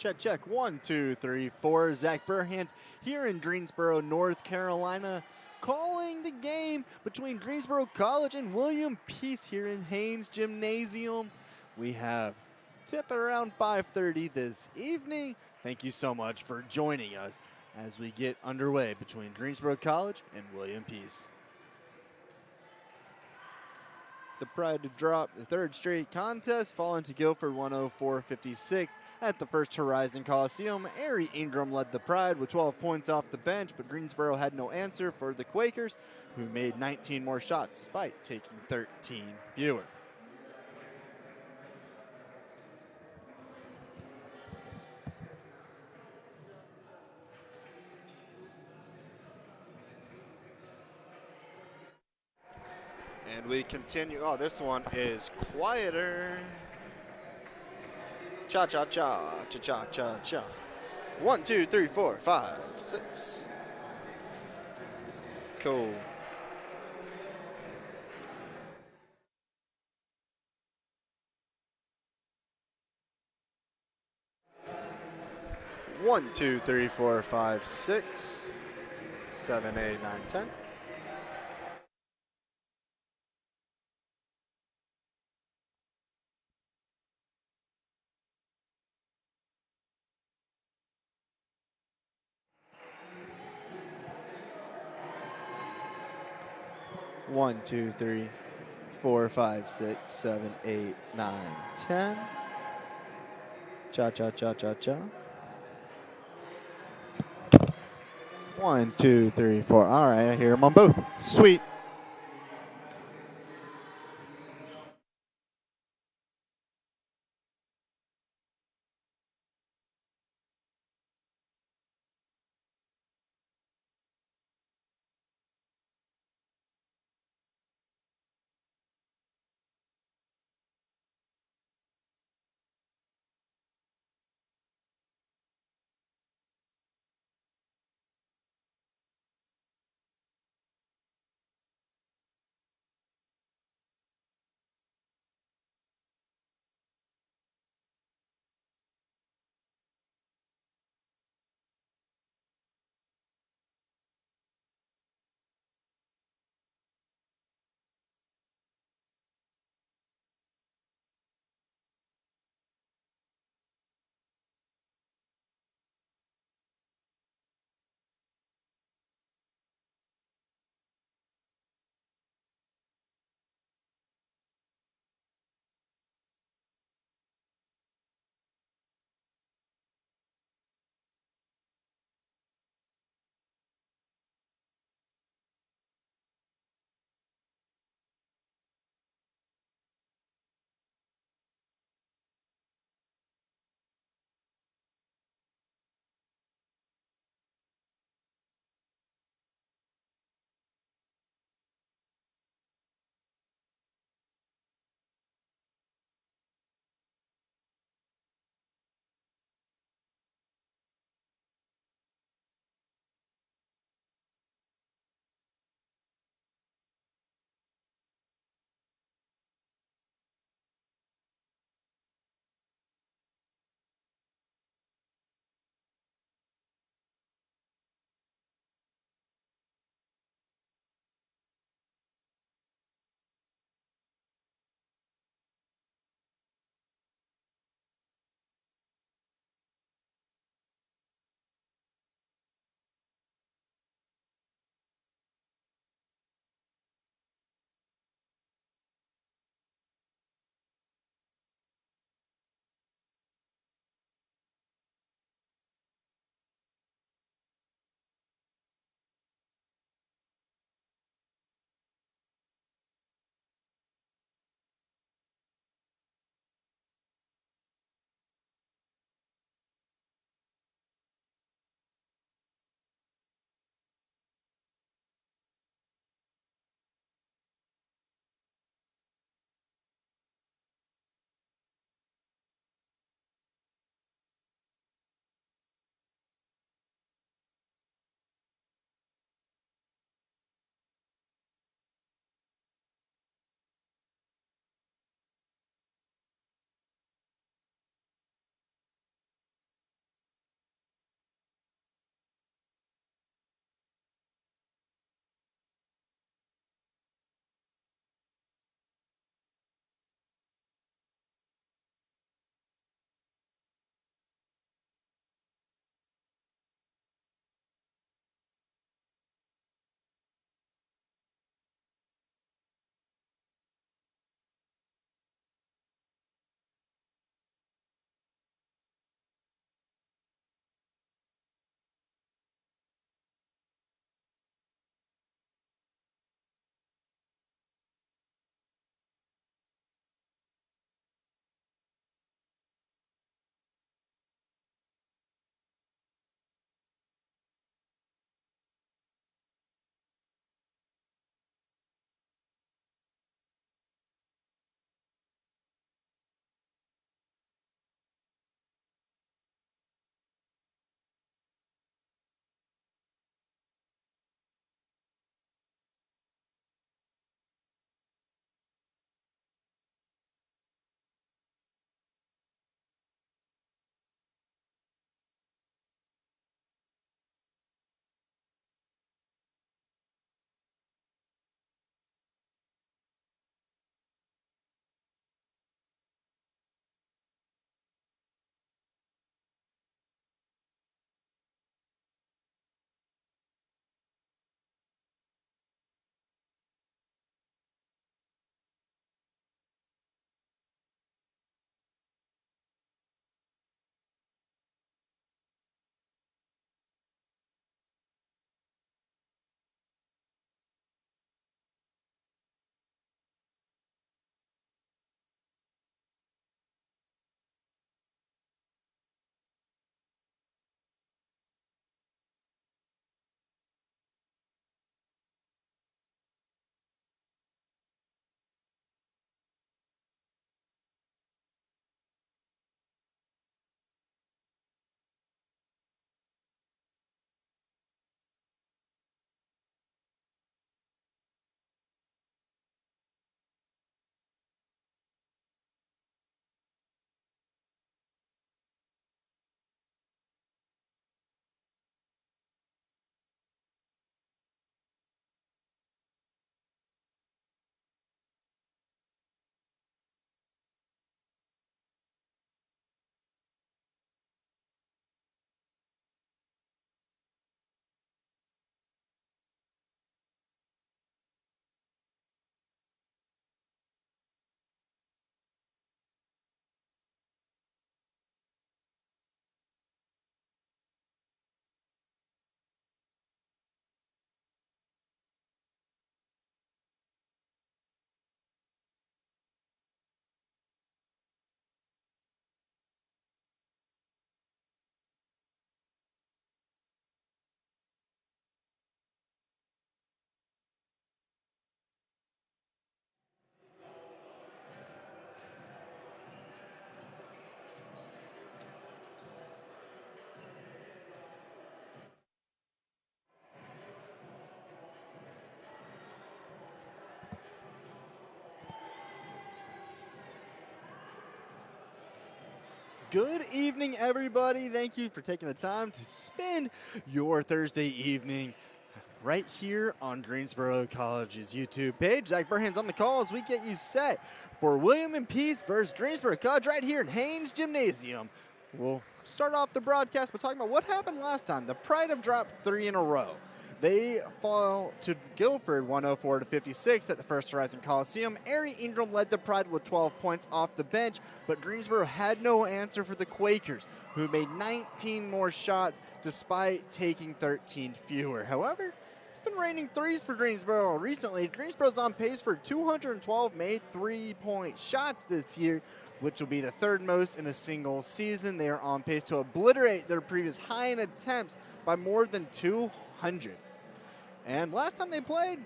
Check, check. 1, 2, 3, 4. Zach Burhans here in Greensboro, North Carolina, calling the game between Greensboro College and William Peace here in Haynes Gymnasium. We have tip at around 5:30 this evening. Thank you so much for joining us as we get underway between Greensboro College and William Peace. The Pride to drop the third straight contest, falling to Guilford 104-56 at the First Horizon Coliseum. Ari Ingram led the Pride with 12 points off the bench, but Greensboro had no answer for the Quakers, who made 19 more shots despite taking 13 fewer. And we continue. Oh, this one is quieter. Cha cha cha, cha cha cha cha. 1, 2, 3, 4, 5, 6. Cool. One, 2, 3, 4, 5, 6, 7, 8, 9, 10. One, 2, 3, 4, 5, 6, 7, 8, 9, 10. Cha cha cha cha cha. 1, 2, 3, 4. All right, I hear them on both. Sweet. Good evening, everybody. Thank you for taking the time to spend your Thursday evening right here on Greensboro College's YouTube page. Zach Burhan's on the call as we get you set for William and Peace versus Greensboro College right here in Haynes Gymnasium. We'll start off the broadcast by talking about what happened last time. The Pride have dropped 3 in a row. They fall to Guilford 104-56 at the First Horizon Coliseum. Ari Ingram led the Pride with 12 points off the bench, but Greensboro had no answer for the Quakers, who made 19 more shots despite taking 13 fewer. However, it's been raining threes for Greensboro recently. Greensboro's on pace for 212 made three-point shots this year, which will be the third most in a single season. They are on pace to obliterate their previous high in attempts by more than 200. And last time they played,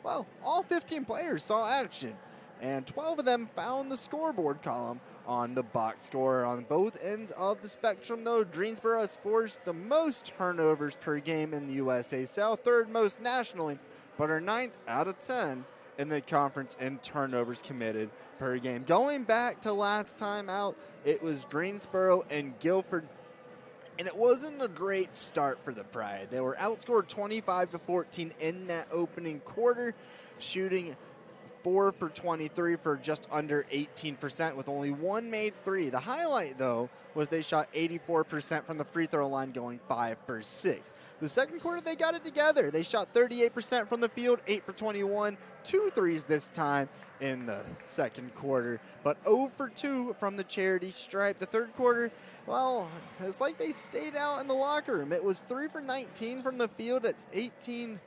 well, all 15 players saw action, and 12 of them found the scoreboard column on the box score. On both ends of the spectrum, though, Greensboro has forced the most turnovers per game in the USA South, third most nationally, but are 9th out of 10 in the conference in turnovers committed per game. Going back to last time out, it was Greensboro and Guilford, and it wasn't a great start for the Pride. They were outscored 25-14 in that opening quarter, shooting 4 for 23 for just under 18% with only one made three. The highlight, though, was they shot 84% from the free throw line, going 5 for 6. The second quarter, they got it together. They shot 38% from the field, 8 for 21, 2 threes this time in the second quarter, but 0 for 2 from the charity stripe. The third quarter, well, it's like they stayed out in the locker room. It was 3 for 19 from the field. That's 18%.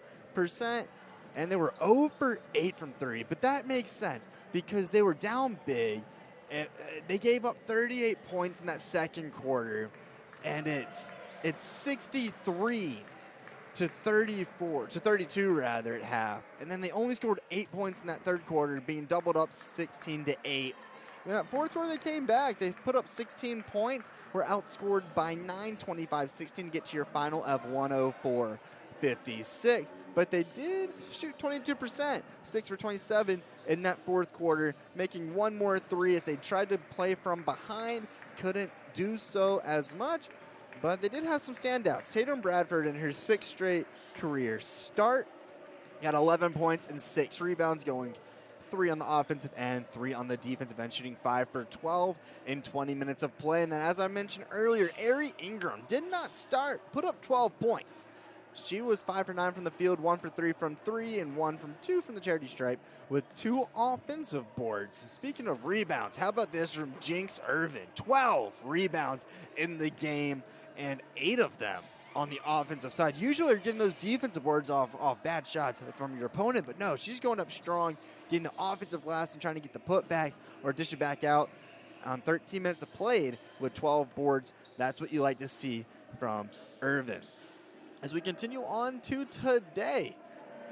And they were 0 for 8 from 3. But that makes sense because they were down big. And they gave up 38 points in that second quarter. And it's 63 to 32 rather at half. And then they only scored 8 points in that third quarter, being doubled up 16 to 8. In that fourth quarter, they came back. They put up 16 points, were outscored by 9, 25-16 to get to your final of 104-56. But they did shoot 22%, 6 for 27 in that fourth quarter, making one more three as they tried to play from behind. Couldn't do so as much, but they did have some standouts. Tatum Bradford in her 6th straight career start got 11 points and 6 rebounds, going 3 on the offensive end, 3 on the defensive end, shooting 5 for 12 in 20 minutes of play. And then, as I mentioned earlier, Ari Ingram did not start, put up 12 points. She was 5 for 9 from the field, 1 for 3 from 3, and 1 from 2 from the charity stripe with 2 offensive boards. Speaking of rebounds, how about this from Jinx Irvin? 12 rebounds in the game, and 8 of them on the offensive side. Usually you're getting those defensive boards off bad shots from your opponent, but no, she's going up strong, getting the offensive glass and trying to get the putback or dish it back out on 13 minutes of played with 12 boards. That's what you like to see from Irvin. As we continue on to today,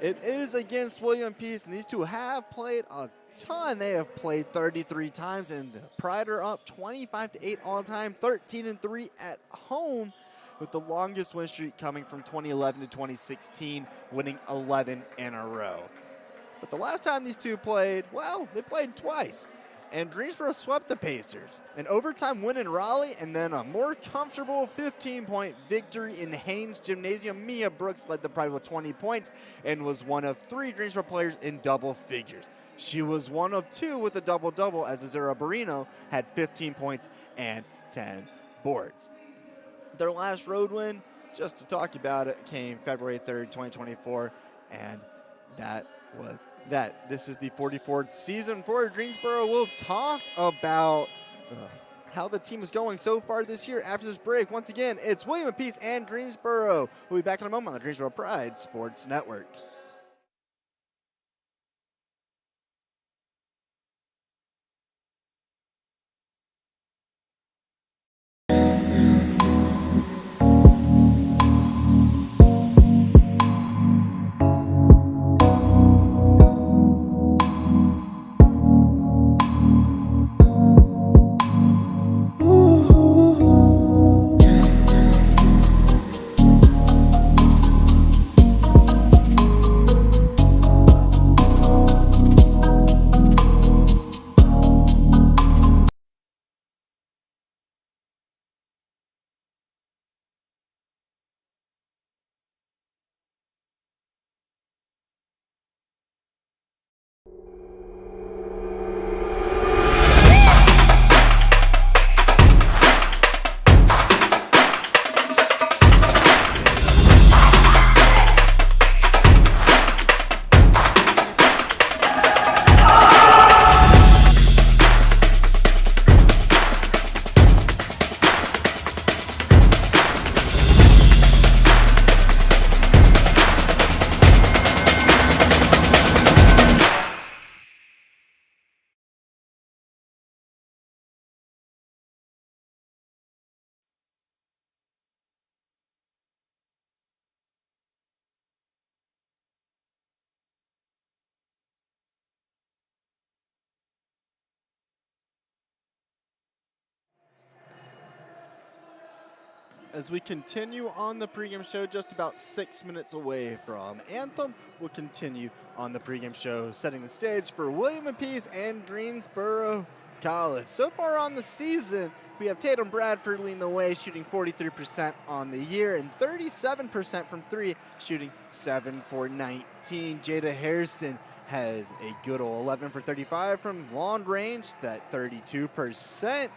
it is against William Peace, and these two have played a ton. They have played 33 times, and the Pride are up 25-8 all time, 13-3 at home, with the longest win streak coming from 2011 to 2016, winning 11 in a row. But the last time these two played, well, they played twice. And Greensboro swept the Pacers. An overtime win in Raleigh, and then a more comfortable 15-point victory in Haynes Gymnasium. Mia Brooks led the Pride with 20 points and was one of 3 Greensboro players in double figures. She was one of 2 with a double-double, as Azura Barrino had 15 points and 10 boards. Their last road win, just to talk about it, came February 3rd, 2024, and that was that. This is the 44th season for Greensboro. We'll talk about how the team is going so far this year after this break. Once again, it's William and Peace and Greensboro. We'll be back in a moment on the Greensboro Pride Sports Network. As we continue on the pregame show, just about 6 minutes away from anthem, we'll continue on the pregame show, setting the stage for William & Peace and Greensboro College. So far on the season, we have Tatum Bradford leading the way, shooting 43% on the year and 37% from three, shooting 7 for 19. Jada Hairston has a good old 11 for 35 from long range, that 32%.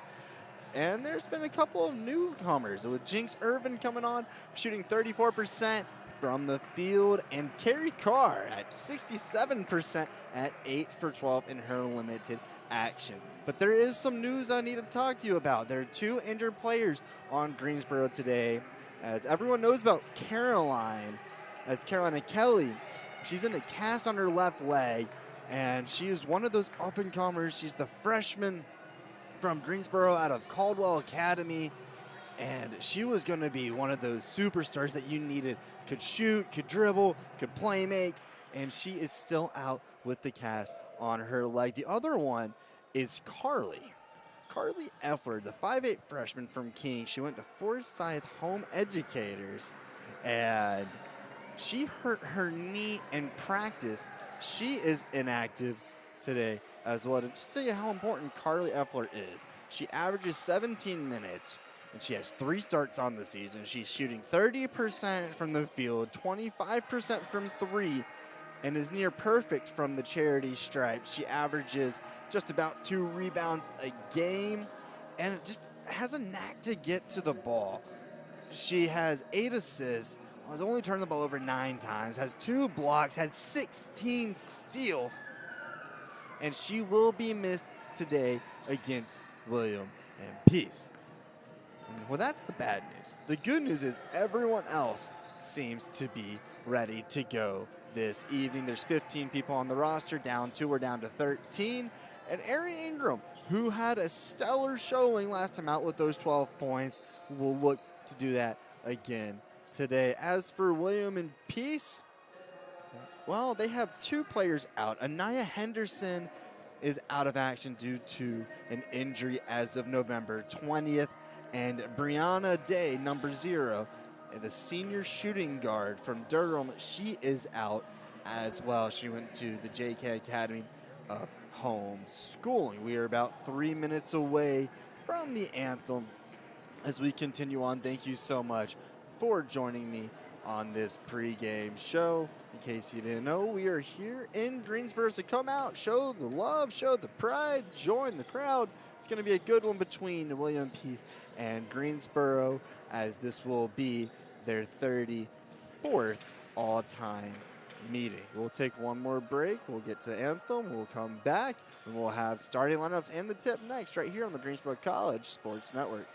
And there's been a couple of newcomers with Jinx Irvin coming on, shooting 34% from the field, and Carrie Carr at 67% at 8 for 12 in her limited action. But there is some news I need to talk to you about. There are two injured players on Greensboro today. As everyone knows about Carolina Kelly, she's in a cast on her left leg, and she is one of those up-and-comers. She's the freshman from Greensboro out of Caldwell Academy, and she was going to be one of those superstars that you needed. Could shoot, could dribble, could play make, and she is still out with the cast on her leg. The other one is Carly Effler, the 5'8" freshman from King. She went to Forsyth Home Educators, and she hurt her knee in practice. She is inactive today as well. To just tell you how important Carly Effler is, she averages 17 minutes, and she has 3 starts on the season. She's shooting 30% from the field, 25% from 3, and is near perfect from the charity stripe. She averages just about 2 rebounds a game, and just has a knack to get to the ball. She has 8 assists, has only turned the ball over 9 times, has 2 blocks, has 16 steals, and she will be missed today against William & Peace. Well, that's the bad news. The good news is everyone else seems to be ready to go this evening. There's 15 people on the roster, we're down to 13. And Ari Ingram, who had a stellar showing last time out with those 12 points, will look to do that again today. As for William & Peace, well, they have 2 players out. Anaya Henderson is out of action due to an injury as of November 20th. And Brianna Day, number 0, the senior shooting guard from Durham, she is out as well. She went to the JK Academy of Homeschooling. We are about 3 minutes away from the anthem. As we continue on, thank you so much for joining me on this pregame show. In case you didn't know, we are here in Greensboro, so come out, show the love, show the pride, join the crowd. It's going to be a good one between William & Peace and Greensboro, as this will be their 34th all-time meeting. We'll take one more break. We'll get to anthem. We'll come back, and we'll have starting lineups and the tip next right here on the Greensboro College Sports Network.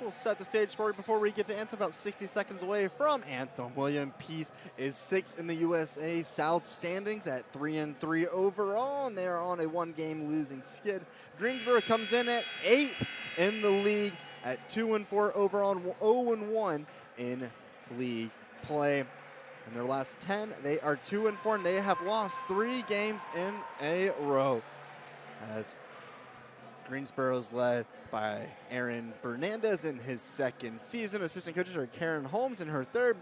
we'll set the stage for you before we get to Anthem. About 60 seconds away from Anthem. William Peace is 6th in the USA South standings at 3-3 overall, and they are on a 1-game losing skid. Greensboro comes in at 8th in the league at 2-4 overall and 0-1 in league play. In their last 10, they are 2-4, and they have lost 3 games in a row. As Greensboro's led by Aaron Fernandez in his 2nd season. Assistant coaches are Karen Holmes in her 3rd,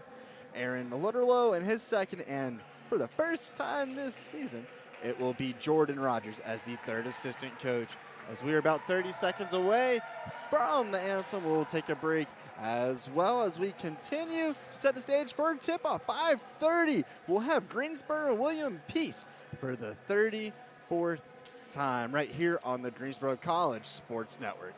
Aaron Lutterlow in his 2nd, and for the first time this season, it will be Jordan Rogers as the 3rd assistant coach. As we are about 30 seconds away from the Anthem, we'll take a break as well as we continue to set the stage for tip-off. 5:30, we'll have Greensboro and William Peace for the 34th time right here on the Greensboro College Sports Network.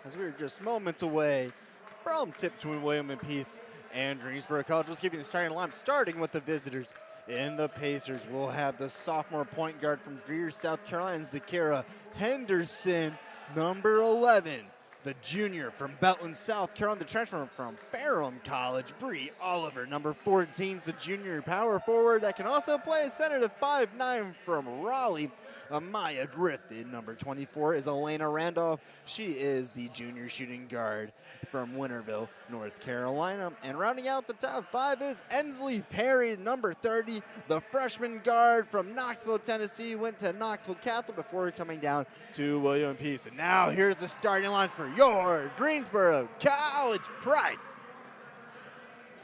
As we were just moments away from tip between William and Peace and Greensboro College. Let's give you the starting line, starting with the visitors. In the Pacers, we'll have the sophomore point guard from Greer, South Carolina, Zakira Henderson. Number 11, the junior from Belton, South Carolina, the transfer from Ferrum College, Bree Oliver. Number 14 is the junior power forward that can also play center, the 5'9" from Raleigh, Amaya Griffin. Number 24 is Elena Randolph. She is the junior shooting guard from Winterville, North Carolina. And rounding out the top 5 is Ensley Perry, number 30, the freshman guard from Knoxville, Tennessee. Went to Knoxville Catholic before coming down to William Peace. And now here's the starting lines for your Greensboro College Pride.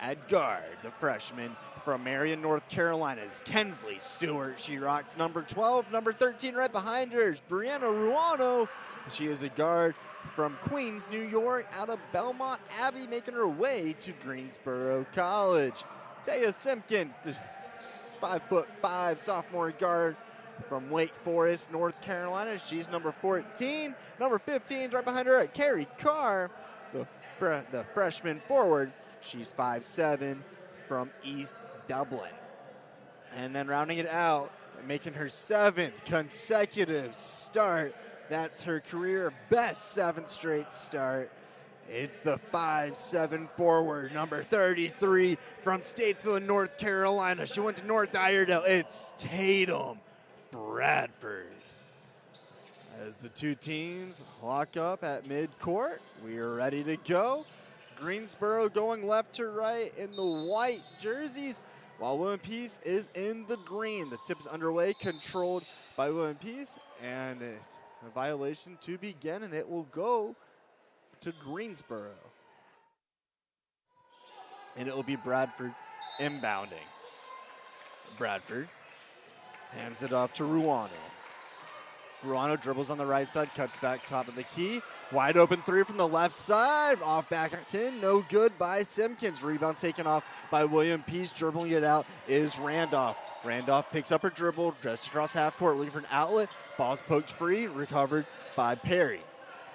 At guard, the freshman from Marion, North Carolina is Kensley Stewart. She rocks number 12, number 13 right behind her is Brianna Ruano. She is a guard from Queens, New York, out of Belmont Abbey, making her way to Greensboro College. Taya Simpkins, the 5'5" sophomore guard from Wake Forest, North Carolina. She's number 14. Number 15 is right behind her at Carrie Carr, the freshman forward. She's 5'7" from East Dublin. And then rounding it out, making her 7th consecutive start. That's her career best 7th straight start. It's the 5'7" forward, number 33 from Statesville, North Carolina. She went to North Iredell. It's Tatum Bradford. As the two teams lock up at midcourt, we are ready to go. Greensboro going left to right in the white jerseys, while William Peace is in the green. The tip is underway, controlled by William Peace, and it's a violation to begin, and it will go to Greensboro. And it will be Bradford inbounding. Bradford hands it off to Ruano. Ruano dribbles on the right side, cuts back top of the key. Wide open three from the left side. Off back at 10, no good by Simpkins. Rebound taken off by William Peace. Dribbling it out is Randolph. Randolph picks up her dribble, dressed across half court, looking for an outlet. Ball's poked free, recovered by Perry.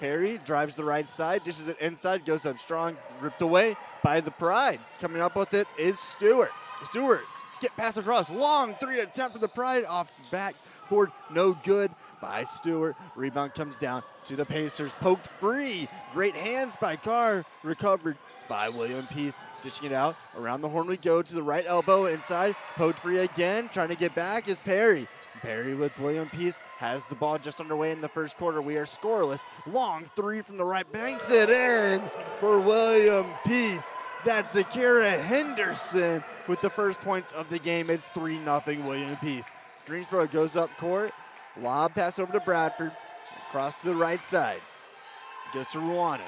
Perry drives the right side, dishes it inside, goes up strong, ripped away by the Pride. Coming up with it is Stewart. Stewart, skip pass across, long three attempt for the Pride, off backboard, no good by Stewart. Rebound comes down to the Pacers, poked free. Great hands by Carr, recovered by William Peace. Dishing it out, around the horn we go to the right elbow, inside, poked free again. Trying to get back is Perry. Perry with William Peace has the ball just underway in the first quarter. We are scoreless. Long three from the right, banks it in for William Peace. That's Akira Henderson with the first points of the game. It's 3-0 William Peace. Greensboro goes up court. Lob pass over to Bradford. Across to the right side. Goes to Ruano.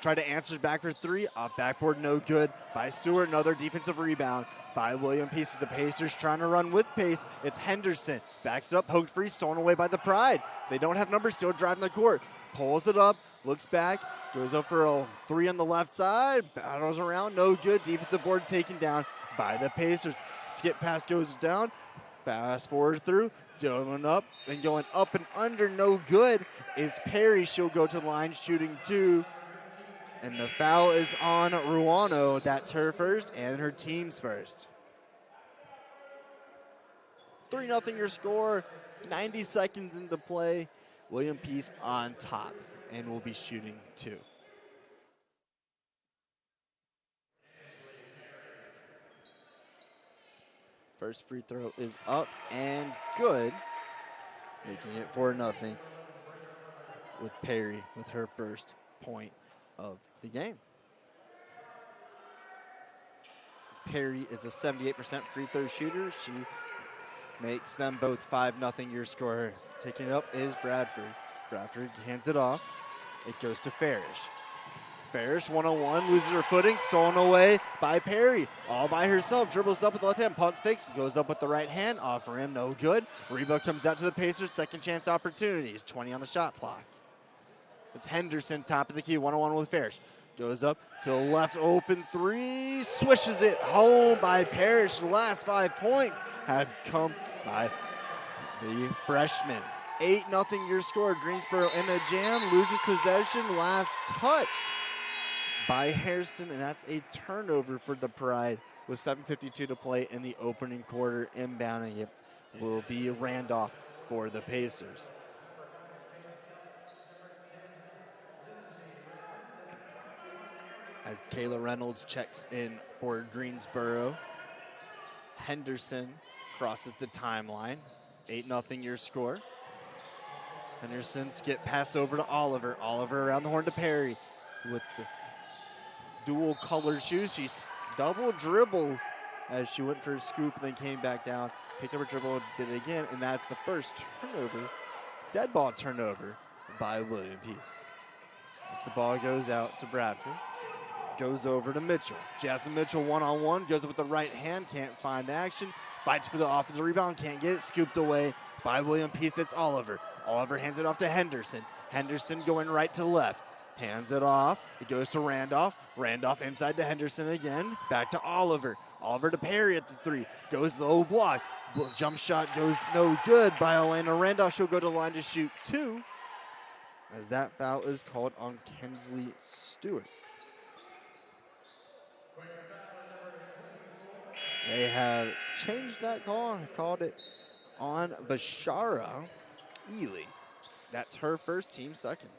Try to answer back for three. Off backboard, no good by Stewart. Another defensive rebound by William Peace. The Pacers trying to run with pace. It's Henderson. Backs it up, poked free, stolen away by the Pride. They don't have numbers, still driving the court. Pulls it up, looks back, goes up for a three on the left side. Battles around, no good. Defensive board taken down by the Pacers. Skip pass goes down. Fast forward through. Going up and going up and under, no good, is Perry. She'll go to the line shooting two. And the foul is on Ruano. That's her first and her team's first. 3-0 your score, 90 seconds into play. William Peace on top and will be shooting two. First free throw is up and good, making it 4-0 with Perry with her first point of the game. Perry is a 78% free throw shooter. She makes them both 5-0 your score. Taking it up is Bradford. Bradford hands it off. It goes to Farish. Farish, one-on-one, loses her footing, stolen away by Perry. All by herself, dribbles up with the left hand, pumps fakes, goes up with the right hand, off rim, no good. Rebound comes out to the Pacers, second chance opportunities, 20 on the shot clock. It's Henderson, top of the key, one-on-one with Farish. Goes up to the left, open three, swishes it home by Parrish. The last 5 points have come by the freshman. 8-0 your score. Greensboro in a jam, loses possession, last touched by Hairston, and that's a turnover for the Pride with 7:52 to play in the opening quarter. Inbounding it will be Randolph for the Pacers. As Kayla Reynolds checks in for Greensboro, Henderson crosses the timeline. 8-0 your score. Henderson skip pass over to Oliver. Oliver around the horn to Perry with the dual colored shoes. She double dribbles as she went for a scoop and then came back down, picked up her dribble, did it again, and that's the first turnover, dead ball turnover by William Peace. As the ball goes out to Bradford. goes over to Mitchell. Jasmine Mitchell one-on-one, goes up with the right hand, can't find action. Fights for the offensive rebound, can't get it. Scooped away by William Peace. It's Oliver. Oliver hands it off to Henderson. Henderson going right to left. Hands it off. It goes to Randolph. Randolph inside to Henderson again. Back to Oliver. Oliver to Perry at the three. Goes low block. Jump shot goes no good by Elena Randolph. She'll go to the line to shoot two, as that foul is called on Kensley Stewart. They have changed that call and called it on Bashara Ely. That's her first, team second.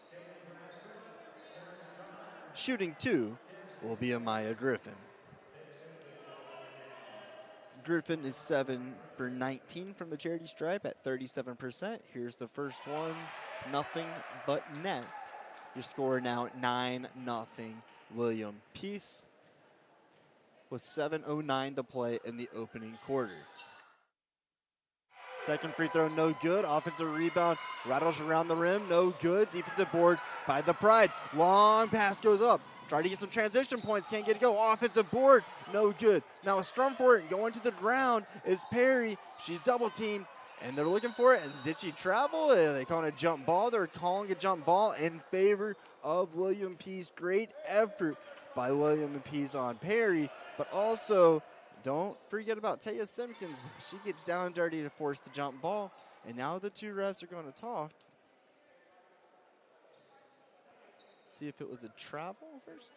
Shooting two will be Amaya Griffin. Griffin is 7 for 19 from the charity stripe at 37%. Here's the first one, nothing but net. Your score now 9-0 William Peace, with 7:09 to play in the opening quarter. Second free throw, no good. Offensive rebound, rattles around the rim, no good. Defensive board by the Pride. Long pass goes up. Try to get some transition points, can't get it go. Offensive board, no good. Now a strum for it, going to the ground is Perry. She's double teamed, and they're looking for it. And did she travel? They calling a jump ball. They're calling a jump ball in favor of William Peace. Great effort by William Peace on Perry, but also don't forget about Taya Simpkins. She gets down dirty to force the jump ball, and now the two refs are going to talk. See if it was a travel first.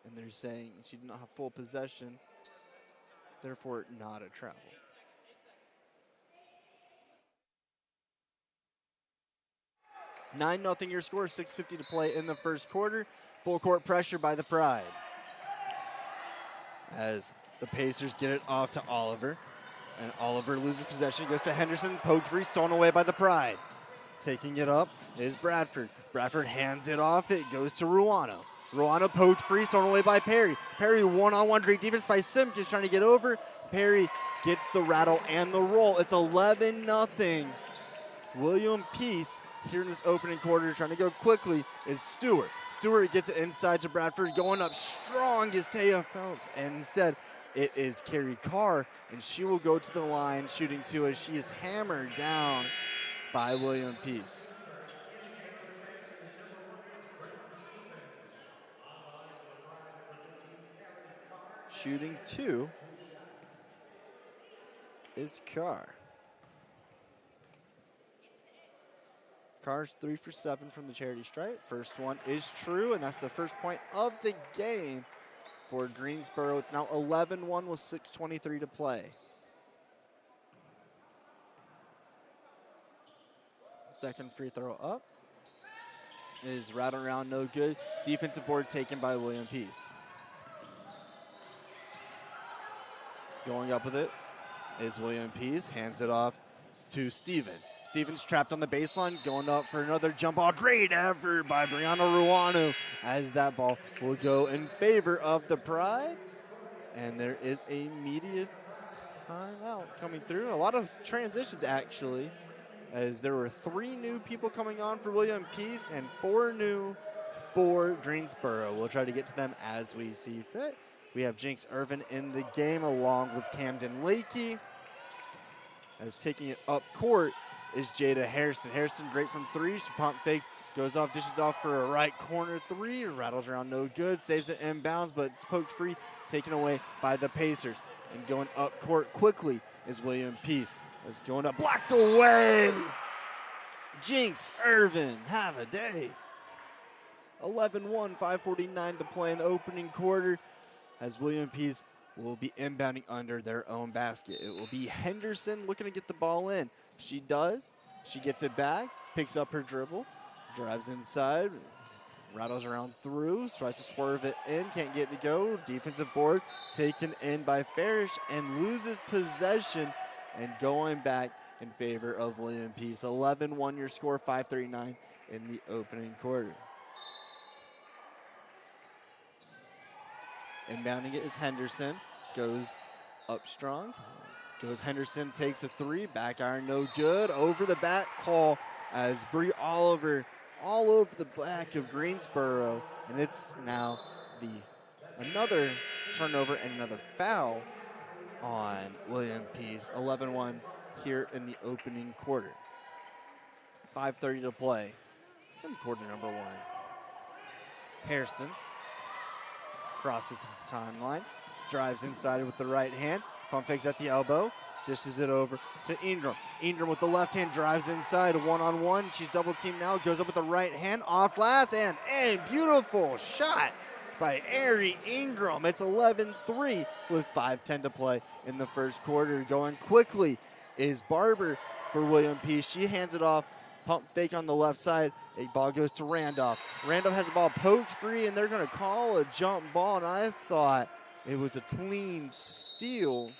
And they're saying she did not have full possession, therefore not a travel. (9-0) your score, 6:50 to play in the first quarter. Full court pressure by the Pride, as the Pacers get it off to Oliver. And Oliver loses possession, goes to Henderson, poked free, stolen away by the Pride. Taking it up is Bradford. Bradford hands it off, it goes to Ruano. Ruano poked free, stolen away by Perry. Perry one-on-one, great defense by Simpkins, trying to get over. Perry gets the rattle and the roll. It's 11-0. William Peace here in this opening quarter, trying to go quickly, is Stewart. Stewart gets it inside to Bradford, going up strong is Taya Phelps, and instead it is Carrie Carr, and she will go to the line shooting two as she is hammered down by William Peace. Shooting two is Carr. Carr's 3 for 7 from the charity stripe. First one is true, and that's the first point of the game for Greensboro. It's now 11-1 with 6:23 to play. Second free throw up is rattled around, no good. Defensive board taken by William Peace. Going up with it is William Peace, hands it off to Stevens. Stevens trapped on the baseline, going up for another jump ball. Great effort by Brianna Ruano, as that ball will go in favor of the Pride. And there is a media timeout coming through. A lot of transitions, actually, as there were 3 new people coming on for William Peace and 4 new for Greensboro. We'll try to get to them as we see fit. We have Jinx Irvin in the game along with Camden Lakey. As taking it up court is Jada Harrison. Harrison great from 3. She pump fakes, goes off, dishes off for a right corner 3. Rattles around, no good. Saves it inbounds, but poked free, taken away by the Pacers. And going up court quickly is William Peace. Is going up, blocked away. Jinx Irvin, have a day. 11-1, 5:49 to play in the opening quarter, as William Peace will be inbounding under their own basket. It will be Henderson looking to get the ball in. She does. She gets it back, picks up her dribble, drives inside, rattles around through, tries to swerve it in, can't get it to go. Defensive board taken in by Farish and loses possession, and going back in favor of William Peace. 11-1 your score, 5:39 in the opening quarter. Inbounding it is Henderson. Goes up strong. Goes Henderson, takes a 3. Back iron, no good. Over the back call as Bree Oliver all over the back of Greensboro, and it's now another turnover and another foul on William Peace. 11-1 here in the opening quarter. 5:30 to play in quarter number 1. Hairston crosses the timeline, drives inside with the right hand, pump fakes at the elbow, dishes it over to Ingram. Ingram with the left hand drives inside, one-on-one. She's double teamed now, goes up with the right hand, off glass, and beautiful shot by Ari Ingram. It's 11-3 with 5:10 to play in the first quarter. Going quickly is Barber for William Peace. She hands it off, pump fake on the left side. A ball goes to Randolph. Randolph has the ball poked free, and they're going to call a jump ball, and I thought it was a clean steal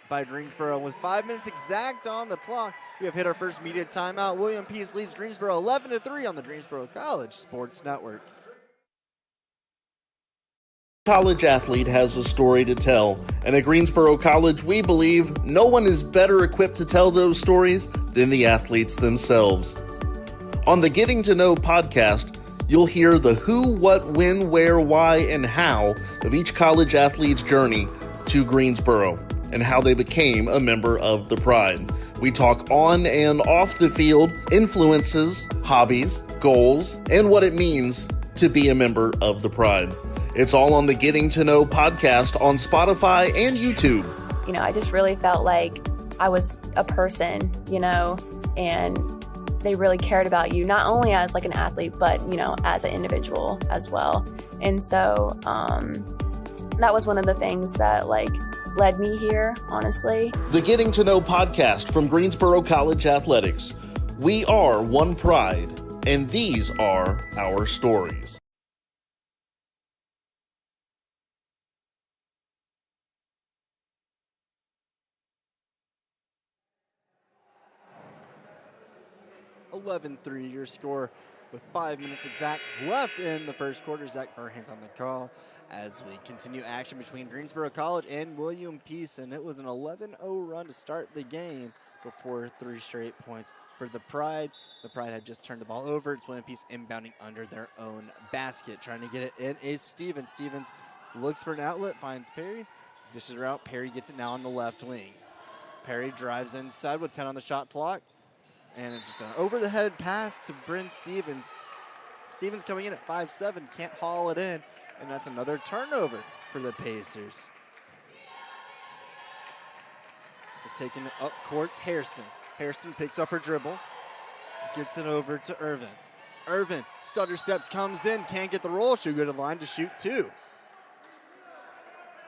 by Greensboro. With 5 minutes exact on the clock, we have hit our first media timeout. William Peace leads Greensboro 11-3 on the Greensboro College Sports Network. College athlete has a story to tell, and at Greensboro College, we believe no one is better equipped to tell those stories than the athletes themselves. On the Getting to Know podcast, you'll hear the who, what, when, where, why, and how of each college athlete's journey to Greensboro and how they became a member of the Pride. We talk on and off the field, influences, hobbies, goals, and what it means to be a member of the Pride. It's all on the Getting to Know podcast on Spotify and YouTube. You know, I just really felt like I was a person, and they really cared about you, not only as like an athlete, but, as an individual as well. And so that was one of the things that led me here, honestly. The Getting to Know podcast from Greensboro College Athletics. We are one Pride, and these are our stories. Your score with 5 minutes exact left in the first quarter. Zach Burhan's on the call as we continue action between Greensboro College and William Peace, and it was an 11-0 run to start the game before 3 straight points for the Pride. The Pride had just turned the ball over. It's William Peace inbounding under their own basket. Trying to get it in is Stevens. Stevens looks for an outlet, finds Perry, dishes her out. Perry gets it now on the left wing. Perry drives inside with 10 on the shot clock. And it's just an over-the-head pass to Bryn Stevens. Stevens coming in at 5'7", can't haul it in, and that's another turnover for the Pacers. It's taken up court's Hairston. Hairston picks up her dribble, gets it over to Irvin. Irvin, stutter steps, comes in, can't get the roll. She'll go to the line to shoot 2.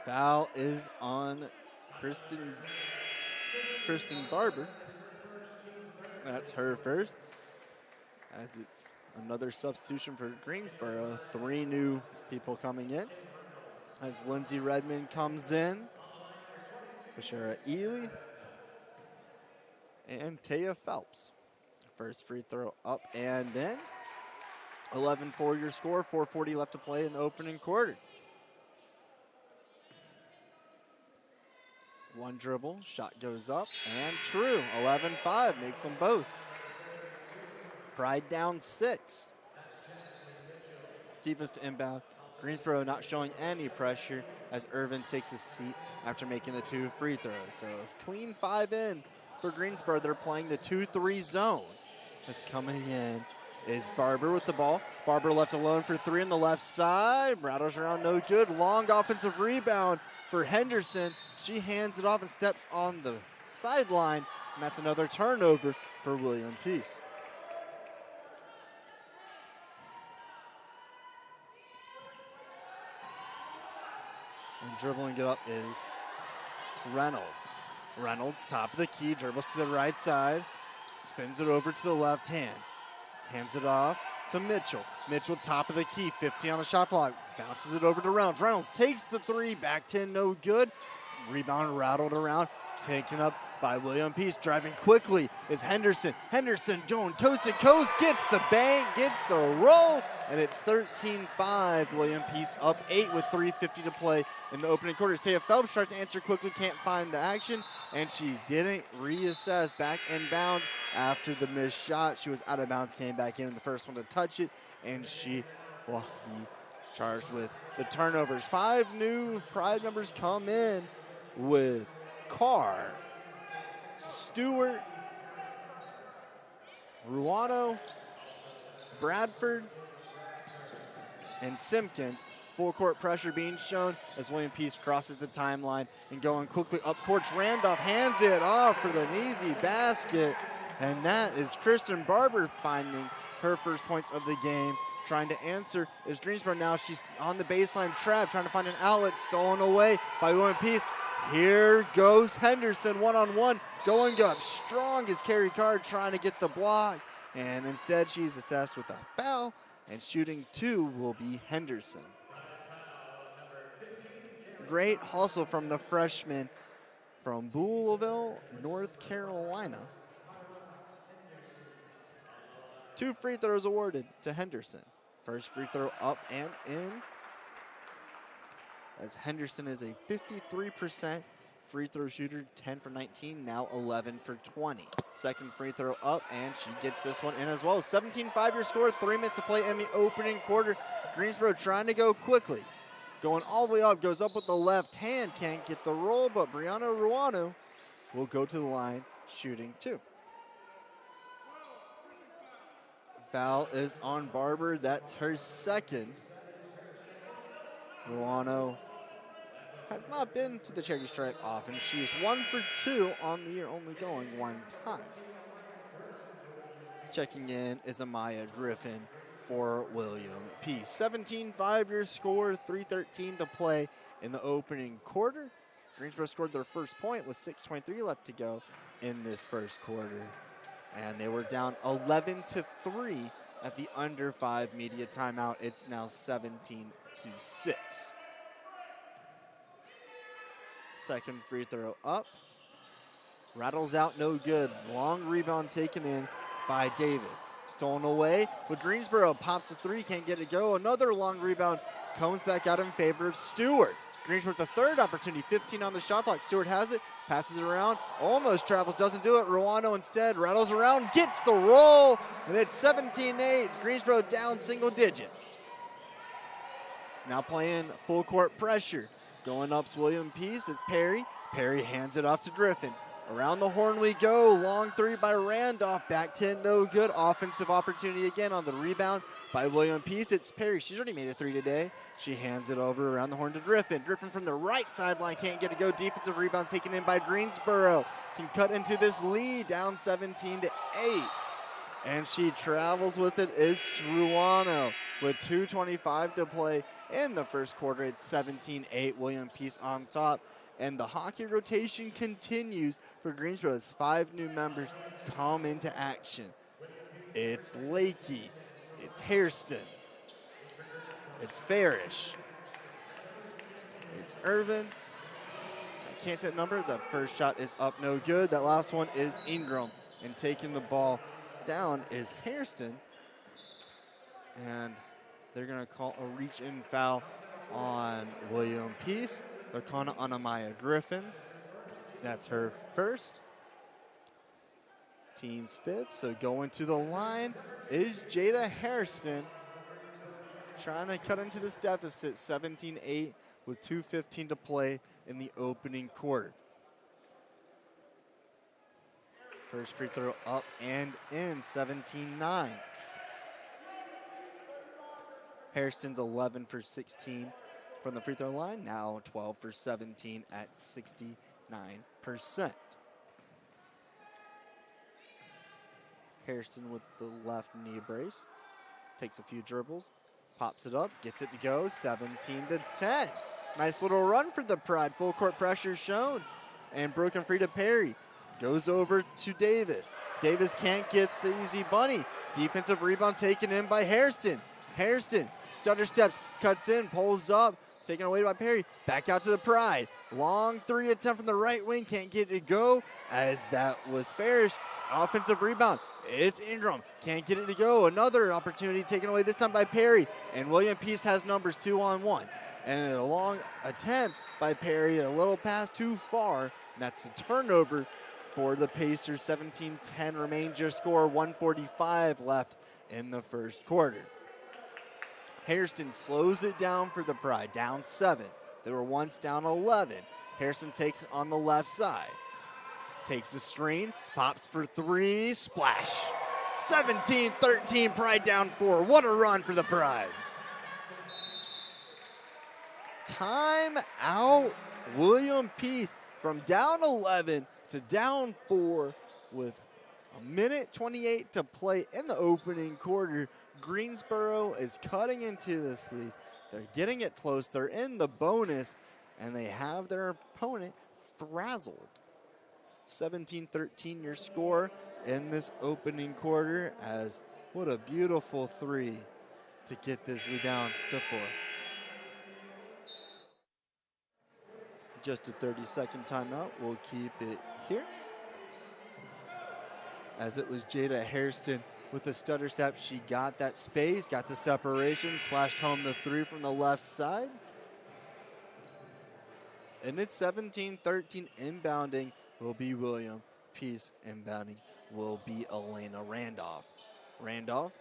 Foul is on Kristen Barber. That's her first, as it's another substitution for Greensboro. 3 new people coming in, as Lindsay Redmond comes in, Bashara Ely, and Taya Phelps. First free throw up and in. 11-4 your score, 4:40 left to play in the opening quarter. One dribble, shot goes up, and true. 11-5 makes them both. Pride down 6. Stevens to inbound. Greensboro not showing any pressure as Irvin takes a seat after making the 2 free throws. So clean 5 in for Greensboro. They're playing the 2-3 zone. That's coming in is Barber with the ball. Barber left alone for 3 on the left side. Rattles around, no good. Long offensive rebound for Henderson. She hands it off and steps on the sideline, and that's another turnover for William Peace. And dribbling it up is Reynolds. Reynolds, top of the key, dribbles to the right side, spins it over to the left hand, hands it off to Mitchell. Mitchell, top of the key, 15 on the shot clock, bounces it over to Reynolds. Reynolds takes the 3, back 10, no good. Rebound rattled around, taken up by William Peace. Driving quickly is Henderson. Henderson going coast to coast, gets the bank, gets the roll, and it's 13-5. William Peace up 8 with 3:50 to play in the opening quarters. Taya Phelps tries to answer quickly, can't find the action, and she didn't reassess back in bounds after the missed shot. She was out of bounds, came back in the first one to touch it, and she will be charged with the turnovers. 5 new Pride members come in with Carr, Stewart, Ruano, Bradford, and Simpkins. Full court pressure being shown as William Peace crosses the timeline and going quickly up court. Randolph hands it off for the easy basket, and that is Kristen Barber finding her first points of the game. Trying to answer is Greensboro now. She's on the baseline trap, trying to find an outlet, stolen away by William Peace. Here goes Henderson one-on-one, going up strong as Carrie Carr trying to get the block, and instead she's assessed with a foul, and shooting 2 will be Henderson. Great hustle from the freshman from Bouleville, North Carolina. 2 free throws awarded to Henderson. First free throw up and in, as Henderson is a 53% free throw shooter, 10 for 19, now 11 for 20. Second free throw up, and she gets this one in as well. 17-5 your score, 3 minutes to play in the opening quarter. Greensboro trying to go quickly. Going all the way up, goes up with the left hand, can't get the roll, but Brianna Ruano will go to the line, shooting 2. Foul is on Barber, that's her second. Ruano has not been to the charity stripe often. She is 1 for 2 on the year, only going 1 time. Checking in is Amaya Griffin for William Peace. 17-5 your score, 3:13 to play in the opening quarter. Greensboro scored their first point with 6:23 left to go in this first quarter. And they were down 11-3 at the under 5 media timeout. It's now 17-6. Second free throw up. Rattles out, no good. Long rebound taken in by Davis. Stolen away, but Greensboro pops a 3, can't get it go. Another long rebound comes back out in favor of Stewart. Greensboro with the third opportunity, 15 on the shot clock. Stewart has it, passes it around, almost travels, doesn't do it. Ruano instead rattles around, gets the roll, and it's 17-8. Greensboro down single digits. Now playing full court pressure. Going up's William Peace, it's Perry. Perry hands it off to Griffin. Around the horn we go, long 3 by Randolph, back 10, no good. Offensive opportunity again on the rebound by William Peace. It's Perry, she's already made a 3 today. She hands it over around the horn to Griffin. Griffin from the right sideline, can't get it go. Defensive rebound taken in by Greensboro. Can cut into this lead, down 17-8. And she travels with it is Ruano with 2:25 to play in the first quarter. It's 17-8, William Peace on top. And the hockey rotation continues for Greensboro as 5 new members come into action. It's Lakey, it's Hairston, it's Farish, it's Irvin. I can't say that number, the first shot is up, no good. That last one is Ingram, and taking the ball down is Hairston. And they're gonna call a reach-in foul on William Peace. They're calling it on Amaya Griffin. That's her first. Team's 5th, so going to the line is Jada Hairston. Trying to cut into this deficit, 17-8 with 2:15 to play in the opening quarter. First free throw up and in, 17-9. Hairston's 11 for 16 from the free throw line, now 12 for 17 at 69%. Hairston with the left knee brace, takes a few dribbles, pops it up, gets it to go, 17-10. Nice little run for the Pride, full court pressure shown, and broken free to Perry. Goes over to Davis. Davis can't get the easy bunny. Defensive rebound taken in by Hairston. Hairston, stutter steps, cuts in, pulls up, taken away by Perry. Back out to the Pride. Long three attempt from the right wing. Can't get it to go as that was Farish. Offensive rebound. It's Ingram. Can't get it to go. Another opportunity taken away this time by Perry. And William Peace has numbers 2-on-1. And a long attempt by Perry. A little pass too far. And that's a turnover for the Pacers. 17-10 remains your score. 1:45 left in the first quarter. Hairston slows it down for the Pride. Down 7. They were once down 11. Hairston takes it on the left side. Takes the screen, pops for 3, splash. 17-13, Pride down 4. What a run for the Pride. Time out. William Peace from down 11 to down 4 with a minute 28 to play in the opening quarter. Greensboro is cutting into this lead. They're getting it close. They're in the bonus, and they have their opponent frazzled. 17-13 your score in this opening quarter, as what a beautiful 3 to get this lead down to 4. Just a 30-second timeout. We'll keep it here. As it was Jada Hairston with the stutter step. She got that space, got the separation, splashed home the 3 from the left side. And it's 17-13 inbounding will be William Peace. Inbounding will be Elena Randolph. Randolph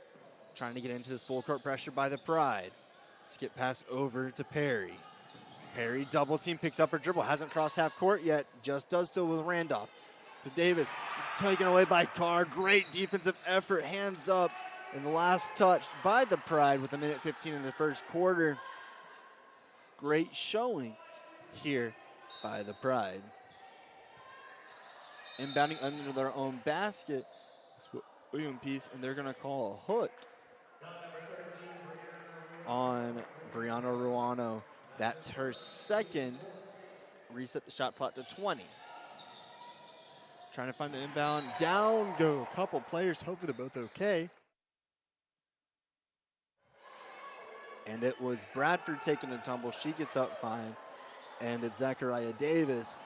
trying to get into this full court pressure by the Pride. Skip pass over to Perry. Perry double team, picks up her dribble, hasn't crossed half court yet, just does so with Randolph. To Davis, taken away by Carr. Great defensive effort, hands up, and the last touched by the Pride with a minute 15 in the first quarter. Great showing here by the Pride. Inbounding under their own basket is William Peace, and they're gonna call a hook on Brianna Ruano. That's her second. Reset the shot clock to 20. Trying to find the inbound. Down go a couple players. Hopefully they're both okay. And it was Bradford taking a tumble. She gets up fine. And it's Zachariah Davis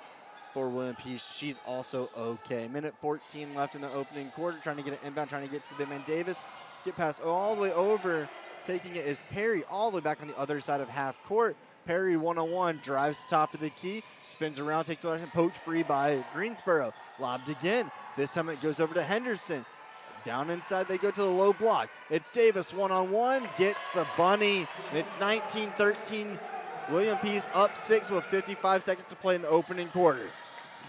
for William Peace. She's also okay. Minute 14 left in the opening quarter. Trying to get an inbound. Trying to get to the big man Davis. Skip pass all the way over. Taking it is Perry all the way back on the other side of half court. Perry one-on-one, drives the top of the key, spins around, takes one, poked free by Greensboro. Lobbed again. This time it goes over to Henderson. Down inside they go to the low block. It's Davis one-on-one, gets the bunny. It's 19-13. William Peace up 6 with 55 seconds to play in the opening quarter.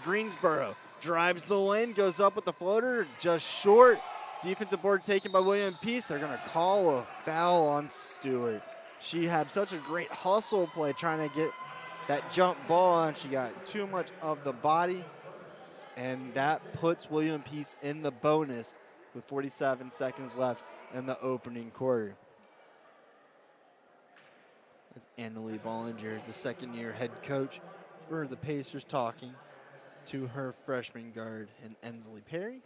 Greensboro drives the lane, goes up with the floater, just short. Defensive board taken by William Peace. They're going to call a foul on Stewart. She had such a great hustle play trying to get that jump ball, and she got too much of the body, and that puts William Peace in the bonus with 47 seconds left in the opening quarter. As Annalie Bollinger, the second-year head coach for the Pacers, talking to her freshman guard and Ensley Perry.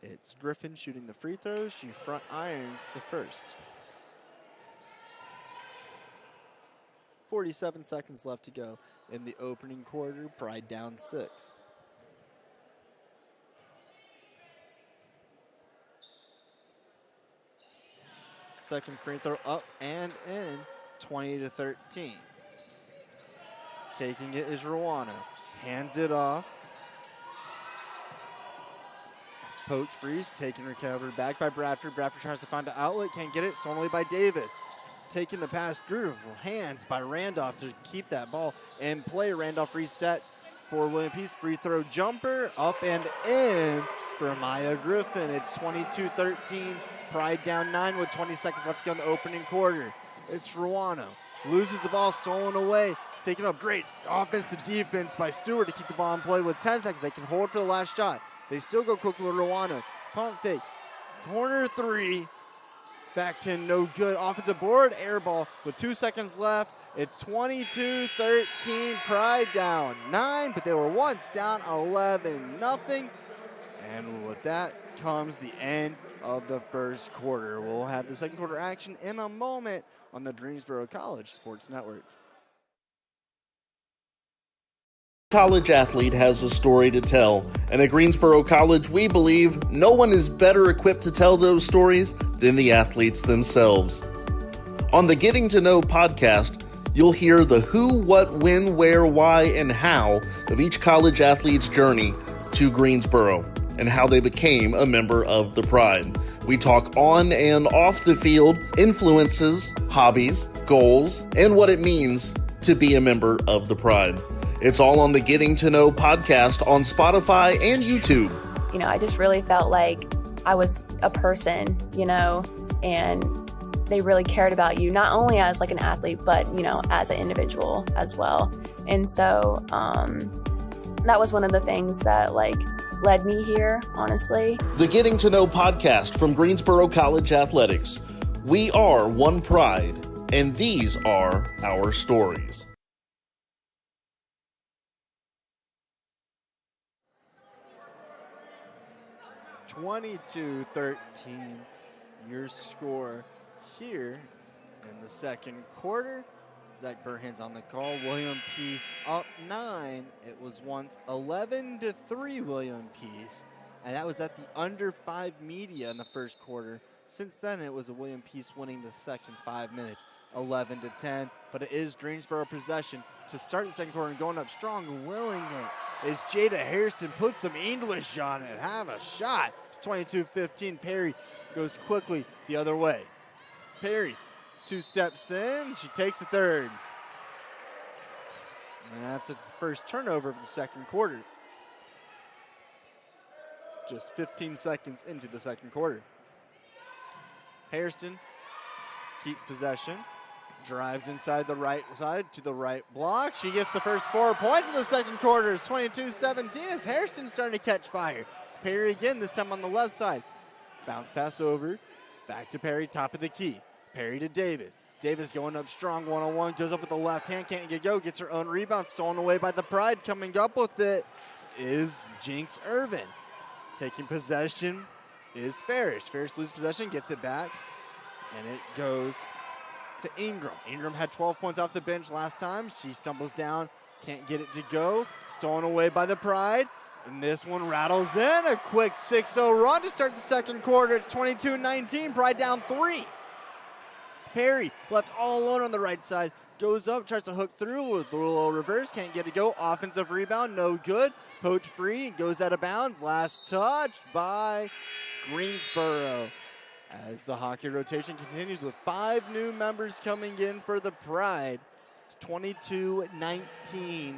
It's Griffin shooting the free throws. She front irons the first. 47 seconds left to go in the opening quarter. Pride down 6. Second free throw up and in. 20-13. Taking it is Ruano. Hands it off. Poked freeze, taken recovered back by Bradford. Bradford tries to find an outlet, can't get it, stolen away by Davis. Taking the pass, beautiful hands by Randolph to keep that ball in play. Randolph resets for William Peace. Free throw jumper, up and in for Maya Griffin. It's 22-13, Pride down 9 with 20 seconds left to go in the opening quarter. It's Ruano, loses the ball, stolen away. Taking up great offensive defense by Stewart to keep the ball in play with 10 seconds. They can hold for the last shot. They still go quickly with Ruano. Pump fake. Corner 3. Back 10, no good. Offensive board, air ball with 2 seconds left. It's 22-13. Pride down 9, but they were once down 11-0. And with that comes the end of the first quarter. We'll have the second quarter action in a moment on the Greensboro College Sports Network. College athlete has a story to tell, and at Greensboro College, we believe no one is better equipped to tell those stories than the athletes themselves. On the Getting to Know podcast, you'll hear the who, what, when, where, why, and how of each college athlete's journey to Greensboro and how they became a member of the Pride. We talk on and off the field, influences, hobbies, goals, and what it means to be a member of the Pride. It's all on the Getting to Know podcast on Spotify and YouTube. You know, I just really felt like I was a person, you know, and they really cared about you, not only as like an athlete, but, you know, as an individual as well. And so that was one of the things that like led me here, honestly. The Getting to Know podcast from Greensboro College Athletics. We are one Pride, and these are our stories. 22-13, your score here in the second quarter. Zach Burhan's on the call. William Peace up 9. It was once 11-3 William Peace, and that was at the under 5 media in the first quarter. Since then, it was a William Peace winning the second 5 minutes, 11-10. But it is Greensboro possession to start the second quarter and going up strong, willing it is Jada Hairston. Put some English on it. Have a shot. It's 22-15. Perry goes quickly the other way. Perry, 2 steps in. She takes the third. And that's a first turnover of the second quarter. Just 15 seconds into the second quarter. Hairston keeps possession. Drives inside the right side to the right block. She gets the first 4 points of the second quarter. It's 22-17 as Hairston's starting to catch fire. Perry again, this time on the left side. Bounce pass over. Back to Perry, top of the key. Perry to Davis. Davis going up strong, one-on-one. Goes up with the left hand, can't get go. Gets her own rebound, stolen away by the Pride. Coming up with it is Jinx Irvin. Taking possession is Ferris. Ferris loses possession, gets it back. And it goes to Ingram. Ingram had 12 points off the bench last time. She stumbles down, can't get it to go. Stolen away by the Pride. And this one rattles in. A quick 6-0 run to start the second quarter. It's 22-19. Pride down 3. Perry left all alone on the right side. Goes up, tries to hook through with a little reverse. Can't get it to go. Offensive rebound, no good. Poach free, goes out of bounds. Last touch by Greensboro. As the hockey rotation continues with 5 new members coming in for the Pride. It's 22-19.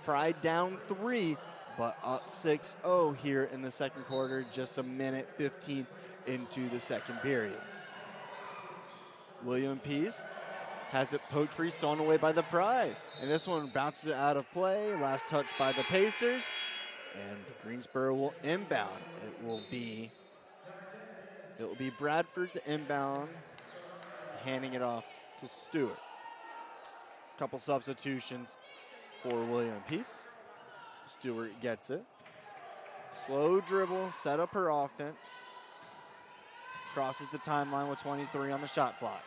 Pride down 3, but up 6-0 here in the second quarter, just a minute 15 into the second period. William Peace has it poked free, stolen away by the Pride. And this one bounces it out of play. Last touch by the Pacers. And Greensboro will inbound. It will be Bradford to inbound, handing it off to Stewart. Couple substitutions for William Peace. Stewart gets it. Slow dribble, set up her offense. Crosses the timeline with 23 on the shot clock.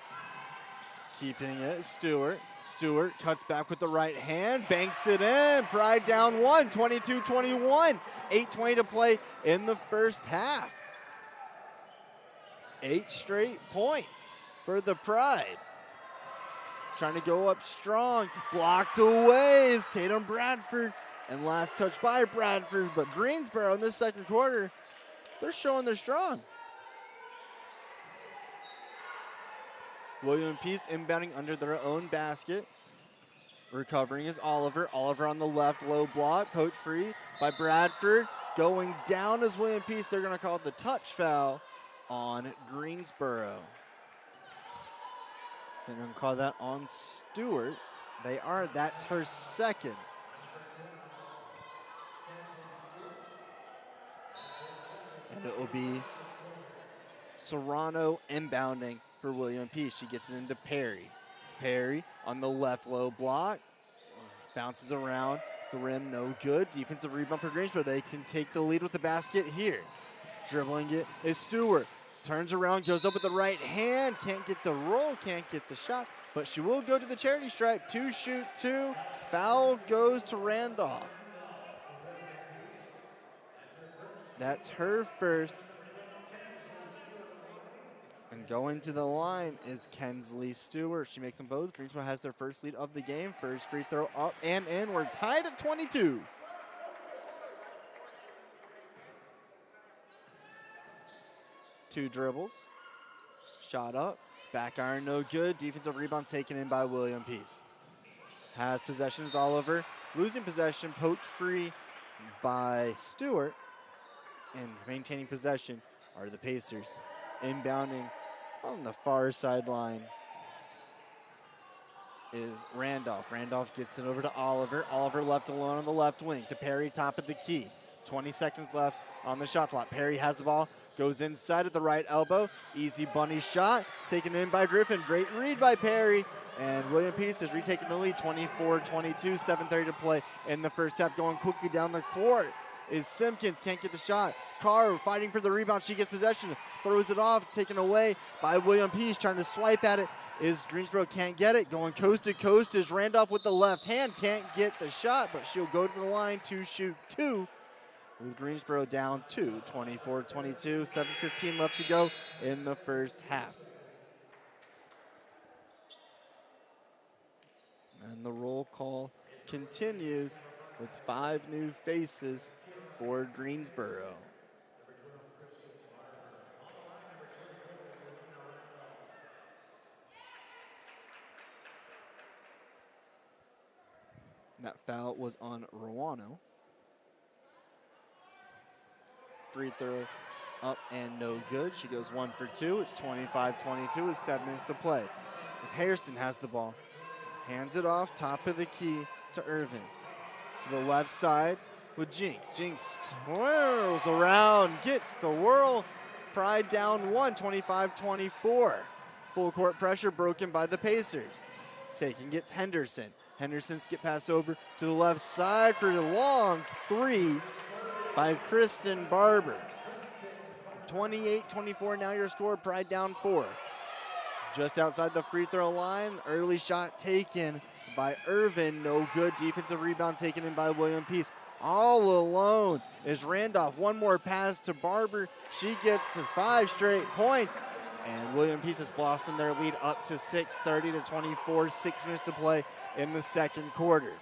Keeping it, Stewart. Stewart cuts back with the right hand, banks it in. Pride down 1, 22-21. 8:20 to play in the first half. 8 straight points for the Pride. Trying to go up strong. Blocked away is Tatum Bradford. And last touch by Bradford. But Greensboro in this second quarter, they're showing they're strong. William Peace inbounding under their own basket. Recovering is Oliver. Oliver on the left, low block. Poach free by Bradford. Going down is William Peace. They're going to call the touch foul on Greensboro. They're going to call that on Stewart. They are. That's her second. And it will be Serrano inbounding for William Peace. She gets it into Perry. Perry on the left low block. Bounces around the rim, no good. Defensive rebound for Greensboro. They can take the lead with the basket here. Dribbling it is Stewart. turns around, goes up with the right hand, can't get the roll, can't get the shot, but she will go to the charity stripe. 2 shoot 2. Foul goes to Randolph. That's her first. And going to the line is Kensley Stewart. She makes them both. Greensboro has their first lead of the game. First free throw up and in. We're tied at 22. Two dribbles. Shot up. Back iron no good. Defensive rebound taken in by William Peace. Has possessions all over. Losing possession, poked free by Stewart. And maintaining possession are the Pacers. Inbounding on the far sideline is Randolph. Randolph gets it over to Oliver. Oliver left alone on the left wing to Perry, top of the key. 20 seconds left on the shot clock. Perry has the ball, goes inside at the right elbow. Easy bunny shot, taken in by Griffin. Great read by Perry. And William Peace has retaken the lead, 24-22, 7:30 to play in the first half. Going quickly down the court is Simpkins, can't get the shot. Carr fighting for the rebound, she gets possession, throws it off, taken away by William Peace, trying to swipe at it. Is Greensboro can't get it, going coast to coast is Randolph with the left hand, can't get the shot, but she'll go to the line to shoot 2. With Greensboro down 2, 24-22, 7:15 left to go in the first half. And the roll call continues with 5 new faces for Greensboro. That foul was on Ruano. Free throw up and no good. She goes 1 for 2. It's 25-22 with 7 minutes to play. As Hairston has the ball. Hands it off, top of the key to Irvin. To the left side with Jinx. Jinx twirls around, gets the whirl. Pride down 1, 25-24. Full court pressure broken by the Pacers. Taking gets Henderson. Henderson skip pass over to the left side for the long 3 by Kristen Barber. 28-24 now your score, Pride down 4. Just outside the free throw line, early shot taken by Irvin, no good. Defensive rebound taken in by William Peace. All alone is Randolph. One more pass to Barber. She gets the 5 straight points. And William Peace has blossomed their lead up to 6, 30-24, 6 minutes to play in the second quarter.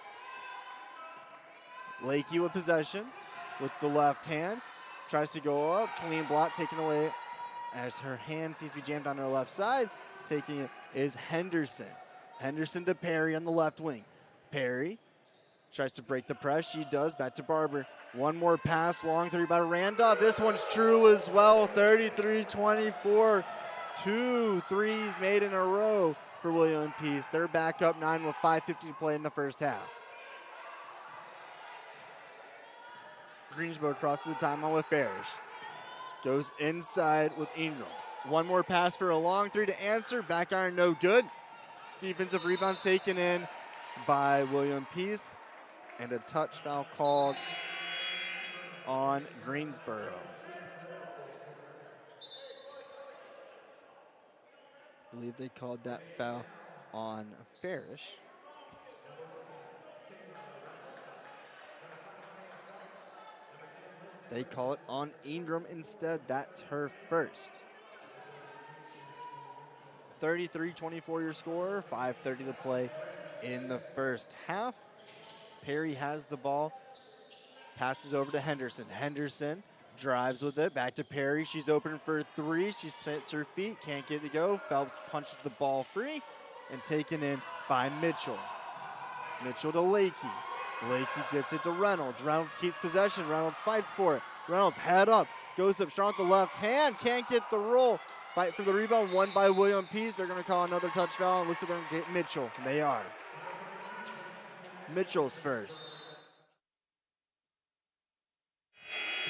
Lakey with possession with the left hand. Tries to go up, clean block taken away as her hand seems to be jammed on her left side. Taking it is Henderson. Henderson to Perry on the left wing. Perry tries to break the press. She does. Back to Barber. One more pass. Long 3 by Randolph. This one's true as well. 33-24. 2 threes made in a row for William Peace. They're back up 9 with 5:50 to play in the first half. Greensboro crosses the timeline with Farish. Goes inside with Ingram. One more pass for a long 3 to answer. Back iron no good. Defensive rebound taken in by William Peace. And a touch foul called on Greensboro. I believe they called that foul on Farish. They call it on Ingram instead. That's her first. 33-24 your score, 5:30 to play in the first half. Perry has the ball, passes over to Henderson. Henderson drives with it, back to Perry. She's open for 3. She hits her feet, can't get it to go. Phelps punches the ball free and taken in by Mitchell. Mitchell to Lakey. Lakey gets it to Reynolds. Reynolds keeps possession. Reynolds fights for it. Reynolds head up, goes up strong with the left hand, can't get the roll. Fight for the rebound, won by William Peace. They're going to call another touch foul. It looks like they're going to get Mitchell. And they are. Mitchell's first.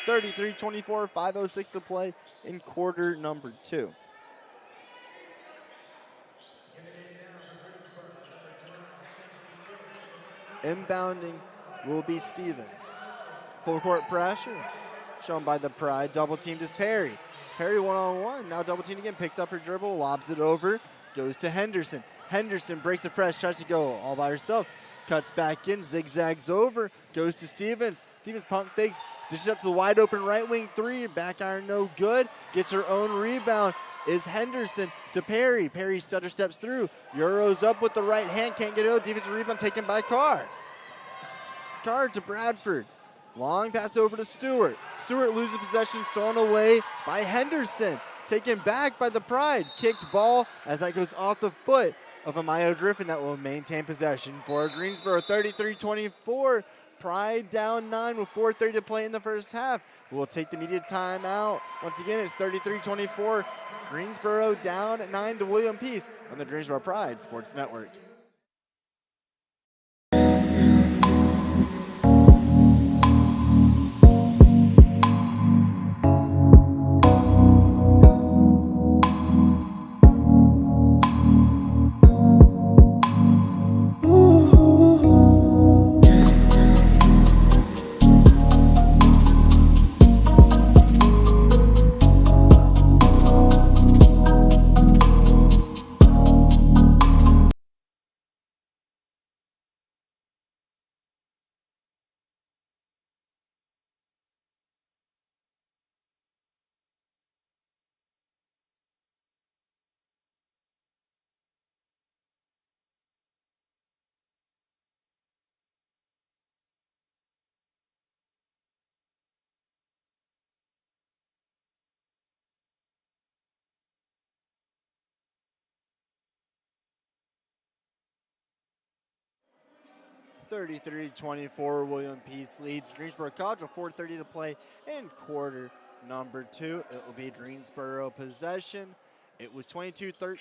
33-24, 5:06 to play in quarter number 2. Inbounding will be Stevens. Full court pressure. shown by the Pride. Double teamed is Perry. Perry one-on-one, now double teamed again, picks up her dribble, lobs it over, goes to Henderson. Henderson breaks the press, tries to go all by herself, cuts back in, zigzags over, goes to Stevens. Stevens pump fakes, dishes up to the wide open right wing three, back iron no good, gets her own rebound, is Henderson to Perry. Perry stutter steps through, Euros up with the right hand, can't get it out, defensive rebound taken by Carr. Carr to Bradford. Long pass over to Stewart. Stewart loses possession, stolen away by Henderson. Taken back by the Pride. Kicked ball as that goes off the foot of Amaya Griffin that will maintain possession for Greensboro. 33-24. Pride down 9 with 4:30 to play in the first half. We'll take the media timeout. Once again, it's 33-24. Greensboro down 9 to William Peace on the Greensboro Pride Sports Network. (33-24) William Peace leads Greensboro College with 4:30 to play in quarter number 2. It will be Greensboro possession. It was 22-13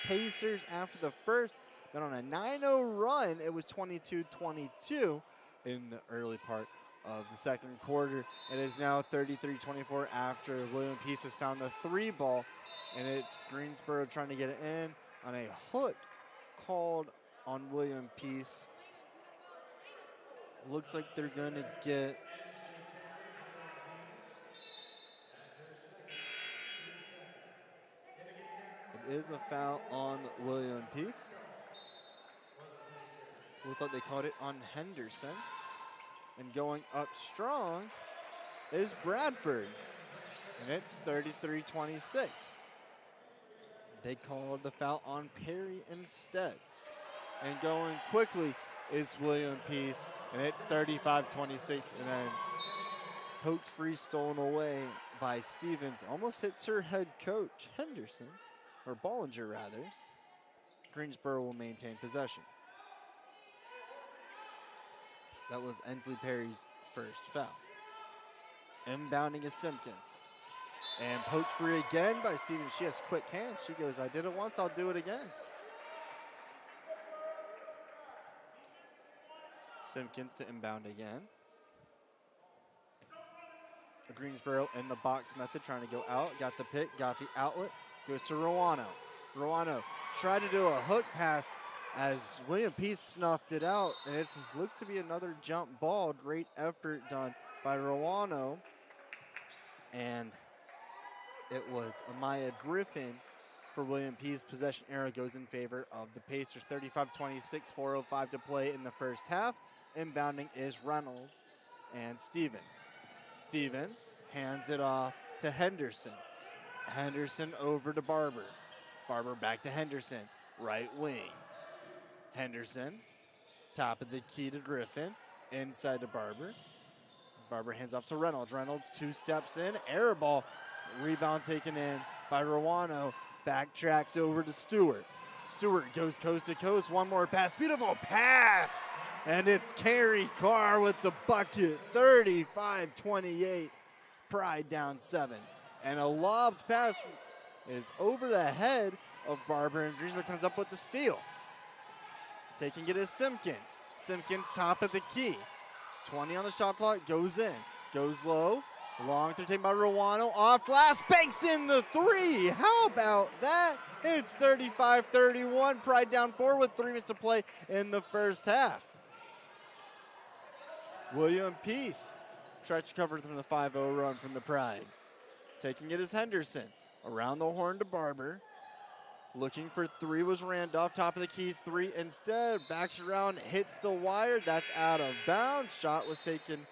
Pacers after the first. Then on a 9-0 run, it was 22-22 in the early part of the second quarter. It is now 33-24 after William Peace has found the 3 ball, and it's Greensboro trying to get it in on a hook called on William Peace. Looks like they're going to get it is a foul on William Peace. We thought they called it on Henderson. And going up strong is Bradford. And it's 33-26. They called the foul on Perry instead. And going quickly is William Peace, and it's 35-26, and then poked free, stolen away by Stevens. Almost hits her head coach, Henderson, or Bollinger rather. Greensboro will maintain possession. That was Ensley Perry's first foul. Inbounding is Simpkins. And poked free again by Stevens. She has quick hands. She goes, I did it once, I'll do it again. Simpkins to inbound again. Greensboro in the box method, trying to go out. Got the pick, got the outlet. Goes to Ruano. Ruano tried to do a hook pass as William Peace snuffed it out. And it looks to be another jump ball. Great effort done by Ruano. And it was Amaya Griffin for William Peace. Possession arrow goes in favor of the Pacers. 35-26, 4:05 to play in the first half. Inbounding is Reynolds and Stevens. Stevens hands it off to Henderson. Henderson over to Barber. Barber back to Henderson, right wing. Henderson, top of the key to Griffin, inside to Barber. Barber hands off to Reynolds. Reynolds 2 steps in, air ball. Rebound taken in by Ruano. Backtracks over to Stewart. Stewart goes coast to coast. One more pass. Beautiful pass. And it's Carrie Carr with the bucket. 35-28. Pride down 7. And a lobbed pass is over the head of Barber. And Greensboro comes up with the steal. Taking it is Simpkins. Simpkins top of the key. 20 on the shot clock. Goes in. Goes low. Long through taken by Ruano. Off glass. Banks in the 3. How about that? It's 35-31. Pride down 4 with 3 minutes to play in the first half. William Peace Tries to cover from the 5-0 run from the Pride. Taking it is Henderson. Around the horn to Barber. Looking for three was Randolph. Top of the key, three instead. Backs around, hits the wire. That's out of bounds. Shot was taken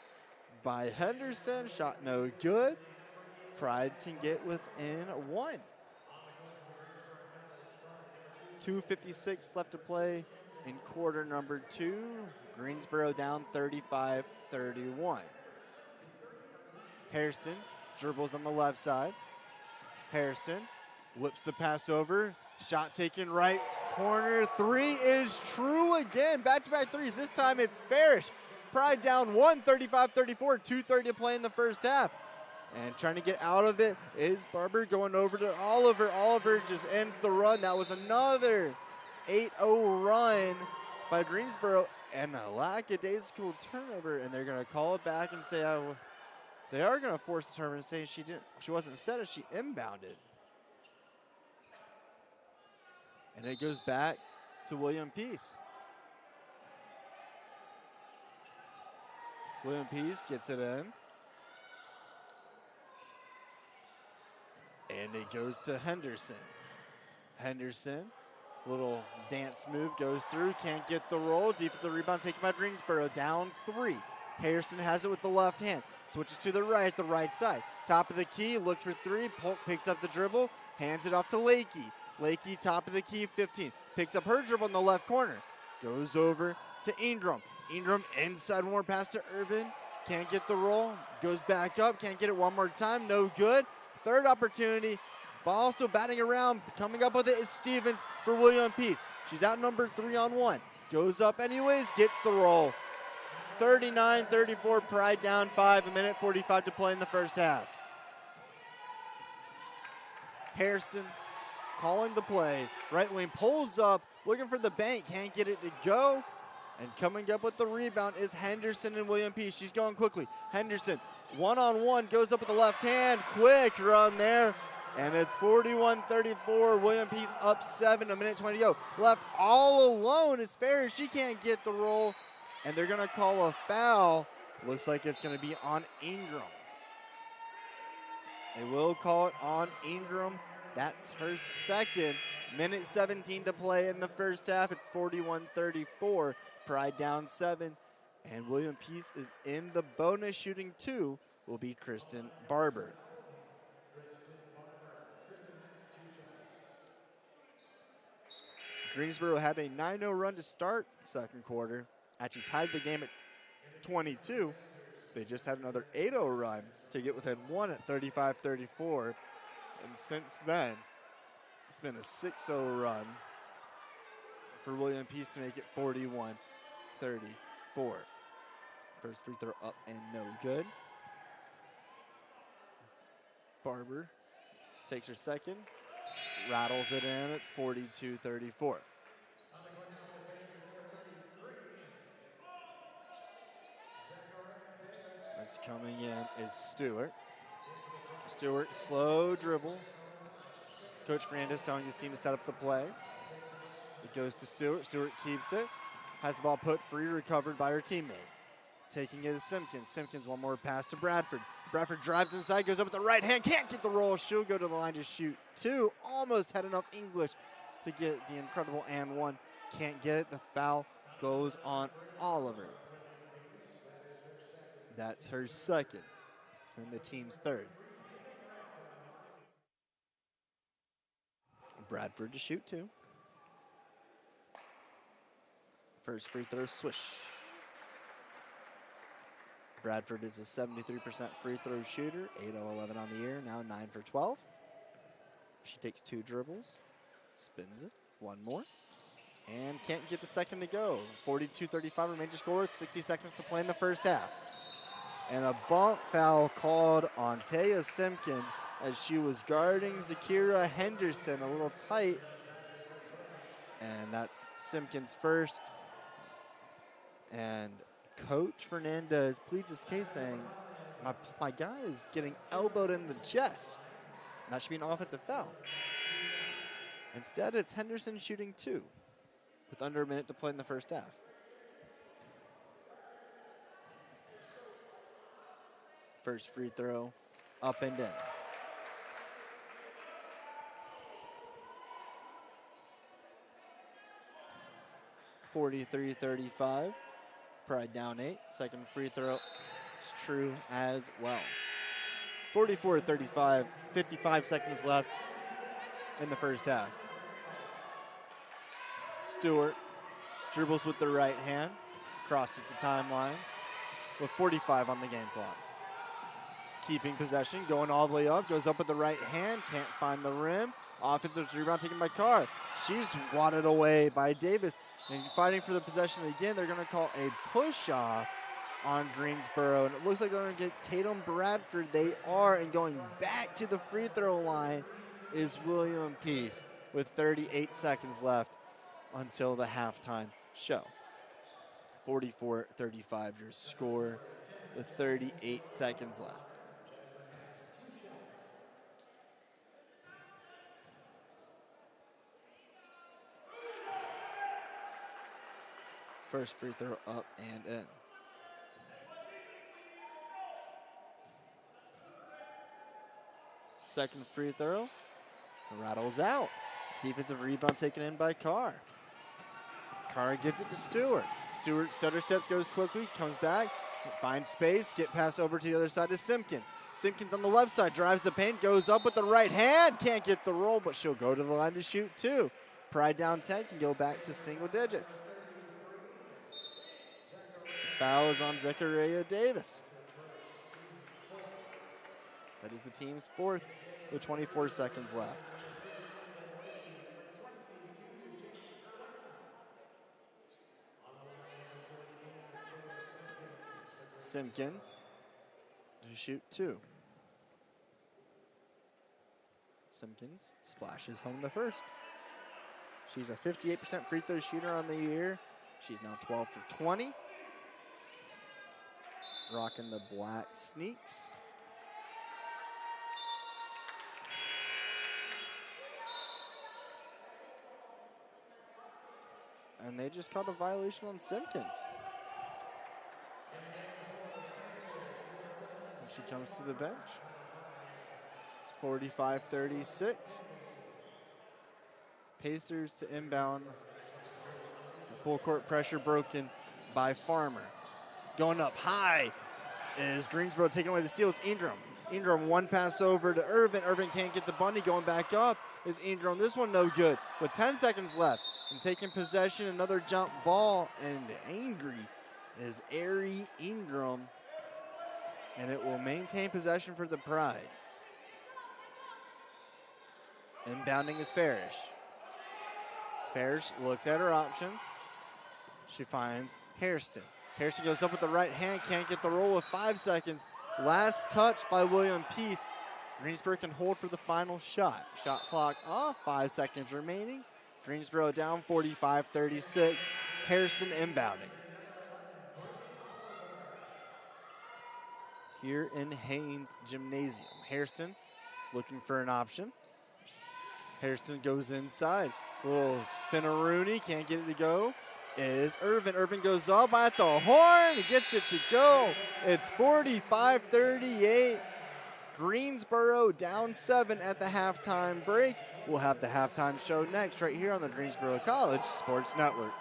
by Henderson. Shot no good. Pride can get within one. 2:56 left to play in quarter number 2. Greensboro down 35-31. Hairston dribbles on the left side. Hairston whips the pass over. Shot taken right corner. Three is true again. Back-to-back threes. This time it's Farish. Pride down 1, 35-34. 2:30 to play in the first half. And trying to get out of it is Barber, going over to Oliver. Oliver just ends the run. That was another 8-0 run by Greensboro and a lackadaisical turnover. And they're going to call it back and say, they are going to force the turnover and say she wasn't set as she inbounded. And it goes back to William Peace. William Peace gets it in. And it goes to Henderson. Henderson, little dance move, goes through, can't get the roll. Defensive rebound taken by Greensboro, down 3. Harrison has it with the left hand. Switches to the right side. Top of the key, looks for 3. Polk picks up the dribble, hands it off to Lakey. Lakey, top of the key, 15. Picks up her dribble in the left corner. Goes over to Ingram. Ingram inside, one more pass to Urban. Can't get the roll. Goes back up, can't get it one more time. No good. Third opportunity. Ball still batting around. Coming up with it is Stevens for William Peace. She's outnumbered 3-on-1. Goes up anyways, gets the roll. 39-34, Pride down 5. 1:45 to play in the first half. Hairston calling the plays. Right wing pulls up, looking for the bank, can't get it to go. And coming up with the rebound is Henderson and William Peace. She's going quickly. Henderson, one-on-one, goes up with the left hand. Quick run there. And it's 41-34. William Peace up 7, 1:20 to go. Left all alone is Ferris. She can't get the roll. And they're going to call a foul. Looks like it's going to be on Ingram. They will call it on Ingram. That's her second. 1:17 to play in the first half. It's 41-34. Pride down 7. And William Peace is in the bonus. Shooting 2 will be Kristen Barber. Greensboro had a 9-0 run to start the second quarter. Actually tied the game at 22. They just had another 8-0 run to get within 1 at 35-34. And since then, it's been a 6-0 run for William Peace to make it 41-34. First free throw up and no good. Barber takes her second, rattles it in. It's 42-34. That's coming in is Stewart. Stewart, slow dribble. Coach Fernandez telling his team to set up the play. It goes to Stewart. Stewart keeps it. Has the ball put free, recovered by her teammate. Taking it is Simpkins. Simpkins, one more pass to Bradford. Bradford drives inside, goes up with the right hand. Can't get the roll. She'll go to the line to shoot 2. Almost had enough English to get the incredible and 1. Can't get it. The foul goes on Oliver. That's her second and the team's third. Bradford to shoot 2. First free throw, swish. Bradford is a 73% free throw shooter, 8-0-11 on the year, now 9 for 12. She takes 2 dribbles, spins it, 1 more, and can't get the second to go. 42-35 remains to score with 60 seconds to play in the first half. And a bump foul called on Taya Simpkins as she was guarding Zakira Henderson a little tight. And that's Simpkins first. And Coach Fernandez pleads his case saying, my guy is getting elbowed in the chest. That should be an offensive foul. Instead, it's Henderson shooting 2 with under a minute to play in the first half. First free throw, up and in. 43-35. Pride down 8. Second free throw is true as well. 44-35, 55 seconds left in the first half. Stewart dribbles with the right hand, crosses the timeline with 45 on the game clock. Keeping possession, going all the way up, goes up with the right hand, can't find the rim. Offensive rebound taken by Carr. She's wadded away by Davis. And fighting for the possession again, they're going to call a push-off on Greensboro. And it looks like they're going to get Tatum Bradford. They are, and going back to the free throw line is William Peace with 38 seconds left until the halftime show. 44-35 your score with 38 seconds left. First free throw up and in. Second free throw rattles out. Defensive rebound taken in by Carr. Carr gets it to Stewart. Stewart stutter steps, goes quickly, comes back, finds space, get pass over to the other side to Simpkins. Simpkins on the left side, drives the paint, goes up with the right hand, can't get the roll, but she'll go to the line to shoot two. Pride down 10 can go back to single digits. Foul is on Zachariah Davis. That is the team's fourth with 24 seconds left. Simpkins to shoot two. Simpkins splashes home the first. She's a 58% free throw shooter on the year. She's now 12 for 20. Rocking the black sneaks. And they just caught a violation on Simpkins. And she comes to the bench. It's 45-36. Pacers to inbound. Full court pressure broken by Farmer. Going up high is Greensboro taking away the steal. It's Ingram. Ingram one pass over to Irvin. Irvin can't get the bunny. Going back up is Ingram. This one no good with 10 seconds left. And taking possession, another jump ball. And angry is Ari Ingram. And it will maintain possession for the Pride. Inbounding is Farish. Farish looks at her options. She finds Hairston. Hairston goes up with the right hand, can't get the roll with 5 seconds. Last touch by William Peace. Greensboro can hold for the final shot. Shot clock off, 5 seconds remaining. Greensboro down 45-36. Hairston inbounding. Here in Haynes Gymnasium. Hairston looking for an option. Hairston goes inside. Little spin-a-rooney, can't get it to go. Is Irvin. Irvin goes up at the horn, gets it to go. It's 45-38. Greensboro down 7 at the halftime break. We'll have the halftime show next right here on the Greensboro College Sports Network.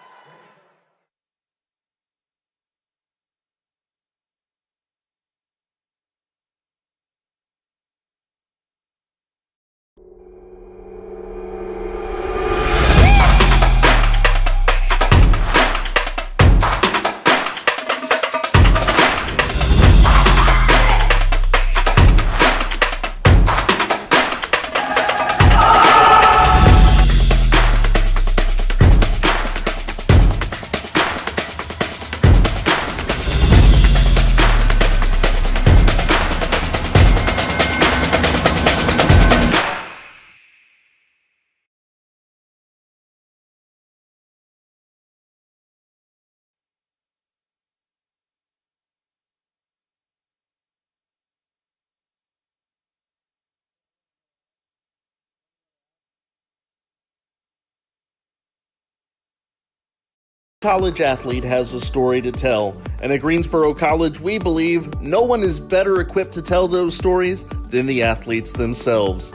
College athlete has a story to tell, and at Greensboro College, we believe no one is better equipped to tell those stories than the athletes themselves.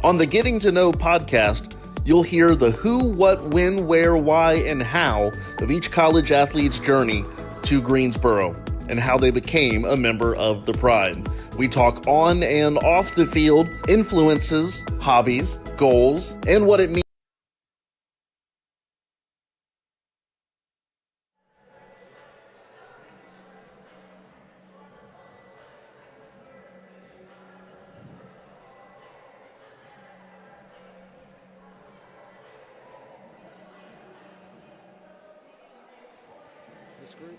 On the Getting to Know podcast, you'll hear the who, what, when, where, why, and how of each college athlete's journey to Greensboro and how they became a member of the Pride. We talk on and off the field, influences, hobbies, goals, and what it means. The screen.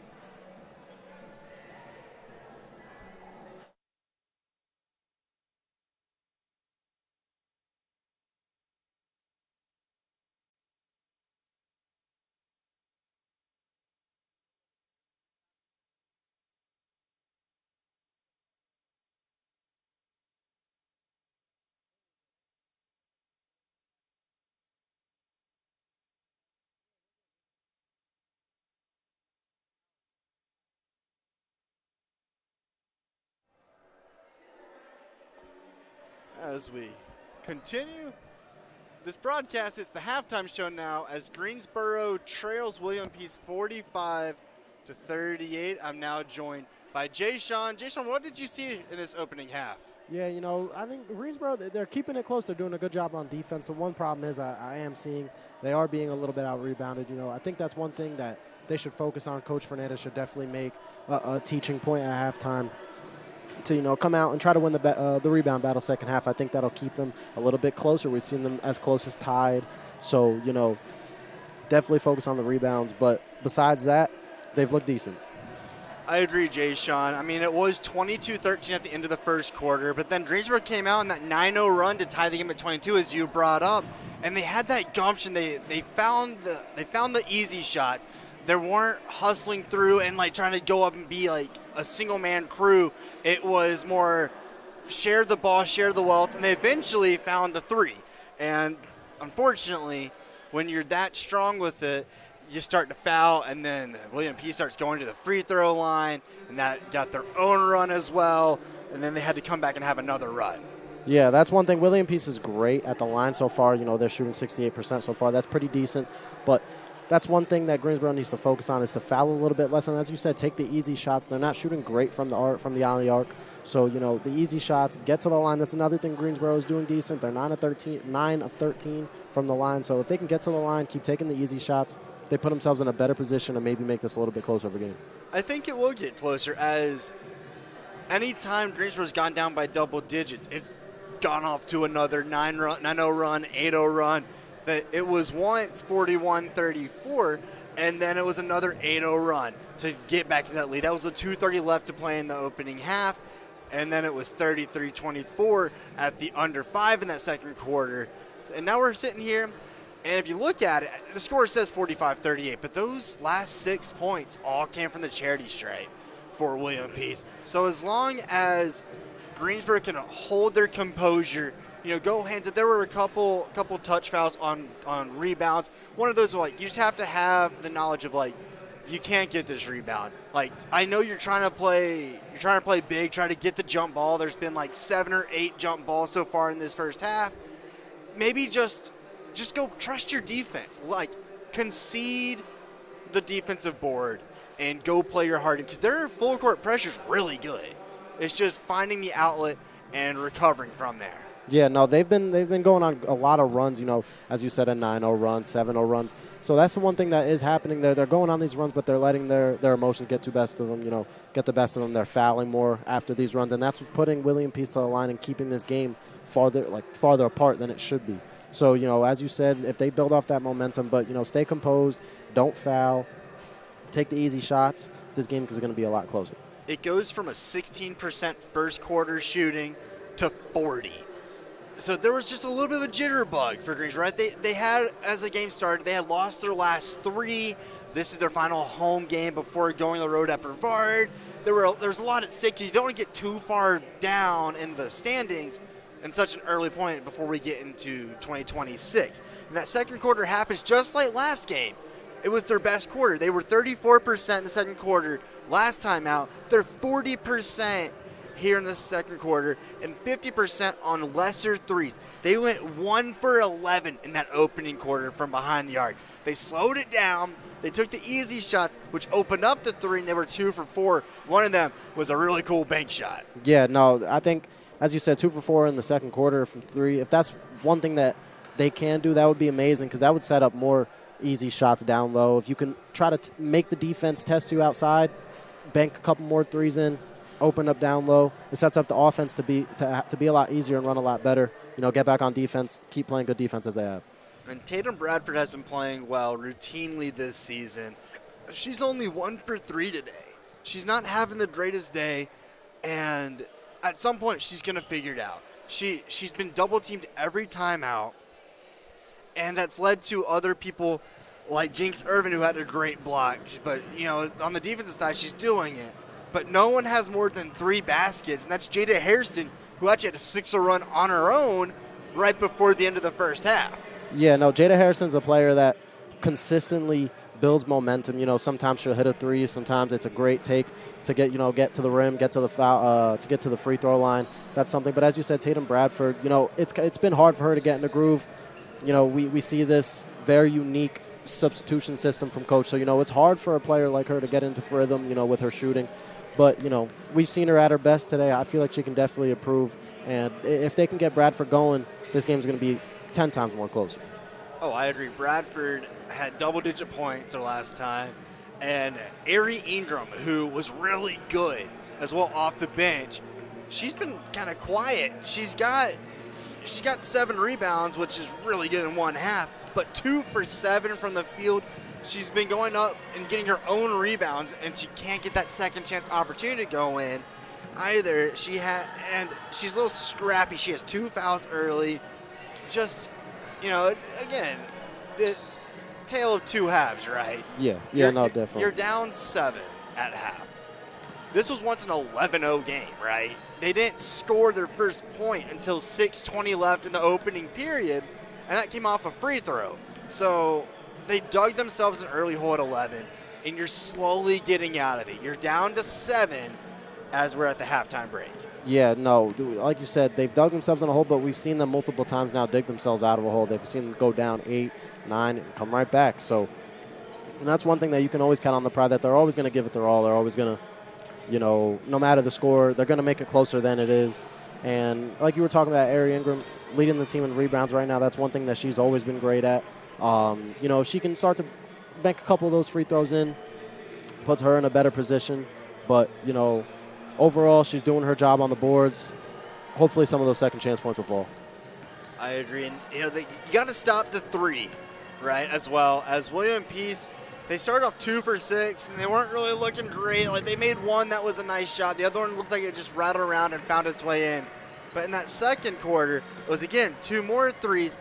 As we continue this broadcast, it's the halftime show now as Greensboro trails William Peace 45-38. I'm now joined by Jay Sean. Jay Sean, what did you see in this opening half? Yeah, I think Greensboro, they're keeping it close. They're doing a good job on defense. The one problem is I am seeing they are being a little bit out-rebounded. I think that's one thing that they should focus on. Coach Fernandez should definitely make a teaching point at halftime to, come out and try to win the rebound battle second half. I think that'll keep them a little bit closer. We've seen them as close as tied. So, definitely focus on the rebounds. But besides that, they've looked decent. I agree, Jay Sean. I mean, it was 22-13 at the end of the first quarter, but then Greensboro came out in that 9-0 run to tie the game at 22, as you brought up, and they had that gumption. They found the easy shots. They weren't hustling through and trying to go up and be like a single man crew. It was more share the ball, share the wealth, and they eventually found the three. And unfortunately, when you're that strong with it, you start to foul, and then William P. starts going to the free throw line, and that got their own run as well, and then they had to come back and have another run. Yeah, that's one thing. William Peace is great at the line so far. They're shooting 68% so far. That's pretty decent, but that's one thing that Greensboro needs to focus on is to foul a little bit less, and as you said, take the easy shots. They're not shooting great from the alley arc, so the easy shots, get to the line. That's another thing Greensboro is doing decent. They're 9 of 13 from the line, so if they can get to the line, keep taking the easy shots, they put themselves in a better position and maybe make this a little bit closer of a game. I think it will get closer, as anytime Greensboro's gone down by double digits, it's gone off to another 9-0 run, 8-0 run. That it was once 41-34, and then it was another 8-0 run to get back to that lead. That was a 2:30 left to play in the opening half, and then it was 33-24 at the under 5 in that second quarter. And now we're sitting here, and if you look at it, the score says 45-38, but those last 6 points all came from the charity stripe for William Peace. So as long as Greensboro can hold their composure, go hands up. There were a couple touch fouls on rebounds. One of those was you just have to have the knowledge of you can't get this rebound. I know you're trying to play big, try to get the jump ball. There's been 7 or 8 jump balls so far in this first half. Maybe just go trust your defense. Concede the defensive board and go play your heart in, because their full court pressure is really good. It's just finding the outlet and recovering from there. Yeah, no, they've been going on a lot of runs, as you said, a 9-0 run, 7-0 runs. So that's the one thing that is happening there. They're going on these runs, but they're letting their emotions get the best of them, get the best of them. They're fouling more after these runs, and that's putting William Peace to the line and keeping this game farther apart than it should be. So, as you said, if they build off that momentum, but, stay composed, don't foul, take the easy shots, this game is going to be a lot closer. It goes from a 16% first quarter shooting to 40. So there was just a little bit of a jitterbug for Greensboro, right? They had, as the game started, they had lost their last 3. This is their final home game before going on the road at Brevard. There's a lot at stake. You don't want to get too far down in the standings in such an early point before we get into 2026. And that second quarter happens just like last game. It was their best quarter. They were 34% in the second quarter last time out. They're 40% here in the second quarter and 50% on lesser threes. They went 1 for 11 in that opening quarter from behind the arc. They slowed it down. They took the easy shots, which opened up the three, and they were 2 for 4. One of them was a really cool bank shot. Yeah, no, I think, as you said, 2 for 4 in the second quarter from 3. If that's one thing that they can do, that would be amazing because that would set up more easy shots down low. If you can try to make the defense test you outside, bank a couple more threes in, open up down low, it sets up the offense to be a lot easier and run a lot better. Get back on defense, keep playing good defense as they have. And Tatum Bradford has been playing well routinely this season. She's only 1 for 3 today. She's not having the greatest day, and at some point she's going to figure it out. She's been double-teamed every time out, and that's led to other people like Jinx Irvin, who had a great block. But, on the defensive side, she's doing it. But no one has more than 3 baskets, and that's Jada Hairston, who actually had a 6-0 run on her own right before the end of the first half. Yeah, no, Jada Harrison's a player that consistently builds momentum. Sometimes she'll hit a 3, sometimes it's a great take to get to the rim, get to the foul, to get to the free throw line. That's something. But as you said, Tatum Bradford, it's been hard for her to get in the groove. We see this very unique substitution system from coach. So, it's hard for a player like her to get into rhythm, with her shooting. But, we've seen her at her best today. I feel like she can definitely improve. And if they can get Bradford going, this game's going to be 10 times more close. Oh, I agree. Bradford had double-digit points their last time. And Ari Ingram, who was really good as well off the bench, she's been kind of quiet. She got 7 rebounds, which is really good in one half, but 2 for 7 from the field. She's been going up and getting her own rebounds, and she can't get that second chance opportunity to go in either. And she's a little scrappy. She has 2 fouls early. Just, again, the tale of 2 halves, right? Yeah, definitely. You're down 7 at half. This was once an 11-0 game, right? They didn't score their first point until 6:20 left in the opening period, and that came off a free throw. So they dug themselves an early hole at 11, and you're slowly getting out of it. You're down to 7 as we're at the halftime break. Yeah, no, like you said, they've dug themselves in a hole, but we've seen them multiple times now dig themselves out of a hole. They've seen them go down 8, 9, and come right back. So, and that's one thing that you can always count on the Pride, that they're always going to give it their all. They're always going to, no matter the score, they're going to make it closer than it is. And like you were talking about, Ari Ingram leading the team in rebounds right now, that's one thing that she's always been great at. If she can start to bank a couple of those free throws in, puts her in a better position. But, overall, she's doing her job on the boards. Hopefully some of those second chance points will fall. I agree. And, you got to stop the 3, right, as well. As William Peace, they started off 2 for 6, and they weren't really looking great. Like, they made one that was a nice shot. The other one looked like it just rattled around and found its way in. But in that second quarter, it was, again, 2 more 3s,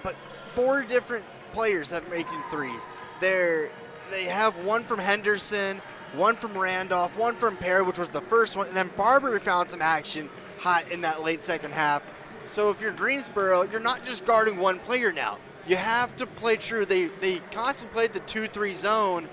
but 4 different players have making 3s. They have one from Henderson, one from Randolph, one from Perry, which was the first one, and then Barber found some action hot in that late second half. So if you're Greensboro, you're not just guarding one player now. You have to play true. They constantly played the 2-3 zone,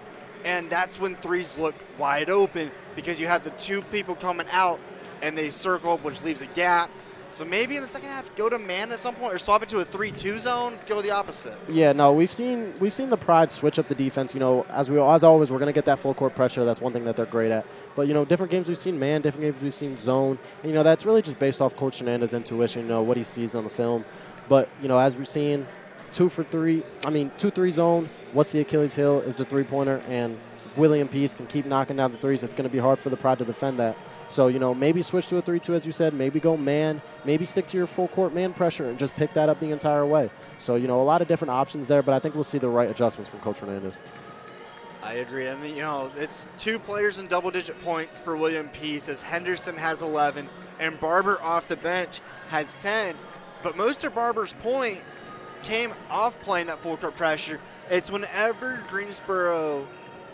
and that's when 3s look wide open because you have the 2 people coming out, and they circle, which leaves a gap. So maybe in the second half, go to man at some point or swap it to a 3-2 zone, go the opposite. Yeah, no, we've seen the Pride switch up the defense. As always, we're going to get that full court pressure. That's one thing that they're great at. But, different games we've seen man, different games we've seen zone. And, that's really just based off Coach Hernandez's intuition, what he sees on the film. But, as we're seeing 2 for 3, 2-3 zone, what's the Achilles heel is the three-pointer. And if William Peace can keep knocking down the 3s, it's going to be hard for the Pride to defend that. So, maybe switch to a 3-2, as you said. Maybe go man. Maybe stick to your full court man pressure and just pick that up the entire way. So, a lot of different options there, but I think we'll see the right adjustments from Coach Hernandez. I agree. And, it's 2 players in double-digit points for William Peace, as Henderson has 11 and Barber off the bench has 10. But most of Barber's points came off playing that full court pressure. It's whenever Greensboro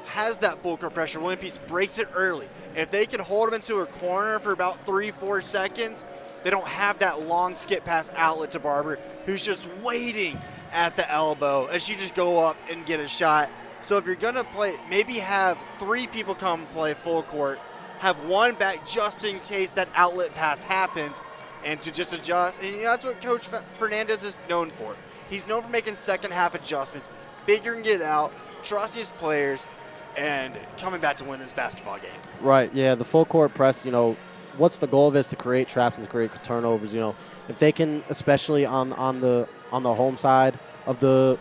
has that full court pressure, William Peace breaks it early. If they can hold him into a corner for about 3-4 seconds, they don't have that long skip pass outlet to Barber, who's just waiting at the elbow, and she just go up and get a shot. So if you're going to play, maybe have 3 people come play full court, have one back just in case that outlet pass happens, and to just adjust. And that's what Coach Fernandez is known for. He's known for making second half adjustments, figuring it out, trusting his players, and coming back to win this basketball game. Right, yeah, the full court press, what's the goal of it is to create traps and to create turnovers. If they can, especially on the home side of the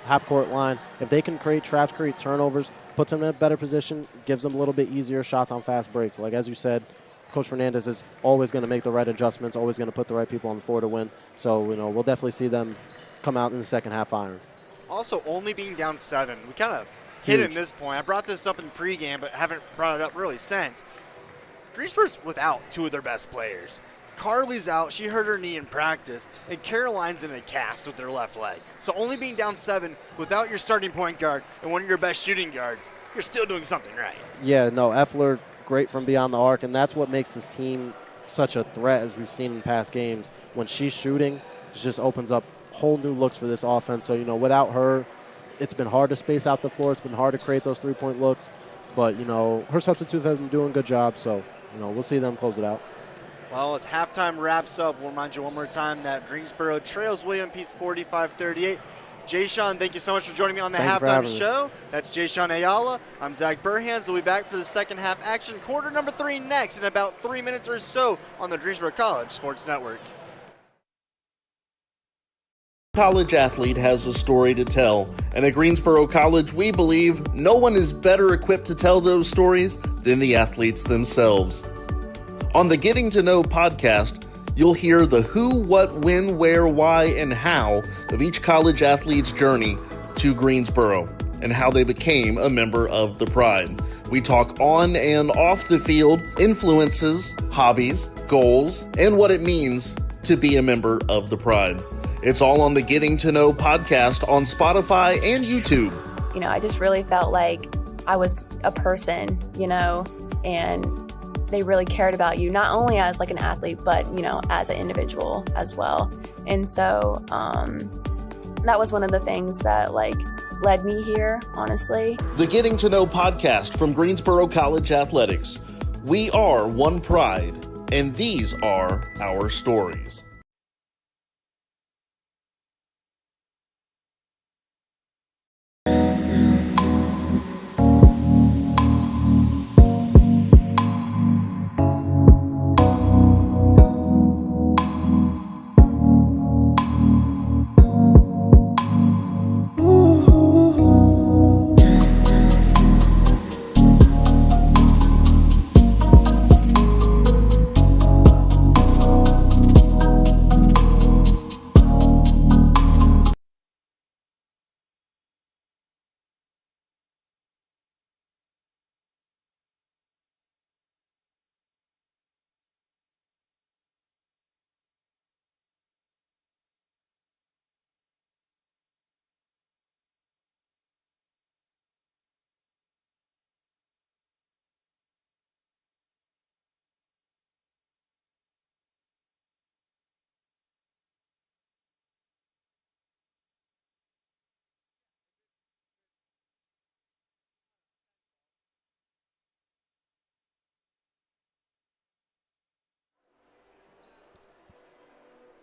half court line, if they can create traps, create turnovers, puts them in a better position, gives them a little bit easier shots on fast breaks. Like as you said, Coach Fernandez is always going to make the right adjustments, always going to put the right people on the floor to win. So we'll definitely see them come out in the second half firing. Also, only being down 7, we kind of hit in this point. I brought this up in pregame, but haven't brought it up really since. Greensboro's without 2 of their best players. Carly's out. She hurt her knee in practice. And Caroline's in a cast with their left leg. So only being down 7 without your starting point guard and one of your best shooting guards, you're still doing something right. Yeah, no, Effler, great from beyond the arc, and that's what makes this team such a threat, as we've seen in past games. When she's shooting, it just opens up whole new looks for this offense. So, without her, it's been hard to space out the floor. It's been hard to create those three-point looks. But, her substitutes have been doing a good job. So, we'll see them close it out. Well, as halftime wraps up, we'll remind you one more time that Greensboro trails William Peace 45-38. Jay-Sean, thank you so much for joining me on the halftime show. That's Jay-Sean Ayala. I'm Zach Burhans. We'll be back for the second half action. Quarter number 3 next in about 3 minutes or so on the Greensboro College Sports Network. College athlete has a story to tell, and at Greensboro College, we believe no one is better equipped to tell those stories than the athletes themselves. On the Getting to Know podcast, you'll hear the who, what, when, where, why, and how of each college athlete's journey to Greensboro and how they became a member of the Pride. We talk on and off the field, influences, hobbies, goals, and what it means to be a member of the Pride. It's all on the Getting to Know podcast on Spotify and YouTube. I just really felt like I was a person, and they really cared about you, not only as like an athlete, but, as an individual as well. And so that was one of the things that led me here, honestly. The Getting to Know podcast from Greensboro College Athletics. We are one Pride, and these are our stories.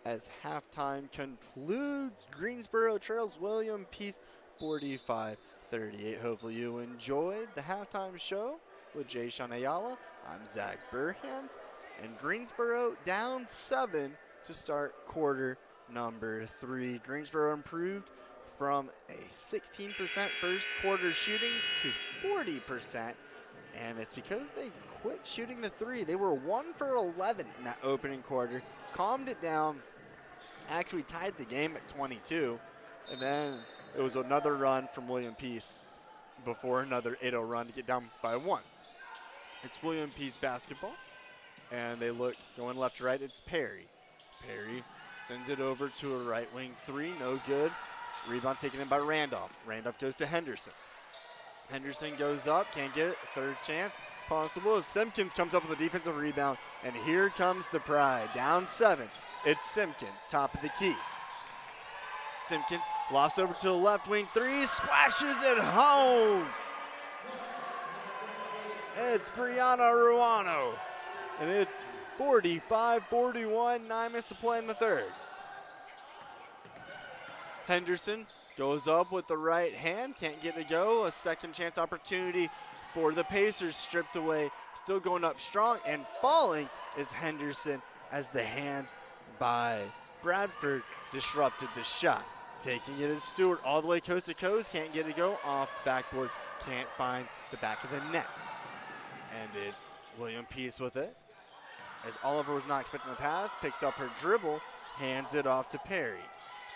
As halftime concludes, Greensboro trails William Peace 45-38. Hopefully you enjoyed the halftime show with Jay-Sean Ayala. I'm Zach Burhans, and Greensboro down 7 to start quarter number 3. Greensboro improved from a 16% first quarter shooting to 40%, and it's because they quit shooting the 3. They were 1 for 11 in that opening quarter, calmed it down, actually tied the game at 22, and then it was another run from William Peace before another 8-0 run to get down by 1. It's William Peace basketball, and they look going left to right. It's Perry. Perry sends it over to a right wing 3, no good. Rebound taken in by Randolph. Randolph goes to Henderson. Henderson goes up, can't get it, third chance. Possible as Simpkins comes up with a defensive rebound, and here comes the Pride, down 7. It's Simpkins, top of the key. Simpkins Lofts over to the left wing three, splashes it home. It's Brianna Ruano, and it's 45-41, 9 minutes to play in the third. Henderson goes up with the right hand, can't get it to go. A second chance opportunity for the Pacers, stripped away. Still going up strong, and falling is Henderson as the hand by Bradford disrupted the shot. Taking it is Stewart all the way coast to coast, can't get it to go. Off the backboard, can't find the back of the net. And it's William Peace with it. As Oliver was not expecting the pass, picks up her dribble, hands it off to Perry.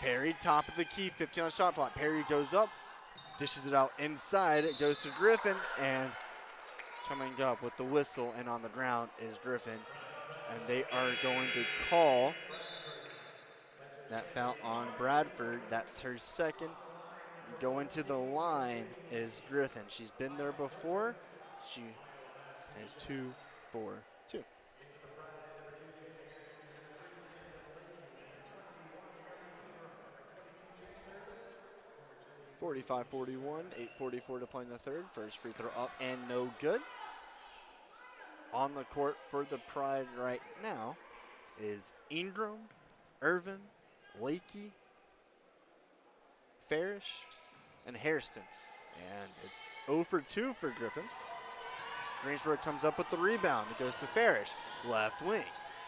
Perry, top of the key, 15 on the shot clock. Perry goes up, dishes it out inside. It goes to Griffin, and coming up with the whistle and on the ground is Griffin. And they are going to call that foul on Bradford. That's her second. Going to the line is Griffin. She's been there before. She is 2 for 2. (45-41), 8:44 to play in the third. First free throw up and no good. On the court for the Pride right now is Ingram, Irvin, Lakey, Farish, and Hairston. And it's 0 for 2 for Griffin. Greensboro comes up with the rebound. It goes to Farish, left wing.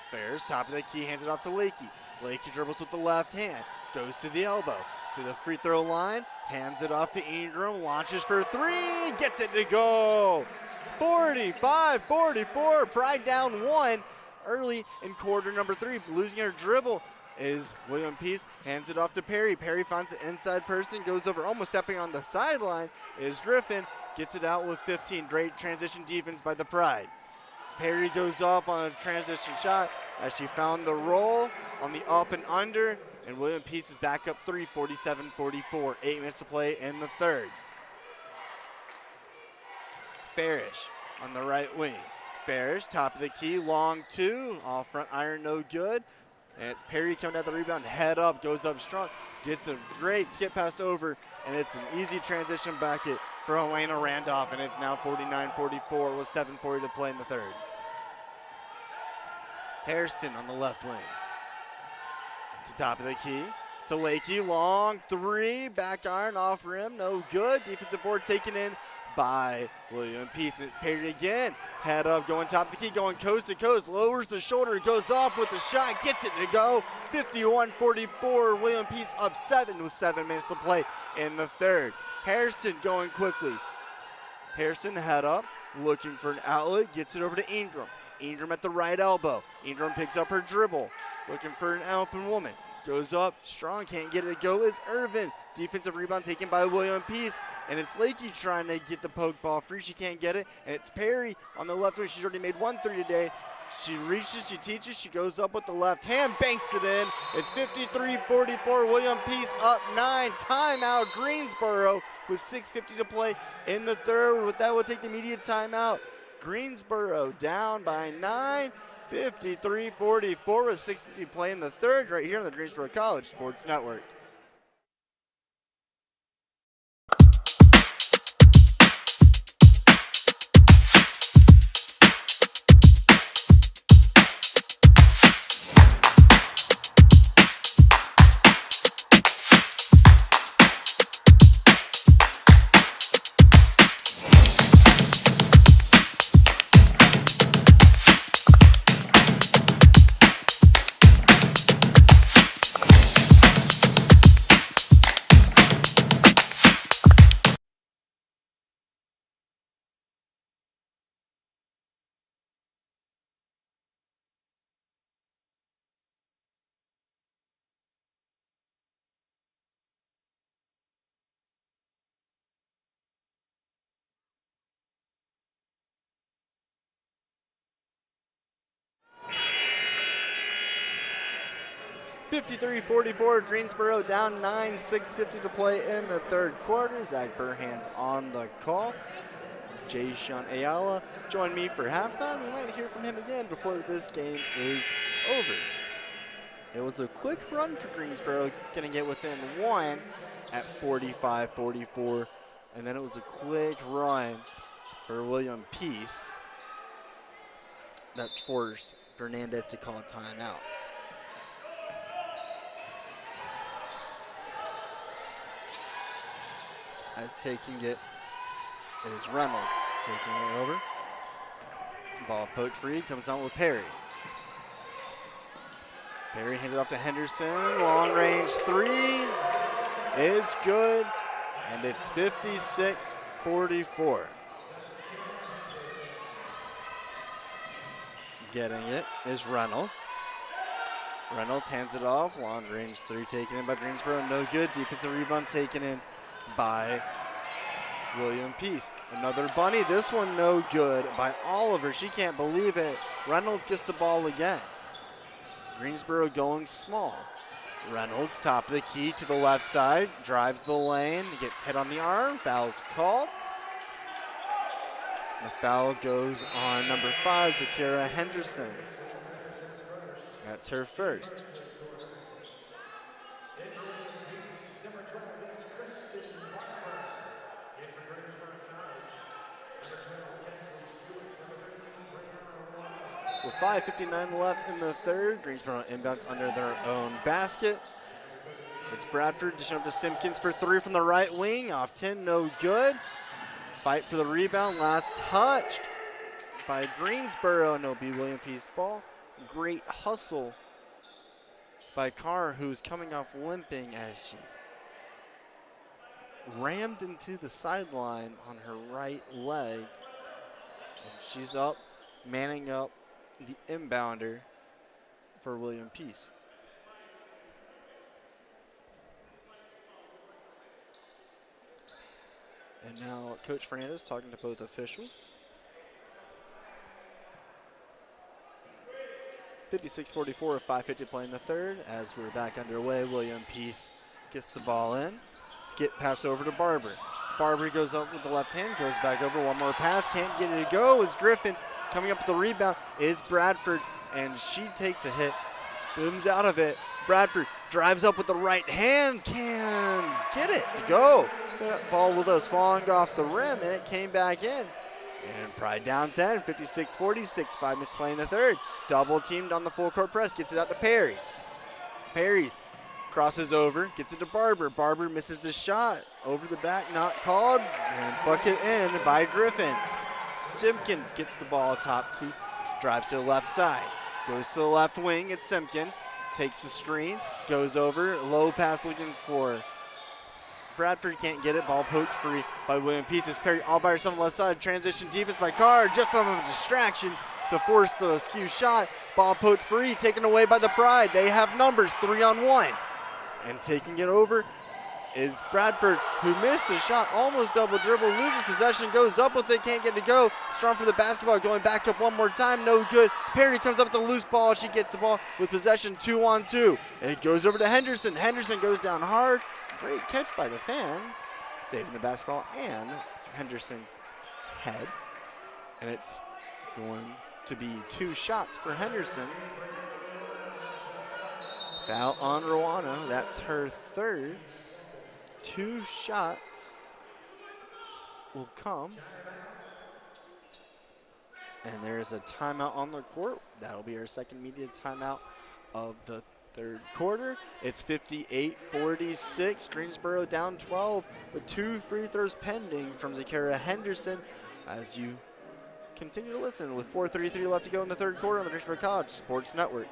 Farish, top of the key, hands it off to Lakey. Lakey dribbles with the left hand, goes to the elbow, to the free throw line, hands it off to Ingram, launches for three, gets it to go. 45-44, Pride down 1 early in quarter number 3. Losing her dribble is William Peace, hands it off to Perry. Perry finds the inside person, goes over, almost stepping on the sideline, is Griffin, gets it out with 15. Great transition defense by the Pride. Perry goes up on a transition shot as she found the roll on the up and under, and William Peace is back up 3, 47-44, 8 minutes to play in the third. Farish on the right wing. Farish, top of the key, long two, off front iron, no good. And it's Perry coming down the rebound, head up, goes up strong, gets a great skip pass over, and it's an easy transition bucket for Elena Randolph, and it's now 49-44 with 7:40 to play in the third. Hairston on the left wing. To top of the key, to Lakey, long three, back iron, off rim, no good. Defensive board taken in by William Peace, and it's Perry again. Head up, going top of the key, going coast to coast, lowers the shoulder, goes up with the shot, gets it to go. 51-44, William Peace up 7 with 7 minutes to play in the third. Hairston going quickly. Hairston head up, looking for an outlet, gets it over to Ingram. Ingram at the right elbow. Ingram picks up her dribble, looking for an open woman. Goes up, strong, can't get it to go is Irvin. Defensive rebound taken by William Peace, and it's Lakey trying to get the poke ball free. She can't get it, and it's Perry on the left wing. She's already made 1 3 today. She reaches, she teaches, she goes up with the left hand, banks it in. It's 53-44, William Peace up 9. Timeout, Greensboro with 6:50 to play in the third. With that, we'll take the immediate timeout. Greensboro down by 9. 53-44 with 6:50 play in the third right here on the Greensboro College Sports Network. (53-44), Greensboro down 9, 6:50 to play in the third quarter. Zach Burhan's on the call. Jay Sean Ayala join me for halftime. We might hear from him again before this game is over. It was a quick run for Greensboro, getting it within 1 at 45-44. And then it was a quick run for William Peace that forced Fernandez to call a timeout. As taking it is Reynolds, taking it over. Ball poked free, comes on with Perry. Perry hands it off to Henderson. Long range three is good, and it's 56-44. Getting it is Reynolds. Reynolds hands it off. Long range three taken in by Greensboro. No good. Defensive rebound taken in by William Peace. Another bunny. This one no good by Oliver. She can't believe it. Reynolds gets the ball again. Greensboro going small. Reynolds, top of the key to the left side, drives the lane, gets hit on the arm, foul's called. The foul goes on number 5, Zakira Henderson. That's her first. With 5:59 left in the third, Greensboro inbounds under their own basket. It's Bradford dishing up to Simpkins for three from the right wing. Off 10, no good. Fight for the rebound, last touched by Greensboro, and it'll be William Peace ball. Great hustle by Carr, who's coming off limping as she rammed into the sideline on her right leg. And she's up, manning up the inbounder for William Peace. And now Coach Fernandez talking to both officials. 56-44, 5:50 to play in the third. As we're back underway, William Peace gets the ball in. Skip pass over to Barber. Barber goes up with the left hand, goes back over, one more pass, can't get it to go. Is Griffin coming up with the rebound is Bradford, and she takes a hit, spins out of it. Bradford drives up with the right hand, can get it to go. That ball was falling off the rim, and it came back in. And Pride down 10, 56-46, 5 minutes to play in the third. Double teamed on the full court press, gets it out to Perry. Perry crosses over, gets it to Barber. Barber misses the shot, over the back, not called, and bucket in by Griffin. Simpkins gets the ball top key, drives to the left side, goes to the left wing. It's Simpkins, takes the screen, goes over, low pass looking for Bradford, can't get it. Ball poked free by William Peace. It's Perry all by herself on the left side. Transition defense by Carr, just some of a distraction to force the skew shot. Ball poked free, taken away by the Pride. They have numbers, 3-on-1. And taking it over is Bradford, who missed the shot, almost double dribble, loses possession, goes up with it, can't get it to go. Strong for the basketball, going back up one more time, no good. Perry comes up with the loose ball. She gets the ball with possession, 2-on-2. It goes over to Henderson. Henderson goes down hard. Great catch by the fan, saving the basketball and Henderson's head. And it's going to be 2 shots for Henderson. Foul on Rwano, that's her third. 2 shots will come. And there's a timeout on the court. That'll be our second media timeout of the third quarter. It's 58-46. Greensboro down 12 with 2 free throws pending from Zakira Henderson. As you continue to listen with 4:33 left to go in the third quarter on the Greensboro College Sports Network.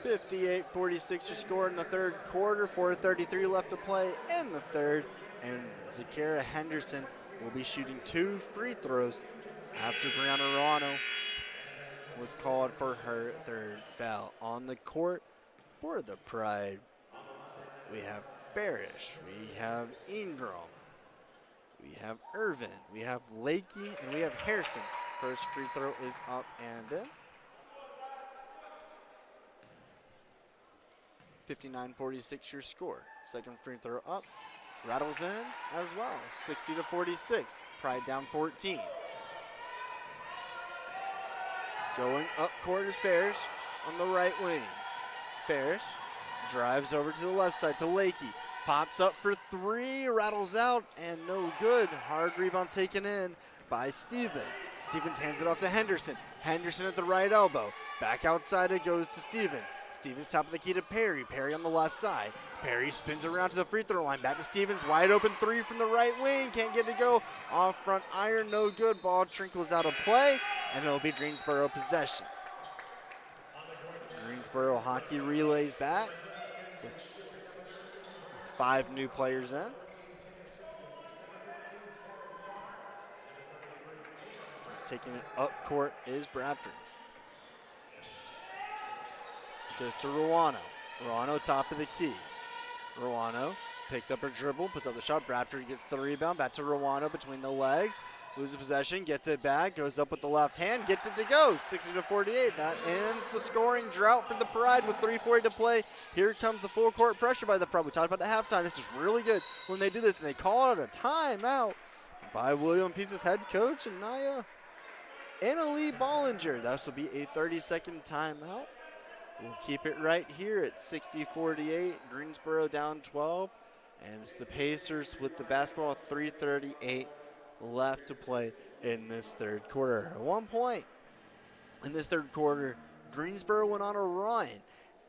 58-46 your score in the third quarter. 4:33 left to play in the third. And Zakara Henderson will be shooting 2 free throws after Brianna Ruano was called for her third foul. On the court for the Pride, we have Farish, we have Ingram, we have Irvin, we have Lakey, and we have Harrison. First free throw is up and in. 59-46 your score. Second free throw up, rattles in as well. 60-46, Pride down 14. Going up court is Farish on the right wing. Farish drives over to the left side to Lakey. Pops up for 3, rattles out, and no good. Hard rebound taken in by Stevens. Stevens hands it off to Henderson. Henderson at the right elbow. Back outside it goes to Stevens. Stevens top of the key to Perry. Perry on the left side. Perry spins around to the free throw line. Back to Stevens. Wide open 3 from the right wing. Can't get it to go. Off front iron. No good. Ball trickles out of play. And it'll be Greensboro possession. Greensboro hockey relays back. With 5 new players in. Taking it up court is Bradford. Goes to Ruano. Ruano top of the key. Ruano picks up her dribble, puts up the shot. Bradford gets the rebound. Back to Ruano between the legs. Loses possession, gets it back, goes up with the left hand, gets it to go. 60-48. That ends the scoring drought for the Pride with 3:40 to play. Here comes the full court pressure by the Pride. We talked about the halftime. This is really good when they do this, and they call it a timeout by William Peace's head coach, Annalie Bollinger. This will be a 30-second timeout. We'll keep it right here at 60-48. Greensboro down 12. And it's the Pacers with the basketball. 3:38 left to play in this third quarter. At one point in this third quarter, Greensboro went on a run.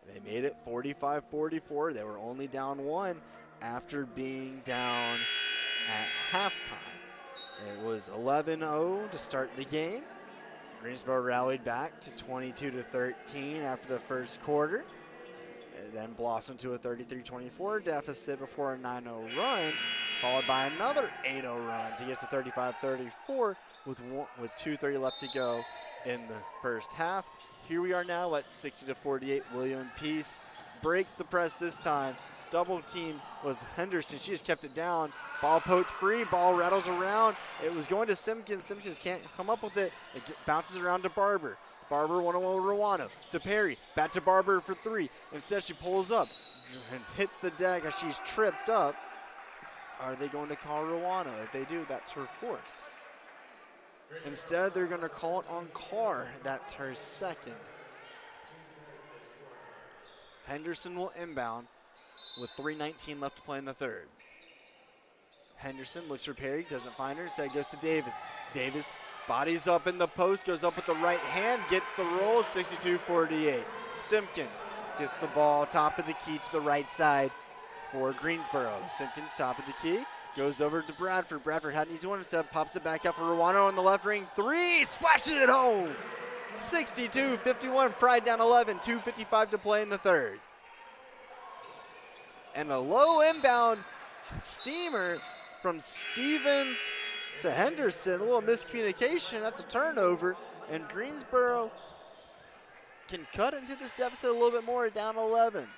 They made it 45-44. They were only down 1 after being down at halftime. It was 11-0 to start the game. Greensboro rallied back to 22-13 after the first quarter. It then blossomed to a 33-24 deficit before a 9-0 run, followed by another 8-0 run to get to 35-34 with 2:30 left to go in the first half. Here we are now at 60-48. William Peace breaks the press this time. Double team was Henderson. She just kept it down. Ball poked free. Ball rattles around. It was going to Simpkins. Simpkins can't come up with it. It bounces around to Barber. Barber one-on-one with Ruano. To Perry. Back to Barber for 3. Instead, she pulls up and hits the deck as she's tripped up. Are they going to call Ruano? If they do, that's her 4th. Instead, they're going to call it on Carr. That's her 2nd. Henderson will inbound with 3:19 left to play in the third. Henderson looks for Perry, doesn't find her, instead goes to Davis. Davis bodies up in the post, goes up with the right hand, gets the roll, 62-48. Simpkins gets the ball top of the key to the right side for Greensboro. Simpkins top of the key, goes over to Bradford. Bradford had an easy one, instead pops it back out for Ruano on the left ring. 3, splashes it home. 62-51, Pride down 11, 2:55 to play in the third. And a low inbound steamer from Stevens to Henderson. A little miscommunication. That's a turnover. And Greensboro can cut into this deficit a little bit more, down 11.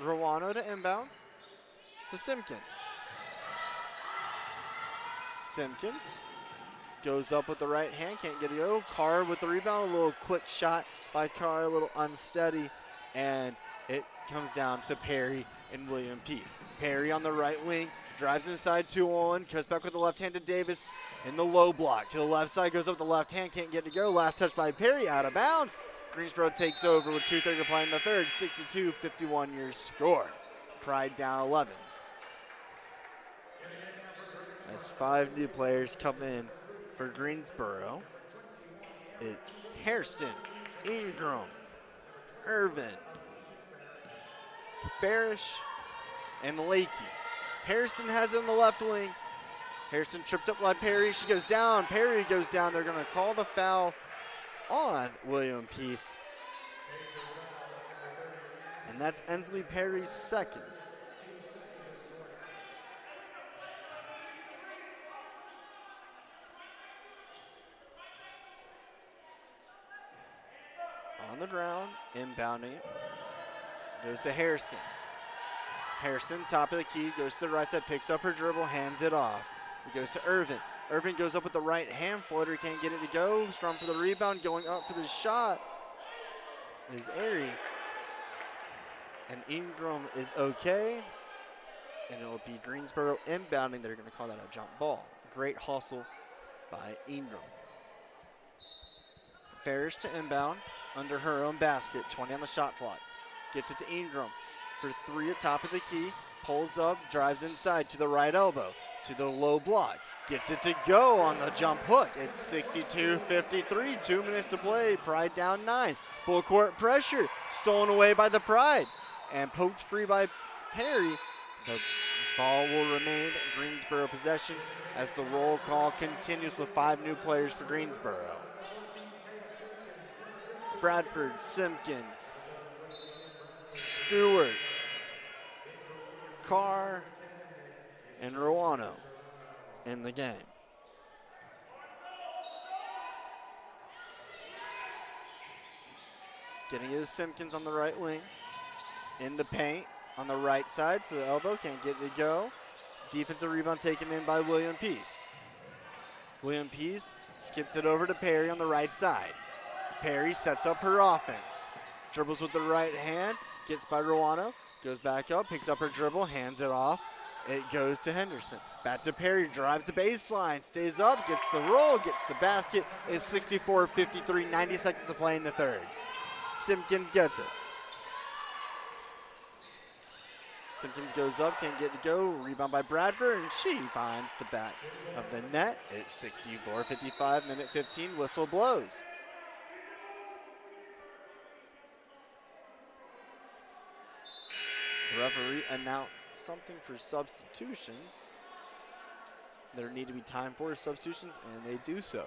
Ruano to inbound to Simpkins. Simpkins goes up with the right hand, can't get it go. Carr with the rebound, a little quick shot by Carr, a little unsteady. And it comes down to Perry and William Peace. Perry on the right wing, drives inside 2-on-1, cuts back with the left hand to Davis in the low block. To the left side, goes up the left hand, can't get it to go. Last touch by Perry, out of bounds. Greensboro takes over with 2:30 to play in the third. 62-51 your score. Pride down 11. As 5 new players come in for Greensboro, it's Hairston, Ingram, Irvin, Farish, and Lakey. Hairston has it on the left wing. Hairston tripped up by Perry. She goes down. Perry goes down. They're going to call the foul on William Peace. And that's Ensley Perry's second. On the ground, inbounding it. Goes to Hairston. Hairston, top of the key, goes to the right side, picks up her dribble, hands it off. It goes to Irvin. Irvin goes up with the right hand floater, can't get it to go. Strong for the rebound, going up for the shot is Airy. And Ingram is okay. And it'll be Greensboro inbounding. They're going to call that a jump ball. Great hustle by Ingram. Farish to inbound under her own basket. 20 on the shot clock. Gets it to Ingram for three at top of the key. Pulls up, drives inside to the right elbow, to the low block. Gets it to go on the jump hook. It's 62-53, 2 minutes to play. Pride down 9. Full court pressure, stolen away by the Pride. And poked free by Perry. The ball will remain Greensboro possession as the roll call continues with 5 new players for Greensboro. Bradford, Simpkins, Stewart, Carr, and Ruano in the game. Getting it to Simpkins on the right wing. In the paint on the right side to the elbow, can't get it to go. Defensive rebound taken in by William Peace. William Peace skips it over to Perry on the right side. Perry sets up her offense. Dribbles with the right hand, gets by Ruano, goes back up, picks up her dribble, hands it off. It goes to Henderson. Back to Perry, drives the baseline, stays up, gets the roll, gets the basket. It's 64-53, 90 seconds to play in the third. Simpkins gets it. Simpkins goes up, can't get to go. Rebound by Bradford, and she finds the back of the net. It's 64-55, minute 15, whistle blows. The referee announced something for substitutions. There need to be time for substitutions, and they do so.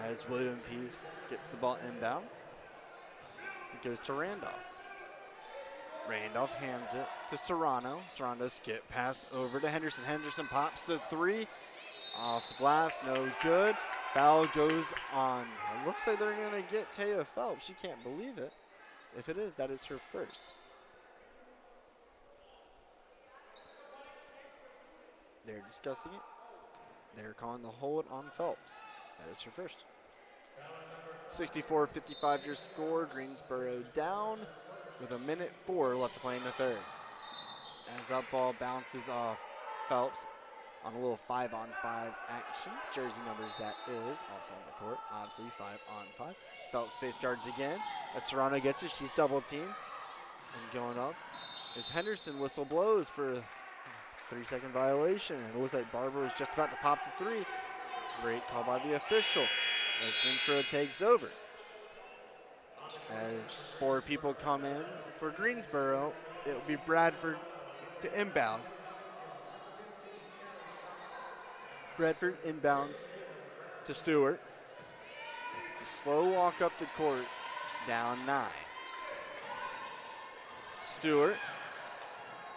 As William Peace gets the ball inbound, it goes to Randolph. Randolph hands it to Serrano. Serrano skip pass over to Henderson. Henderson pops the three. Off the glass, no good. Foul goes on. It looks like they're going to get Taya Phelps. She can't believe it. If it is, that is her first. They're discussing it. They're calling the hold on Phelps. That is her first. 64-55 your score. Greensboro down with 1:04 left to play in the third. As that ball bounces off Phelps on a little 5-on-5 action. Jersey numbers that is also on the court. Obviously 5-on-5. Phelps face guards again. As Serrano gets it, she's double teamed. And going up is Henderson. Whistle blows for a 3-second violation. And it looks like Barber was just about to pop the three. Great call by the official as Greensboro takes over. As 4 people come in for Greensboro, it will be Bradford to inbound. Bradford inbounds to Stewart. It's a slow walk up the court, down 9. Stewart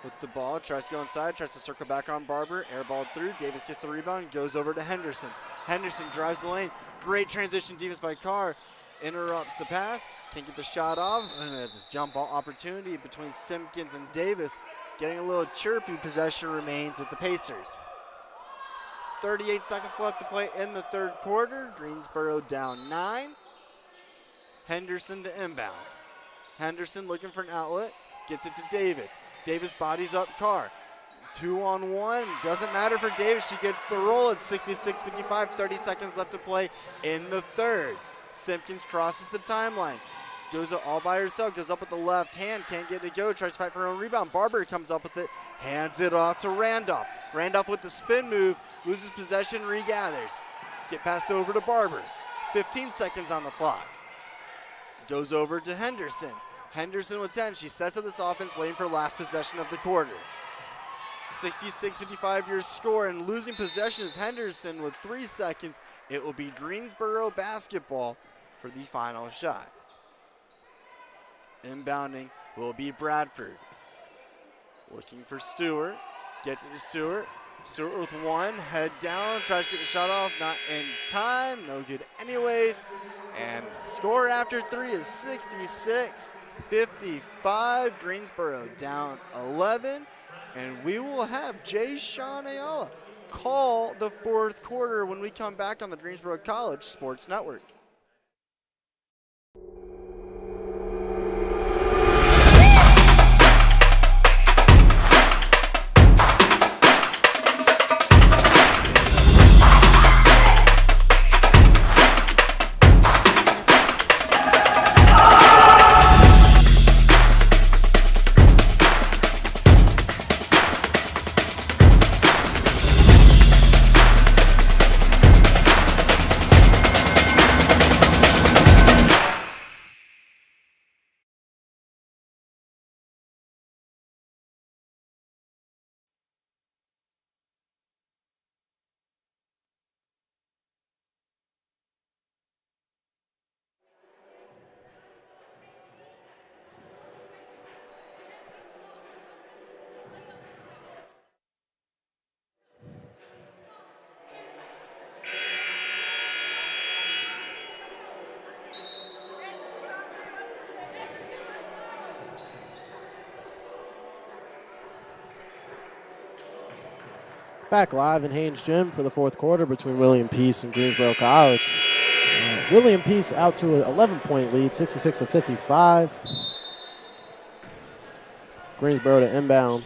with the ball, tries to go inside, tries to circle back on Barber, airball through. Davis gets the rebound, goes over to Henderson. Henderson drives the lane. Great transition defense by Carr. Interrupts the pass, can't get the shot off, and it's a jump ball opportunity between Simpkins and Davis. Getting a little chirpy, possession remains with the Pacers. 38 seconds left to play in the third quarter. Greensboro down 9. Henderson to inbound. Henderson looking for an outlet, gets it to Davis. Davis bodies up Carr. 2-on-1, doesn't matter for Davis, she gets the roll. It's 66-55, 30 seconds left to play in the third. Simpkins crosses the timeline, goes all by herself, goes up with the left hand, can't get it to go, tries to fight for her own rebound. Barber comes up with it, hands it off to Randolph. Randolph with the spin move, loses possession, regathers. Skip pass over to Barber. 15 seconds on the clock. Goes over to Henderson. Henderson with 10, she sets up this offense, waiting for last possession of the quarter. 66-55 your score, and losing possession is Henderson with 3 seconds. It will be Greensboro basketball for the final shot. Inbounding will be Bradford. Looking for Stewart. Gets it to Stewart. Stewart with 1. Head down. Tries to get the shot off. Not in time. No good anyways. And score after 3 is 66-55. Greensboro down 11. And we will have Jay Sean Ayala call the 4th quarter when we come back on the Greensboro College Sports Network. Back live in Haynes Gym for the 4th quarter between William Peace and Greensboro College. William Peace out to an 11-point lead, 66-55. Greensboro to inbound.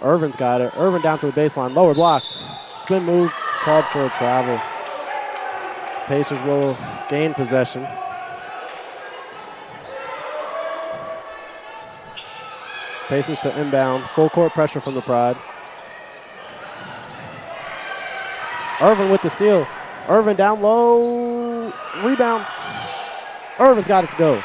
Irvin's got it. Irvin down to the baseline, lower block. Spin move called for a travel. Pacers will gain possession. Pacers to inbound. Full court pressure from the Pride. Irvin with the steal. Irvin down low. Rebound. Irvin's got it to go.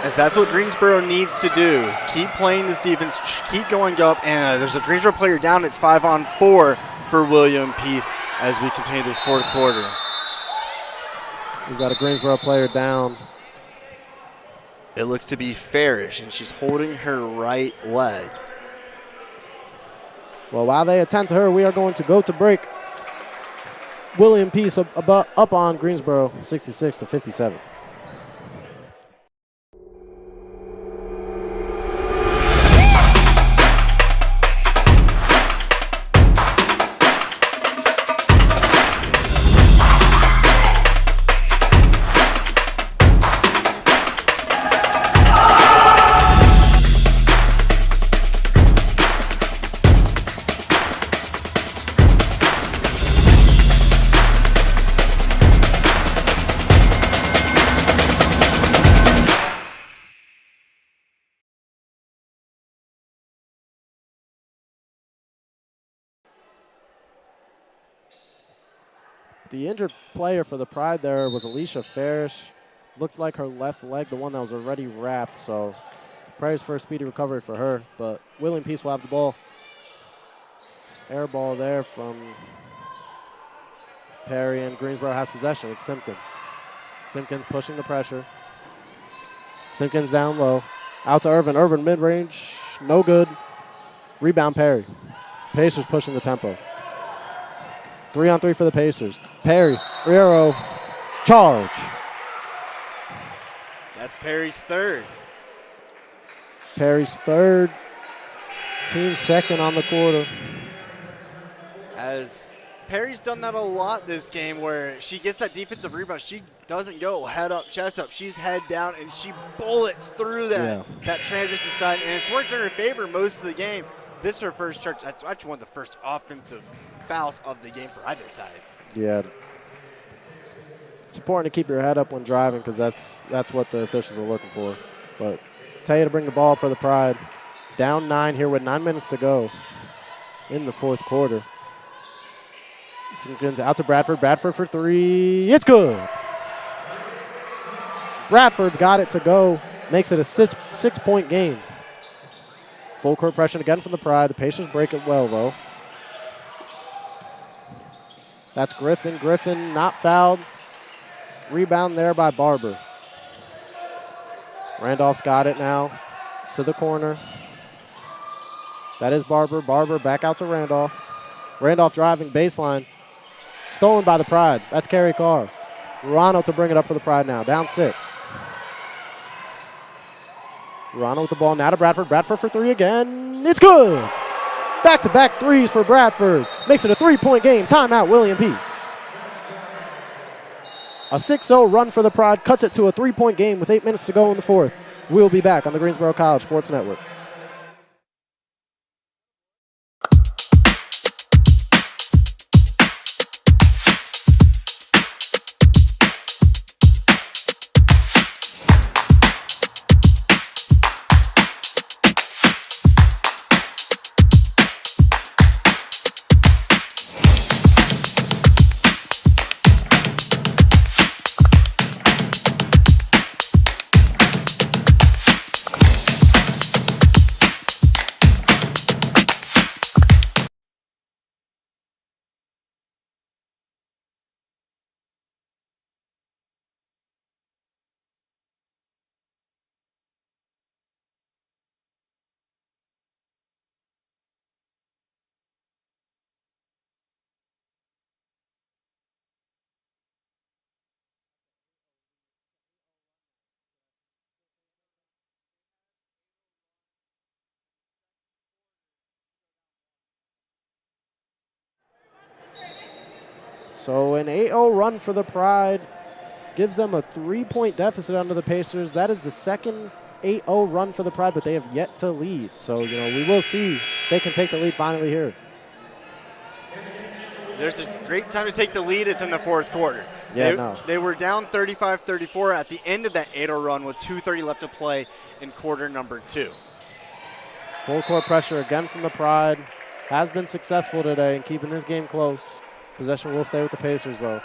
As that's what Greensboro needs to do. Keep playing this defense. Keep going up. And there's a Greensboro player down. It's 5-on-4 for William Peace as we continue this 4th quarter. We've got a Greensboro player down. It looks to be Farish, and she's holding her right leg. Well, while they attend to her, we are going to go to break. William Peace up on Greensboro, 66-57. The injured player for the Pride there was Alicia Farish. Looked like her left leg, the one that was already wrapped, so prayers for a speedy recovery for her. But William Peace will have the ball. Air ball there from Perry, and Greensboro has possession with Simpkins. Simpkins pushing the pressure. Simpkins down low. Out to Irvin. Irvin mid-range, no good. Rebound Perry. Pacers pushing the tempo. 3-on-3 for the Pacers. Perry, Riero, charge. That's Perry's 3rd. Perry's 3rd. Team 2nd on the quarter. As Perry's done that a lot this game where she gets that defensive rebound. She doesn't go head up, chest up. She's head down, and she bullets through that transition side, and it's worked in her favor most of the game. This is her first charge. That's actually one of the first offensive fouls of the game for either side. Yeah. It's important to keep your head up when driving because that's what the officials are looking for. But tell you to bring the ball for the Pride. Down 9 here with 9 minutes to go in the 4th quarter. Simpkins out to Bradford. Bradford for 3. It's good. Bradford's got it to go. Makes it a 6-point game. Full court pressure again from the Pride. The Pacers break it well, though. That's Griffin. Griffin not fouled. Rebound there by Barber. Randolph's got it now to the corner. That is Barber. Barber back out to Randolph. Randolph driving baseline. Stolen by the Pride. That's Kerry Carr. Ruano to bring it up for the Pride now. Down 6. Ruano with the ball now to Bradford. Bradford for 3 again. It's good. Back-to-back threes for Bradford. Makes it a 3-point game. Timeout, William Peace. A 6-0 run for the Pride cuts it to a 3-point game with 8 minutes to go in the fourth. We'll be back on the Greensboro College Sports Network. So an 8-0 run for the Pride gives them a 3-point deficit under the Pacers. That is the second 8-0 run for the Pride, but they have yet to lead. So, we will see if they can take the lead finally here. There's a great time to take the lead. It's in the fourth quarter. Yeah, They were down 35-34 at the end of that 8-0 run with 2:30 left to play in quarter number 2. Full court pressure again from the Pride. Has been successful today in keeping this game close. Possession will stay with the Pacers, though.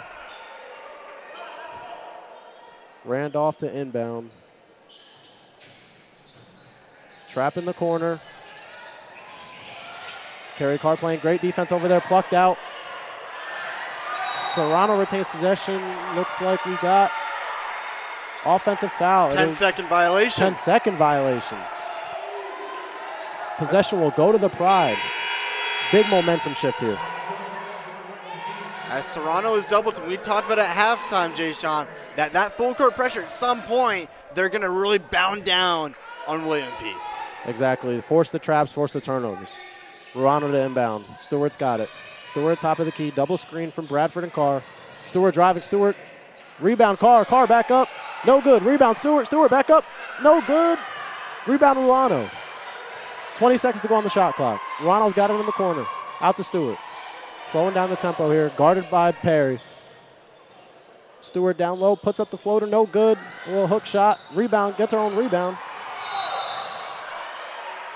Randolph to inbound. Trap in the corner. Kerry Carr playing great defense over there, plucked out. Serrano retains possession. Looks like we got offensive foul. 10-second violation. 10-second violation. Possession will go to the Pride. Big momentum shift here. As Serrano is double teamed, we talked about at halftime, Jay Sean, that full court pressure at some point, they're going to really bound down on William Peace. Exactly. Force the traps, force the turnovers. Ruano to inbound. Stewart's got it. Stewart top of the key. Double screen from Bradford and Carr. Stewart driving. Stewart. Rebound Carr. Carr back up. No good. Rebound Stewart. Stewart back up. No good. Rebound Ruano. 20 seconds to go on the shot clock. Ruano's got it in the corner. Out to Stewart. Slowing down the tempo here. Guarded by Perry. Stewart down low. Puts up the floater. No good. A little hook shot. Rebound. Gets her own rebound.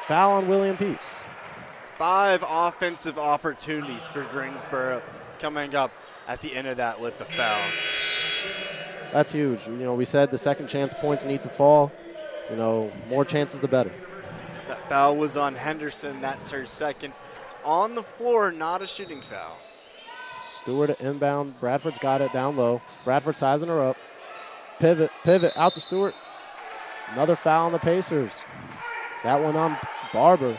Foul on William Peace. 5 offensive opportunities for Greensboro coming up at the end of that with the foul. That's huge. We said the second chance points need to fall. More chances the better. That foul was on Henderson. That's her second. On the floor, not a shooting foul. Stewart at inbound. Bradford's got it down low. Bradford sizing her up. Pivot, out to Stewart. Another foul on the Pacers. That one on Barber.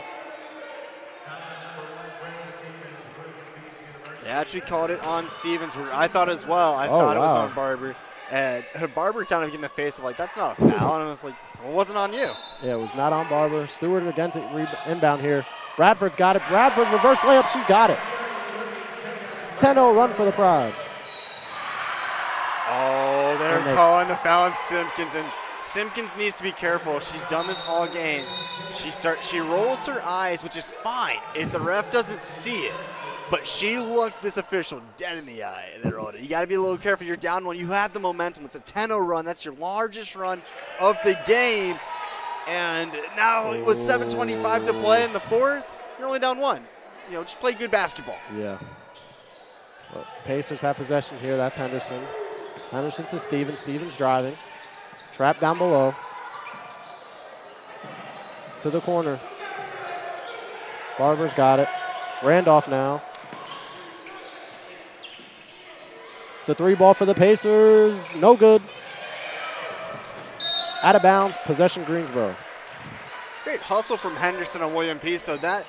They actually called it on Stevens. I thought as well. I thought it was on Barber. And Barber kind of in the face of that's not a foul. And I was like, well, it wasn't on you. Yeah, it was not on Barber. Stewart again to inbound here. Bradford's got it. Bradford reverse layup. She got it. 10-0 run for the Pride. Oh, they're calling the foul on Simpkins. And Simpkins needs to be careful. She's done this all game. She rolls her eyes, which is fine if the ref doesn't see it. But she looked this official dead in the eye and they rolled it. You got to be a little careful. You're down one. You have the momentum. It's a 10-0 run. That's your largest run of the game. And now it was 7:25 to play in the fourth. You're only down 1. Just play good basketball. Yeah. Well, Pacers have possession here. That's Henderson. Henderson to Stevens. Stevens driving. Trap down below. To the corner. Barber's got it. Randolph now. The 3 ball for the Pacers. No good. Out of bounds. Possession Greensboro. Great hustle from Henderson on William Peace. So that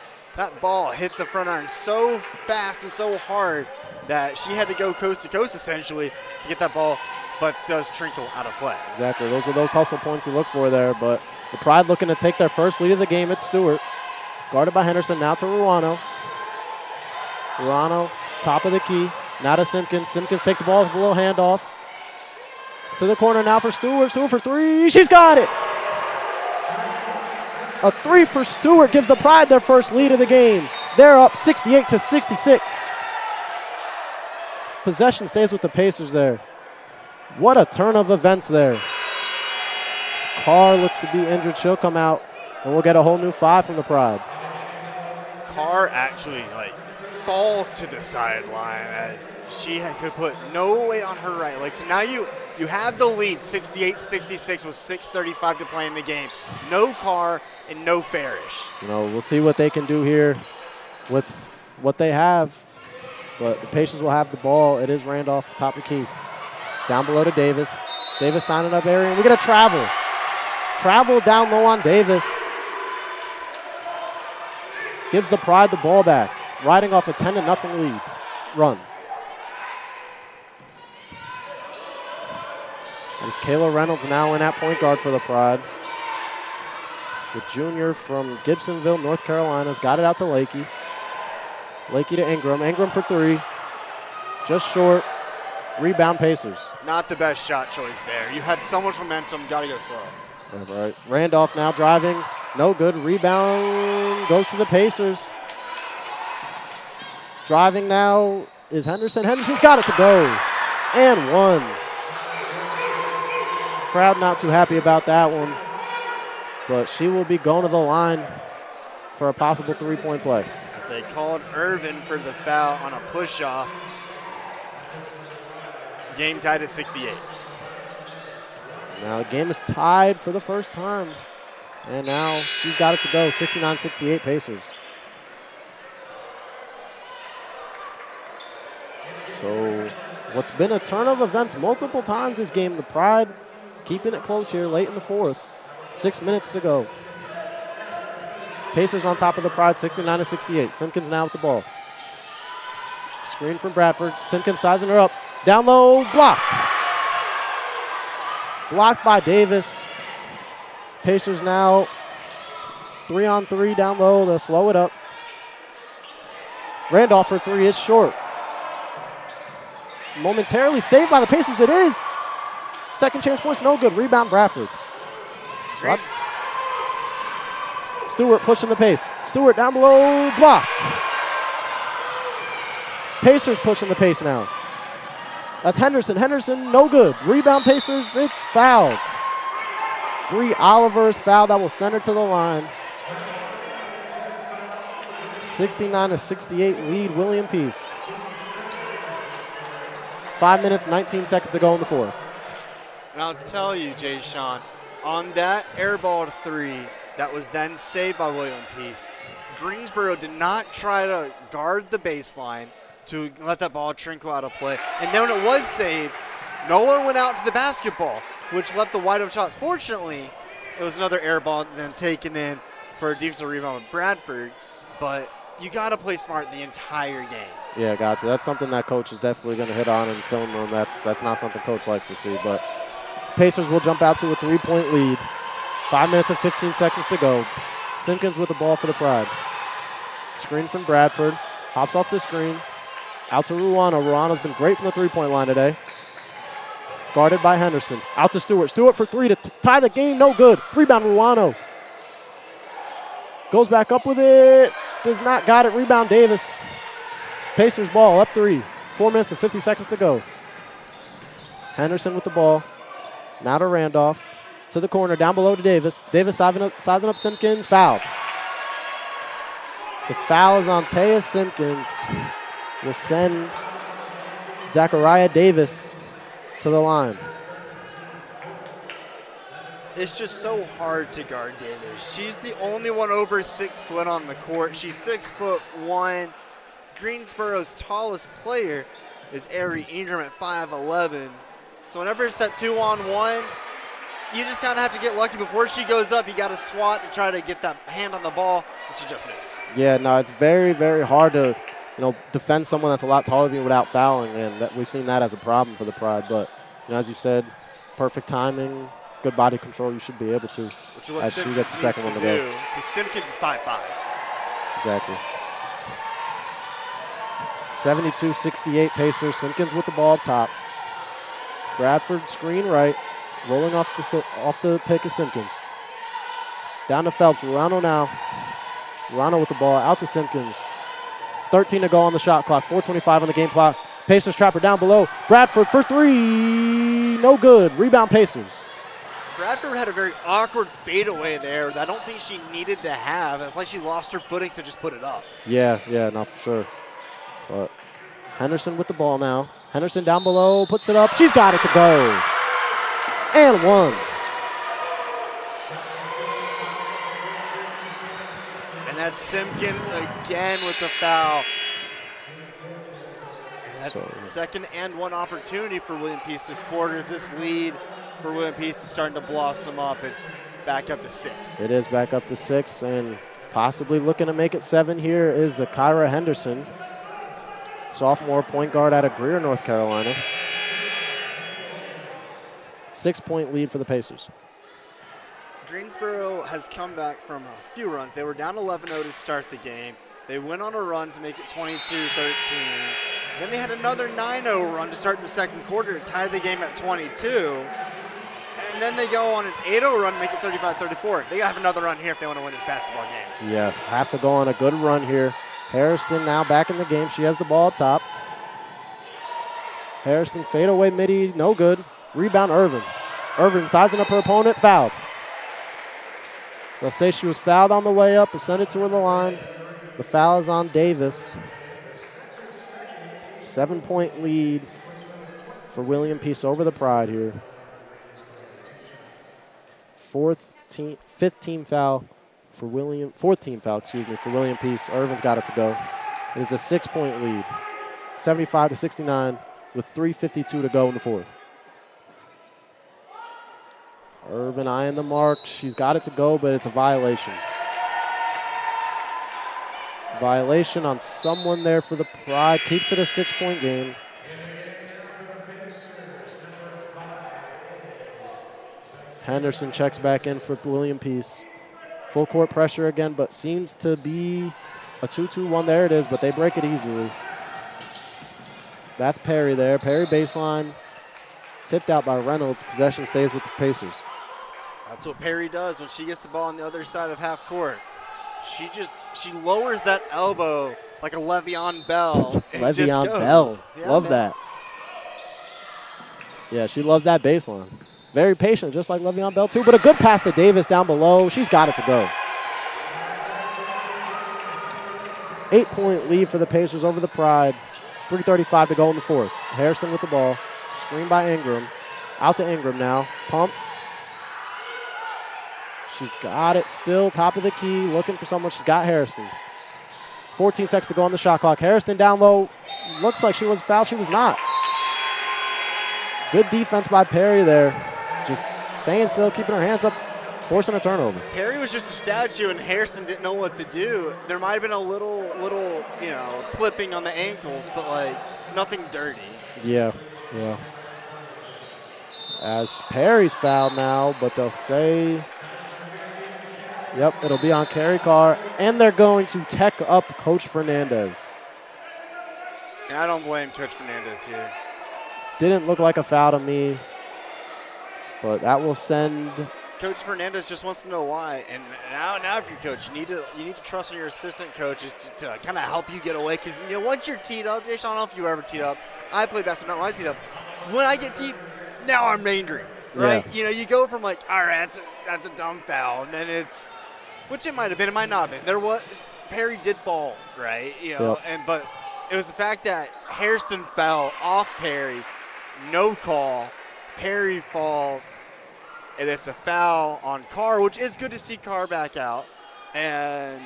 ball hit the front iron so fast and so hard that she had to go coast to coast essentially to get that ball, but does trickle out of play. Exactly. Those are those hustle points you look for there. But the Pride looking to take their first lead of the game. It's Stewart. Guarded by Henderson. Now to Ruano. Ruano, top of the key. Now to Simpkins. Simpkins take the ball with a little handoff. To the corner now for Stewart. Stewart for 3. She's got it. A 3 for Stewart gives the Pride their first lead of the game. They're up 68-66. Possession stays with the Pacers there. What a turn of events there. Carr looks to be injured. She'll come out, and we'll get a whole new 5 from the Pride. Carr actually falls to the sideline as she could put no weight on her right leg. So now you have the lead, 68-66 with 6:35 to play in the game. No Carr and no Farish. We'll see what they can do here with what they have. But the Pacers will have the ball. It is Randolph, top of the key. Down below to Davis. Davis signing up area. And we get a travel. Travel down low on Davis. Gives the Pride the ball back. Riding off a 10-0 lead. Run. As Kayla Reynolds now in at point guard for the Pride. The junior from Gibsonville, North Carolina, has got it out to Lakey. Lakey to Ingram. Ingram for 3. Just short. Rebound Pacers. Not the best shot choice there. You had so much momentum. Got to go slow. All right. Randolph now driving. No good. Rebound goes to the Pacers. Driving now is Henderson. Henderson's got it to go. And 1. Crowd not too happy about that one. But she will be going to the line for a possible 3-point play. As they called Irvin for the foul on a push-off. Game tied at 68. So now the game is tied for the first time. And now she's got it to go. 69-68 Pacers. So what's been a turn of events multiple times this game. The Pride keeping it close here late in the 4th. 6 minutes to go. Pacers on top of the Pride, 69-68. Simpkins now with the ball. Screen from Bradford. Simpkins sizing her up. Down low, blocked. Blocked by Davis. Pacers now 3-on-3 down low. They'll slow it up. Randolph for 3 is short. Momentarily saved by the Pacers. It is. Second chance points, no good. Rebound Bradford. Stewart pushing the pace. Stewart down below, blocked. Pacers pushing the pace now. That's Henderson. Henderson, no good. Rebound Pacers, it's fouled. Bree Oliver is fouled. That will send her to the line. 69-68 lead, William Peace. 5 minutes, 19 seconds to go in the 4th. And I'll tell you, Jay Sean, on that airball 3 that was then saved by William Peace, Greensboro did not try to guard the baseline to let that ball trickle out of play. And then when it was saved, no one went out to the basketball, which left the wide open shot. Fortunately, it was another air ball then taken in for a defensive rebound with Bradford. But you got to play smart the entire game. Yeah, gotcha. That's something that coach is definitely going to hit on in the film room. That's not something coach likes to see. But Pacers will jump out to a 3-point lead. 5 minutes and 15 seconds to go. Simpkins with the ball for the Pride. Screen from Bradford. Hops off the screen. Out to Ruano. Ruano's been great from the 3-point line today. Guarded by Henderson. Out to Stewart. Stewart for 3 to tie the game. No good. Rebound Ruano. Goes back up with it. Does not got it. Rebound Davis. Pacers ball up 3. 4 minutes and 50 seconds to go. Henderson with the ball. Now to Randolph. To the corner. Down below to Davis. Davis sizing up Simpkins. Foul. The foul is on Taya Simpkins. Will send Zachariah Davis to the line. It's just so hard to guard Davis. She's the only one over 6 foot on the court. She's 6'1". Greensboro's tallest player is Ari Ingram at 5'11". So whenever it's that 2-on-1, you just kind of have to get lucky. Before she goes up, you got to swat to try to get that hand on the ball, and she just missed. Yeah, no, it's very, very hard to, defend someone that's a lot taller than you without fouling, and we've seen that as a problem for the Pride. But, as you said, perfect timing, good body control, you should be able to. Which is what as Simpkins she gets the second one to go. Because Simpkins is 5'5". Exactly. 72-68 Pacers. Simpkins with the ball up top. Bradford screen right. Rolling off the pick of Simpkins. Down to Phelps. Rano now. Rano with the ball. Out to Simpkins. 13 to go on the shot clock. 4:25 on the game clock. Pacers trapper down below. Bradford for three. No good. Rebound Pacers. Bradford had a very awkward fadeaway there that I don't think she needed to have. It's like she lost her footing, so just put it up. Yeah, no, for sure. But Henderson with the ball now. Henderson down below. Puts it up. She's got it to go. And one. And that's Simpkins again with the foul. And that's the second and one opportunity for William Peace this quarter. As this lead for William Peace is starting to blossom up. It's back up to 6. It is back up to 6, and possibly looking to make it 7 here is Kyra Henderson, sophomore point guard out of Greer, North Carolina. 6-point lead for the Pacers. Greensboro has come back from a few runs. They were down 11-0 to start the game. They went on a run to make it 22-13. Then they had another 9-0 run to start the second quarter to tie the game at 22. And then they go on an 8-0 run to make it 35-34. They got to have another run here if they want to win this basketball game. Yeah, have to go on a good run here. Harrison now back in the game. She has the ball up top. Harrison fadeaway midi, no good. Rebound Irvin. Irvin sizing up her opponent, fouled. They'll say she was fouled on the way up and send it to her the line. The foul is on Davis. 7-point lead for William Peace over the Pride here. Fourth team foul for William Peace. Irvin's got it to go. It is a 6-point lead. 75-69 with 3:52 to go in the fourth. Irvin eyeing the mark. She's got it to go, but it's a violation. Violation on someone there for the Pride. Keeps it a 6-point game. Henderson checks back in for William Peace. Full court pressure again, but seems to be a 2-2-1. There it is, but they break it easily. That's Perry there. Perry baseline. Tipped out by Reynolds. Possession stays with the Pacers. That's what Perry does when she gets the ball on the other side of half court. She lowers that elbow like a Le'Veon Bell. Le'Veon Bell. Yeah, love man. that. Yeah, she loves that baseline. Very patient, just like Le'Veon Bell too. But a good pass to Davis down below. She's got it to go. 8-point lead for the Pacers over the Pride. 3:35 to go in the fourth. Harrison with the ball. Screen by Ingram. Out to Ingram now. Pump. She's got it still. Top of the key. Looking for someone. She's got Harrison. 14 seconds to go on the shot clock. Harrison down low. Looks like she was fouled. She was not. Good defense by Perry there. Just staying still, keeping her hands up, forcing a turnover. Perry was just a statue, and Harrison didn't know what to do. There might have been a little, clipping on the ankles, but, nothing dirty. Yeah. As Perry's fouled now, but they'll say, yep, it'll be on Carrie Carr, and they're going to tech up Coach Fernandez. And I don't blame Coach Fernandez here. Didn't look like a foul to me, but that will send. Coach Fernandez just wants to know why. And now if you're coach, you need to trust in your assistant coaches to kind of help you get away. Because once you're teed up, Jason, I don't know if you were ever teed up. I played basketball when I teed up. When I get teed, now I'm angry, right? Yeah. You go from all right, that's a dumb foul, and then it's, which it might have been, it might not have been. Perry did fall, right? Yep. But it was the fact that Hairston fell off Perry, no call. Perry falls. and it's a foul on Carr, which is good to see Carr back out. And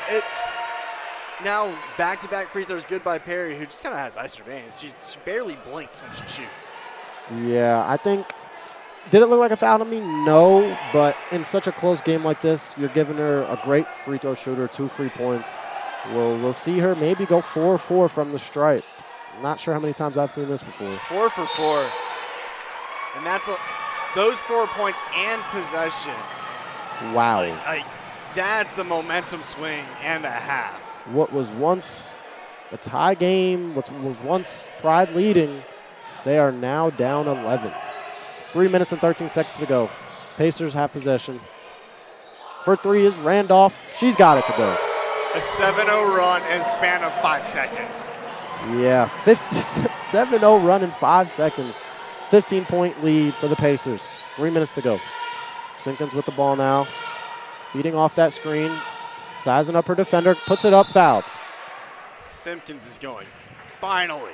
it's now back-to-back free throws good by Perry, who just kind of has ice in her veins. She barely blinks when she shoots. Yeah, I think, did it look like a foul to me? No, but in such a close game like this, you're giving her a great free throw shooter, 2 free points. We'll see her maybe go 4-4 from the stripe. Not sure how many times I've seen this before. 4 for 4. And that's those 4 points and possession. Wow. Like that's a momentum swing and a half. What was once a tie game, what was once Pride leading, they are now down 11. 3 minutes and 13 seconds to go. Pacers have possession. For 3 is Randolph. She's got it to go. A 7-0 run in a span of 5 seconds. Yeah, 7-0 run in 5 seconds. 15-point lead for the Pacers. 3 minutes to go. Simpkins with the ball now. Feeding off that screen. Sizing up her defender. Puts it up, fouled. Simpkins is going, finally,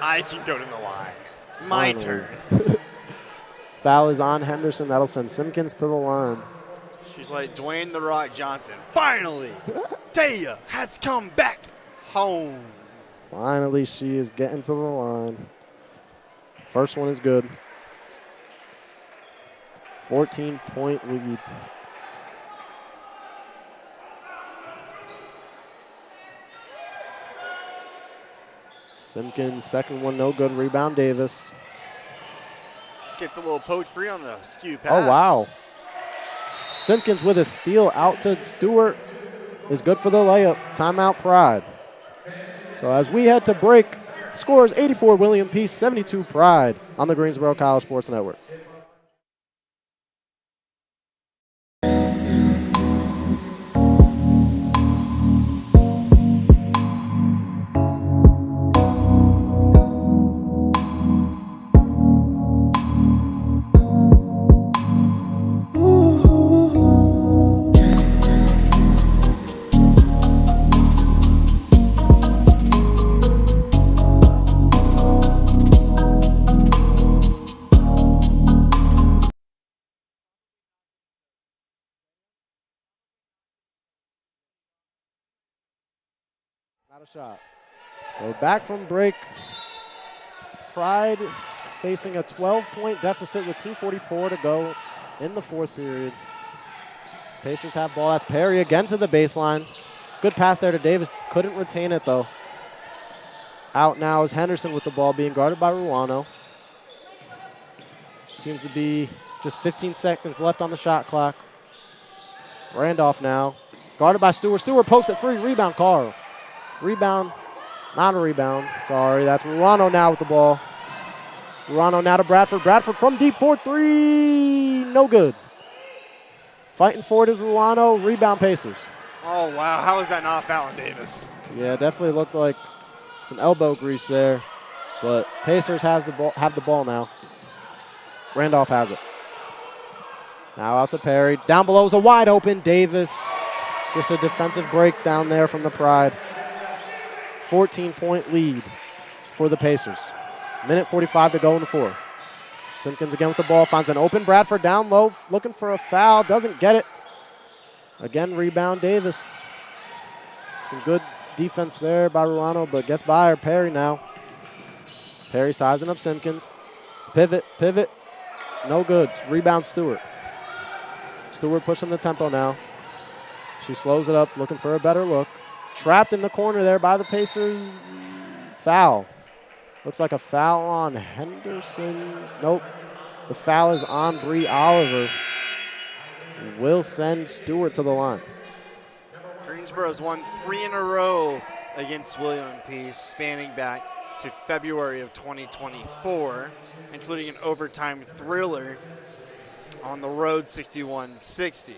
I can go to the line. It's my turn. Foul is on Henderson. That'll send Simpkins to the line. She's like Dwayne "The Rock" Johnson. Finally, Taya has come back home. Finally, she is getting to the line. First one is good. 14-point lead. Simpkins, second one, no good. Rebound, Davis. Gets a little poked free on the skew pass. Oh, wow. Simpkins with a steal out to Stewart is good for the layup. Timeout, Pride. So as we head to break, scores 84 William Peace, 72 Pride on the Greensboro College Sports Network. Not a shot. So back from break. Pride facing a 12-point deficit with 2:44 to go in the fourth period. Pacers have ball. That's Perry again to the baseline. Good pass there to Davis. Couldn't retain it, though. Out now is Henderson with the ball being guarded by Ruano. Seems to be just 15 seconds left on the shot clock. Randolph now. Guarded by Stewart. Stewart pokes it free. Rebound, Carl. Rebound. Not a rebound. Sorry. That's Ruano now with the ball. Ruano now to Bradford. Bradford from deep 4-3. No good. Fighting for it is Ruano. Rebound, Pacers. Oh, wow. How is that not a foul on Davis? Yeah, definitely looked like some elbow grease there. But Pacers have the ball now. Randolph has it. Now out to Perry. Down below is a wide open Davis. Just a defensive breakdown there from the Pride. 14-point lead for the Pacers. Minute 45 to go in the fourth. Simpkins again with the ball. Finds an open Bradford down low. Looking for a foul. Doesn't get it. Again, rebound Davis. Some good defense there by Ruano, but gets by her. Perry now. Perry sizing up Simpkins. Pivot. No good. Rebound Stewart. Stewart pushing the tempo now. She slows it up, looking for a better look. Trapped in the corner there by the Pacers. Foul. Looks like a foul on Henderson. Nope. The foul is on Bree Oliver. Will send Stewart to the line. Greensboro's won 3 in a row against William Peace, spanning back to February of 2024, including an overtime thriller on the road 61-60.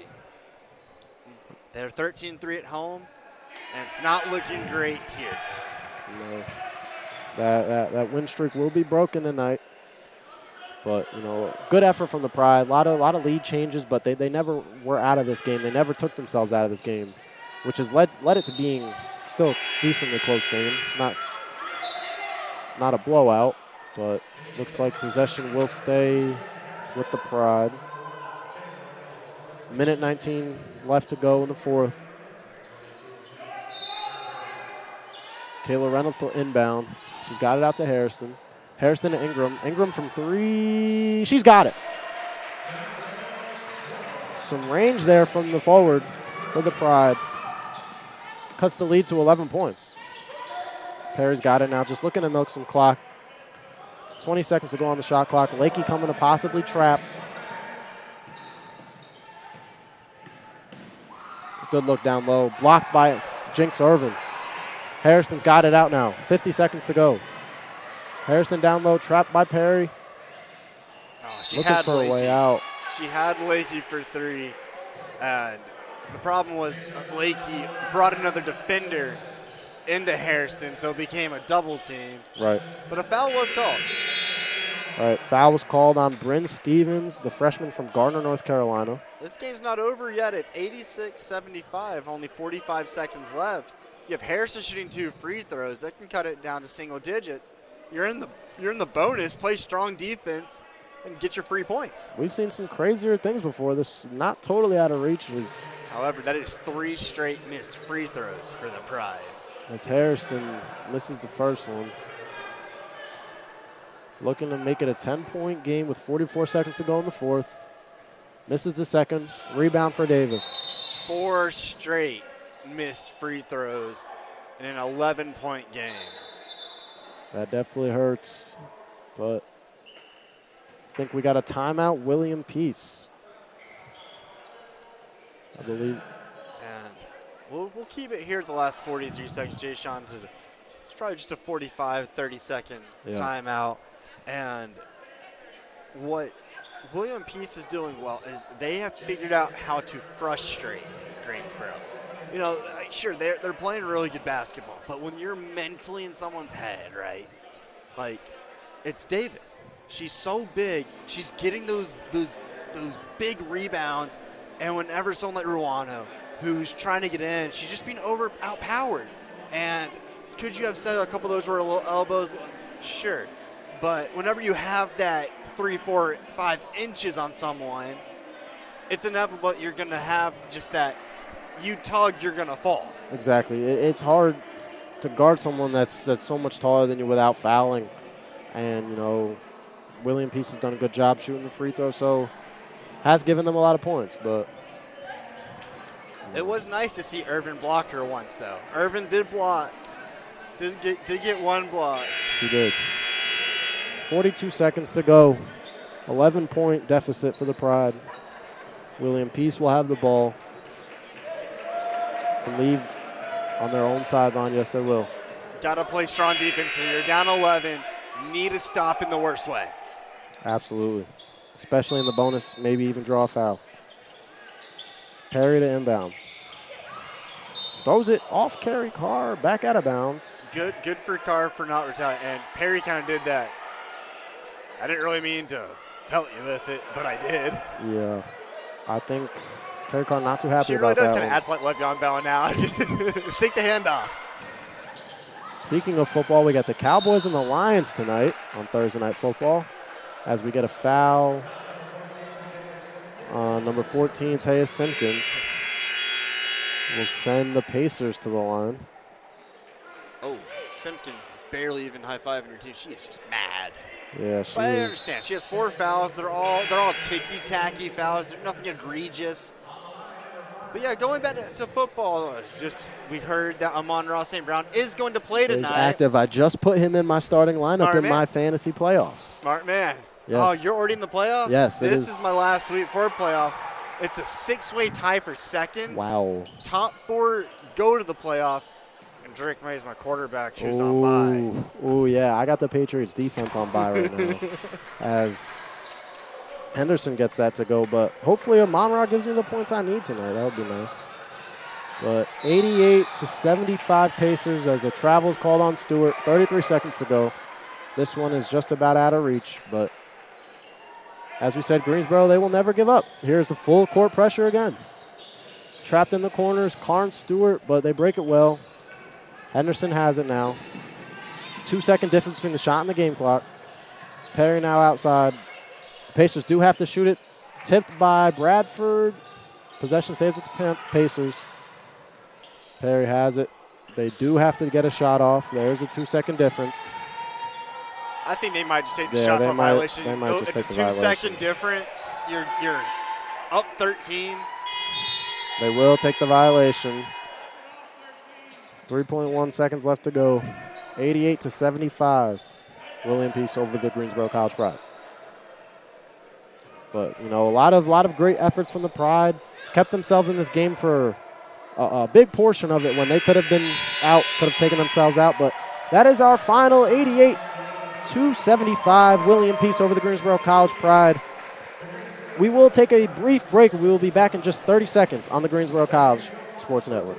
They're 13-3 at home, and it's not looking great here. No. That win streak will be broken tonight. But, good effort from the Pride. A lot of lead changes, but they never were out of this game. They never took themselves out of this game, which has led it to being still a decently close game. Not a blowout, but looks like possession will stay with the Pride. Minute 19 left to go in the fourth. Kayla Reynolds still inbound. She's got it out to Harrison. Harrison to Ingram. Ingram from three. She's got it. Some range there from the forward for the Pride. Cuts the lead to 11 points. Perry's got it now, just looking to milk some clock. 20 seconds to go on the shot clock. Lakey coming to possibly trap. Good look down low. Blocked by Jinx Irvin. Harrison's got it out now. 50 seconds to go. Harrison down low, trapped by Perry. Oh, she looking had for Lakey. a way out. She had Lakey for three. And the problem was Lakey brought another defender into Harrison, so it became a double team. Right. But a foul was called. All right, foul was called on Bryn Stevens, the freshman from Gardner, North Carolina. This game's not over yet. It's 86-75, only 45 seconds left. You have Harrison shooting 2 free throws. That can cut it down to single digits. You're in the bonus. Play strong defense and get your free points. We've seen some crazier things before. This is not totally out of reach. However, that is 3 straight missed free throws for the Pride. As Harrison misses the first one. Looking to make it a 10-point game with 44 seconds to go in the fourth. Misses the second. Rebound for Davis. 4 straight missed free throws in an 11-point game. That definitely hurts. But I think we got a timeout, William Peace. I believe. And we'll keep it here at the last 43 seconds, Jay Sean. It's probably just a 45, 30-second timeout. And what William Peace is doing well is they have figured out how to frustrate Greensboro. You know, sure, they're playing really good basketball, but when you're mentally in someone's head, right, like, it's Davis. She's so big. She's getting those big rebounds, and whenever someone like Ruano, who's trying to get in, she's just being outpowered. And could you have said a couple of those were little elbows? Sure. But whenever you have that 3, 4, 5 inches on someone, it's inevitable you're going to have just that you tug, you're going to fall. Exactly. It's hard to guard someone that's so much taller than you without fouling. And, you know, William Peace has done a good job shooting the free throw, so has given them a lot of points. But it was nice to see Irvin block her once, though. Irvin did block. Did get one block. She did. 42 seconds to go. 11-point deficit for the Pride. William Peace will have the ball. Believe on their own sideline. Yes, they will. Got to play strong defense here. You're down 11. Need to stop in the worst way. Absolutely. Especially in the bonus, maybe even draw a foul. Perry to inbound. Throws it off Carrie Carr, back out of bounds. Good for Carr for not retaliating. And Perry kind of did that. I didn't really mean to pelt you with it, but I did. Yeah. I think Carrie Carr not too happy she about really does that kind of act like Le'Veon Bell now. Take the hand off. Speaking of football, we got the Cowboys and the Lions tonight on Thursday Night Football as we get a foul on number 14, Taya Simpkins. Will send the Pacers to the line. Oh, Simpkins is barely even high-fiving her team. She is just mad. Yeah, she but I is. understand. She has 4 fouls. They're all ticky-tacky fouls. They're nothing egregious. But yeah, going back to football, we heard that Amon-Ra St. Brown is going to play tonight. He's active. I just put him in my starting lineup in man. my fantasy playoffs. Smart man. Yes. Oh, you're already in the playoffs? Yes, it This is. is my last week for playoffs. It's a 6-way tie for second. Wow. Top 4 go to the playoffs. And Drake May is my quarterback who's on bye. Oh, yeah. I got the Patriots defense on bye right now as Henderson gets that to go. But hopefully Amon-Ra gives me the points I need tonight. That would be nice. But 88-75 Pacers as a travel is called on Stewart. 33 seconds to go. This one is just about out of reach, but as we said, Greensboro, they will never give up. Here's the full court pressure again. Trapped in the corners, Karn Stewart, but they break it well. Henderson has it now. 2-second difference between the shot and the game clock. Perry now outside. Pacers do have to shoot it. Tipped by Bradford. Possession saves with the Pacers. Perry has it. They do have to get a shot off. There's a 2-second difference. I think they might just take the shot for violation. They might just take the violation. It's a 2-second difference. You're up 13. They will take the violation. 3.1 seconds left to go. 88-75. William Peace over the Greensboro College Pride. But, you know, a lot of great efforts from the Pride. Kept themselves in this game for a big portion of it when they could have been out, could have taken themselves out. But that is our final 88-75. William Peace over the Greensboro College Pride. We will take a brief break. We will be back in just 30 seconds on the Greensboro College Sports Network.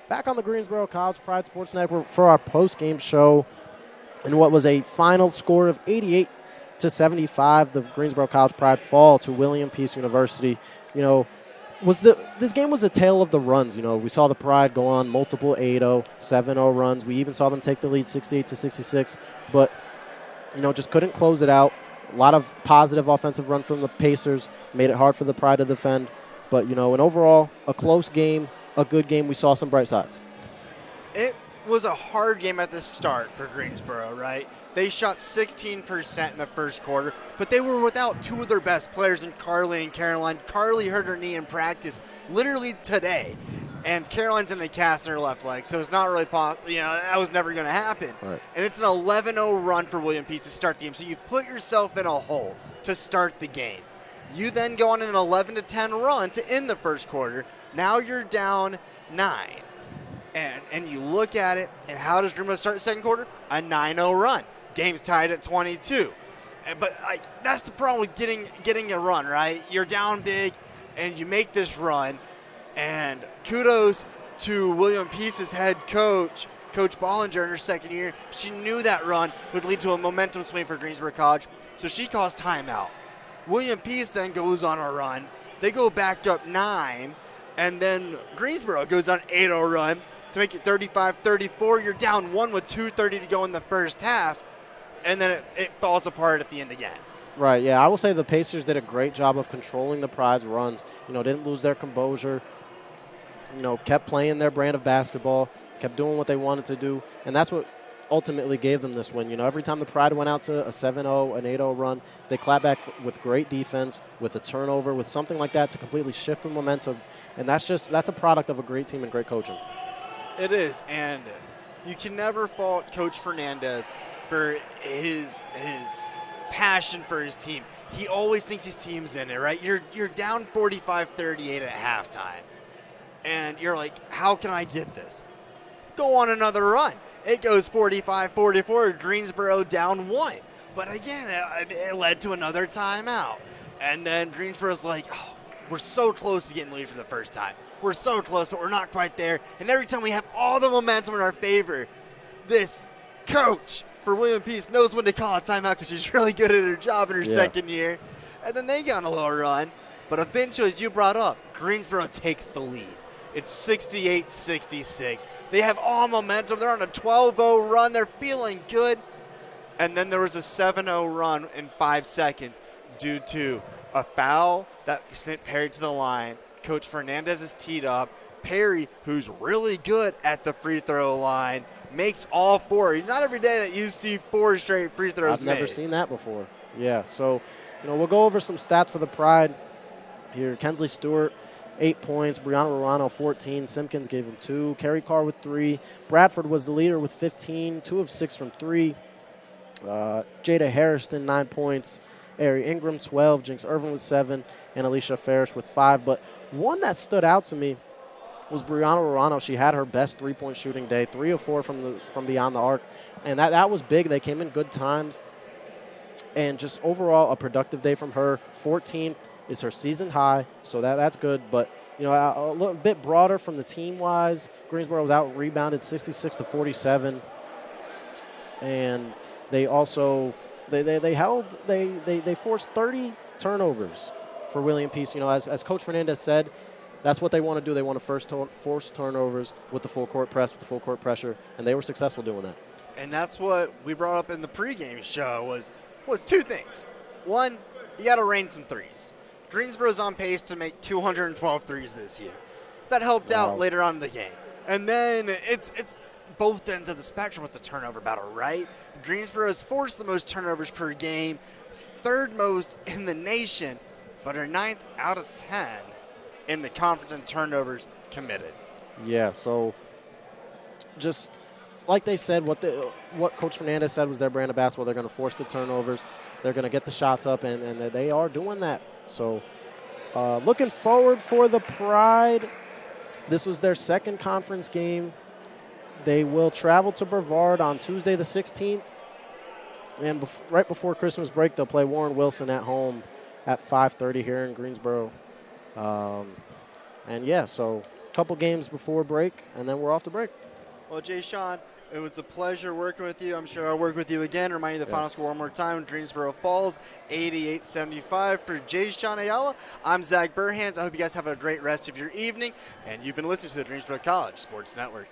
Back on the Greensboro College Pride Sports Network for our post-game show. And what was a final score of 88-75, the Greensboro College Pride fall to William Peace University. You know, this game was a tale of the runs. You know, we saw the Pride go on multiple 8-0, 7-0 runs. We even saw them take the lead 68-66, but, you know, just couldn't close it out. A lot of positive offensive run from the Pacers, made it hard for the Pride to defend. But, you know, an overall, a close game, a good game. We saw some bright sides. It was a hard game at the start for Greensboro, right? They shot 16% in the first quarter, but they were without two of their best players in Carly and Caroline. Carly hurt her knee in practice literally today, and Caroline's in a cast in her left leg, so it's not really possible. You know, that was never going to happen. Right. And it's an 11-0 run for William Peace to start the game, so you've put yourself in a hole to start the game. You then go on an 11-10 run to end the first quarter. Now you're down 9. And you look at it, and how does Greensboro start the second quarter? A 9-0 run. Game's tied at 22. But that's the problem with getting a run, right? You're down big, and you make this run. And kudos to William Peace's head coach, Coach Bollinger, in her second year. She knew that run would lead to a momentum swing for Greensboro College, so she calls timeout. William Peace then goes on a run. They go back up 9, and then Greensboro goes on an 8-0 run to make it 35-34. You're down 1 with 2:30 to go in the first half, and then it falls apart at the end again. Right, yeah. I will say the Pacers did a great job of controlling the Pride's runs. You know, didn't lose their composure. You know, kept playing their brand of basketball, kept doing what they wanted to do, and that's what ultimately gave them this win. You know, every time the Pride went out to a 7-0, an 8-0 run, they clapped back with great defense, with a turnover, with something like that to completely shift the momentum. And that's a product of a great team and great coaching. It is, and you can never fault Coach Fernandez for his passion for his team. He always thinks his team's in it, right? You're down 45-38 at halftime, and you're like, how can I get this? Go on another run. It goes 45-44, Greensboro down 1. But again, it led to another timeout. And then Greensboro's like, oh, we're so close to getting the lead for the first time. We're so close, but we're not quite there. And every time we have all the momentum in our favor, this coach for William Peace knows when to call a timeout because she's really good at her job in her second year. And then they get on a little run. But eventually, as you brought up, Greensboro takes the lead. It's 68-66. They have all momentum. They're on a 12-0 run. They're feeling good. And then there was a 7-0 run in 5 seconds due to a foul that sent Perry to the line. Coach Fernandez is teed up. Perry, who's really good at the free throw line, makes all 4. Not every day that you see 4 straight free throws I've made. never seen that before. Yeah, so, we'll go over some stats for the Pride here. Kensley Stewart, 8 points. Brianna Rorano, 14. Simpkins gave him 2. Kerry Carr with 3. Bradford was the leader with 15, 2 of 6 from 3. Jada Harrison, 9 points. Ari Ingram, 12. Jinx Irvin with 7. And Alicia Farish with 5. But one that stood out to me was Brianna Rorano. She had her best three-point shooting day, 3 of 4 from beyond the arc. And that was big. They came in good times. And just overall a productive day from her. 14th is her season high, so that's good. But, a little bit broader from the team-wise. Greensboro was out-rebounded 66-47. And they also they forced 30 turnovers for William Peace. As Coach Fernandez said, that's what they want to do. They want to force turnovers with the full court press, with the full court pressure, and they were successful doing that. And that's what we brought up in the pregame show was 2 things. One, you got to rain some threes. Greensboro's on pace to make 212 threes this year. That helped out later on in the game. And then it's both ends of the spectrum with the turnover battle, right? Greensboro has forced the most turnovers per game, 3rd most in the nation, but are 9th out of 10 in the conference in turnovers committed. Yeah, so just like they said, what Coach Fernandez said was their brand of basketball. They're going to force the turnovers. They're going to get the shots up, and they are doing that. So looking forward for the Pride. This was their 2nd conference game. They will travel to Brevard on Tuesday the 16th. And right before Christmas break, they'll play Warren Wilson at home at 5:30 here in Greensboro. So a couple games before break, and then we're off to break. Well, Jay Sean, it was a pleasure working with you. I'm sure I'll work with you again. Remind you the final score one more time. Greensboro falls 88-75 for Jay Sean Ayala. I'm Zach Burhans. I hope you guys have a great rest of your evening. And you've been listening to the Greensboro College Sports Network.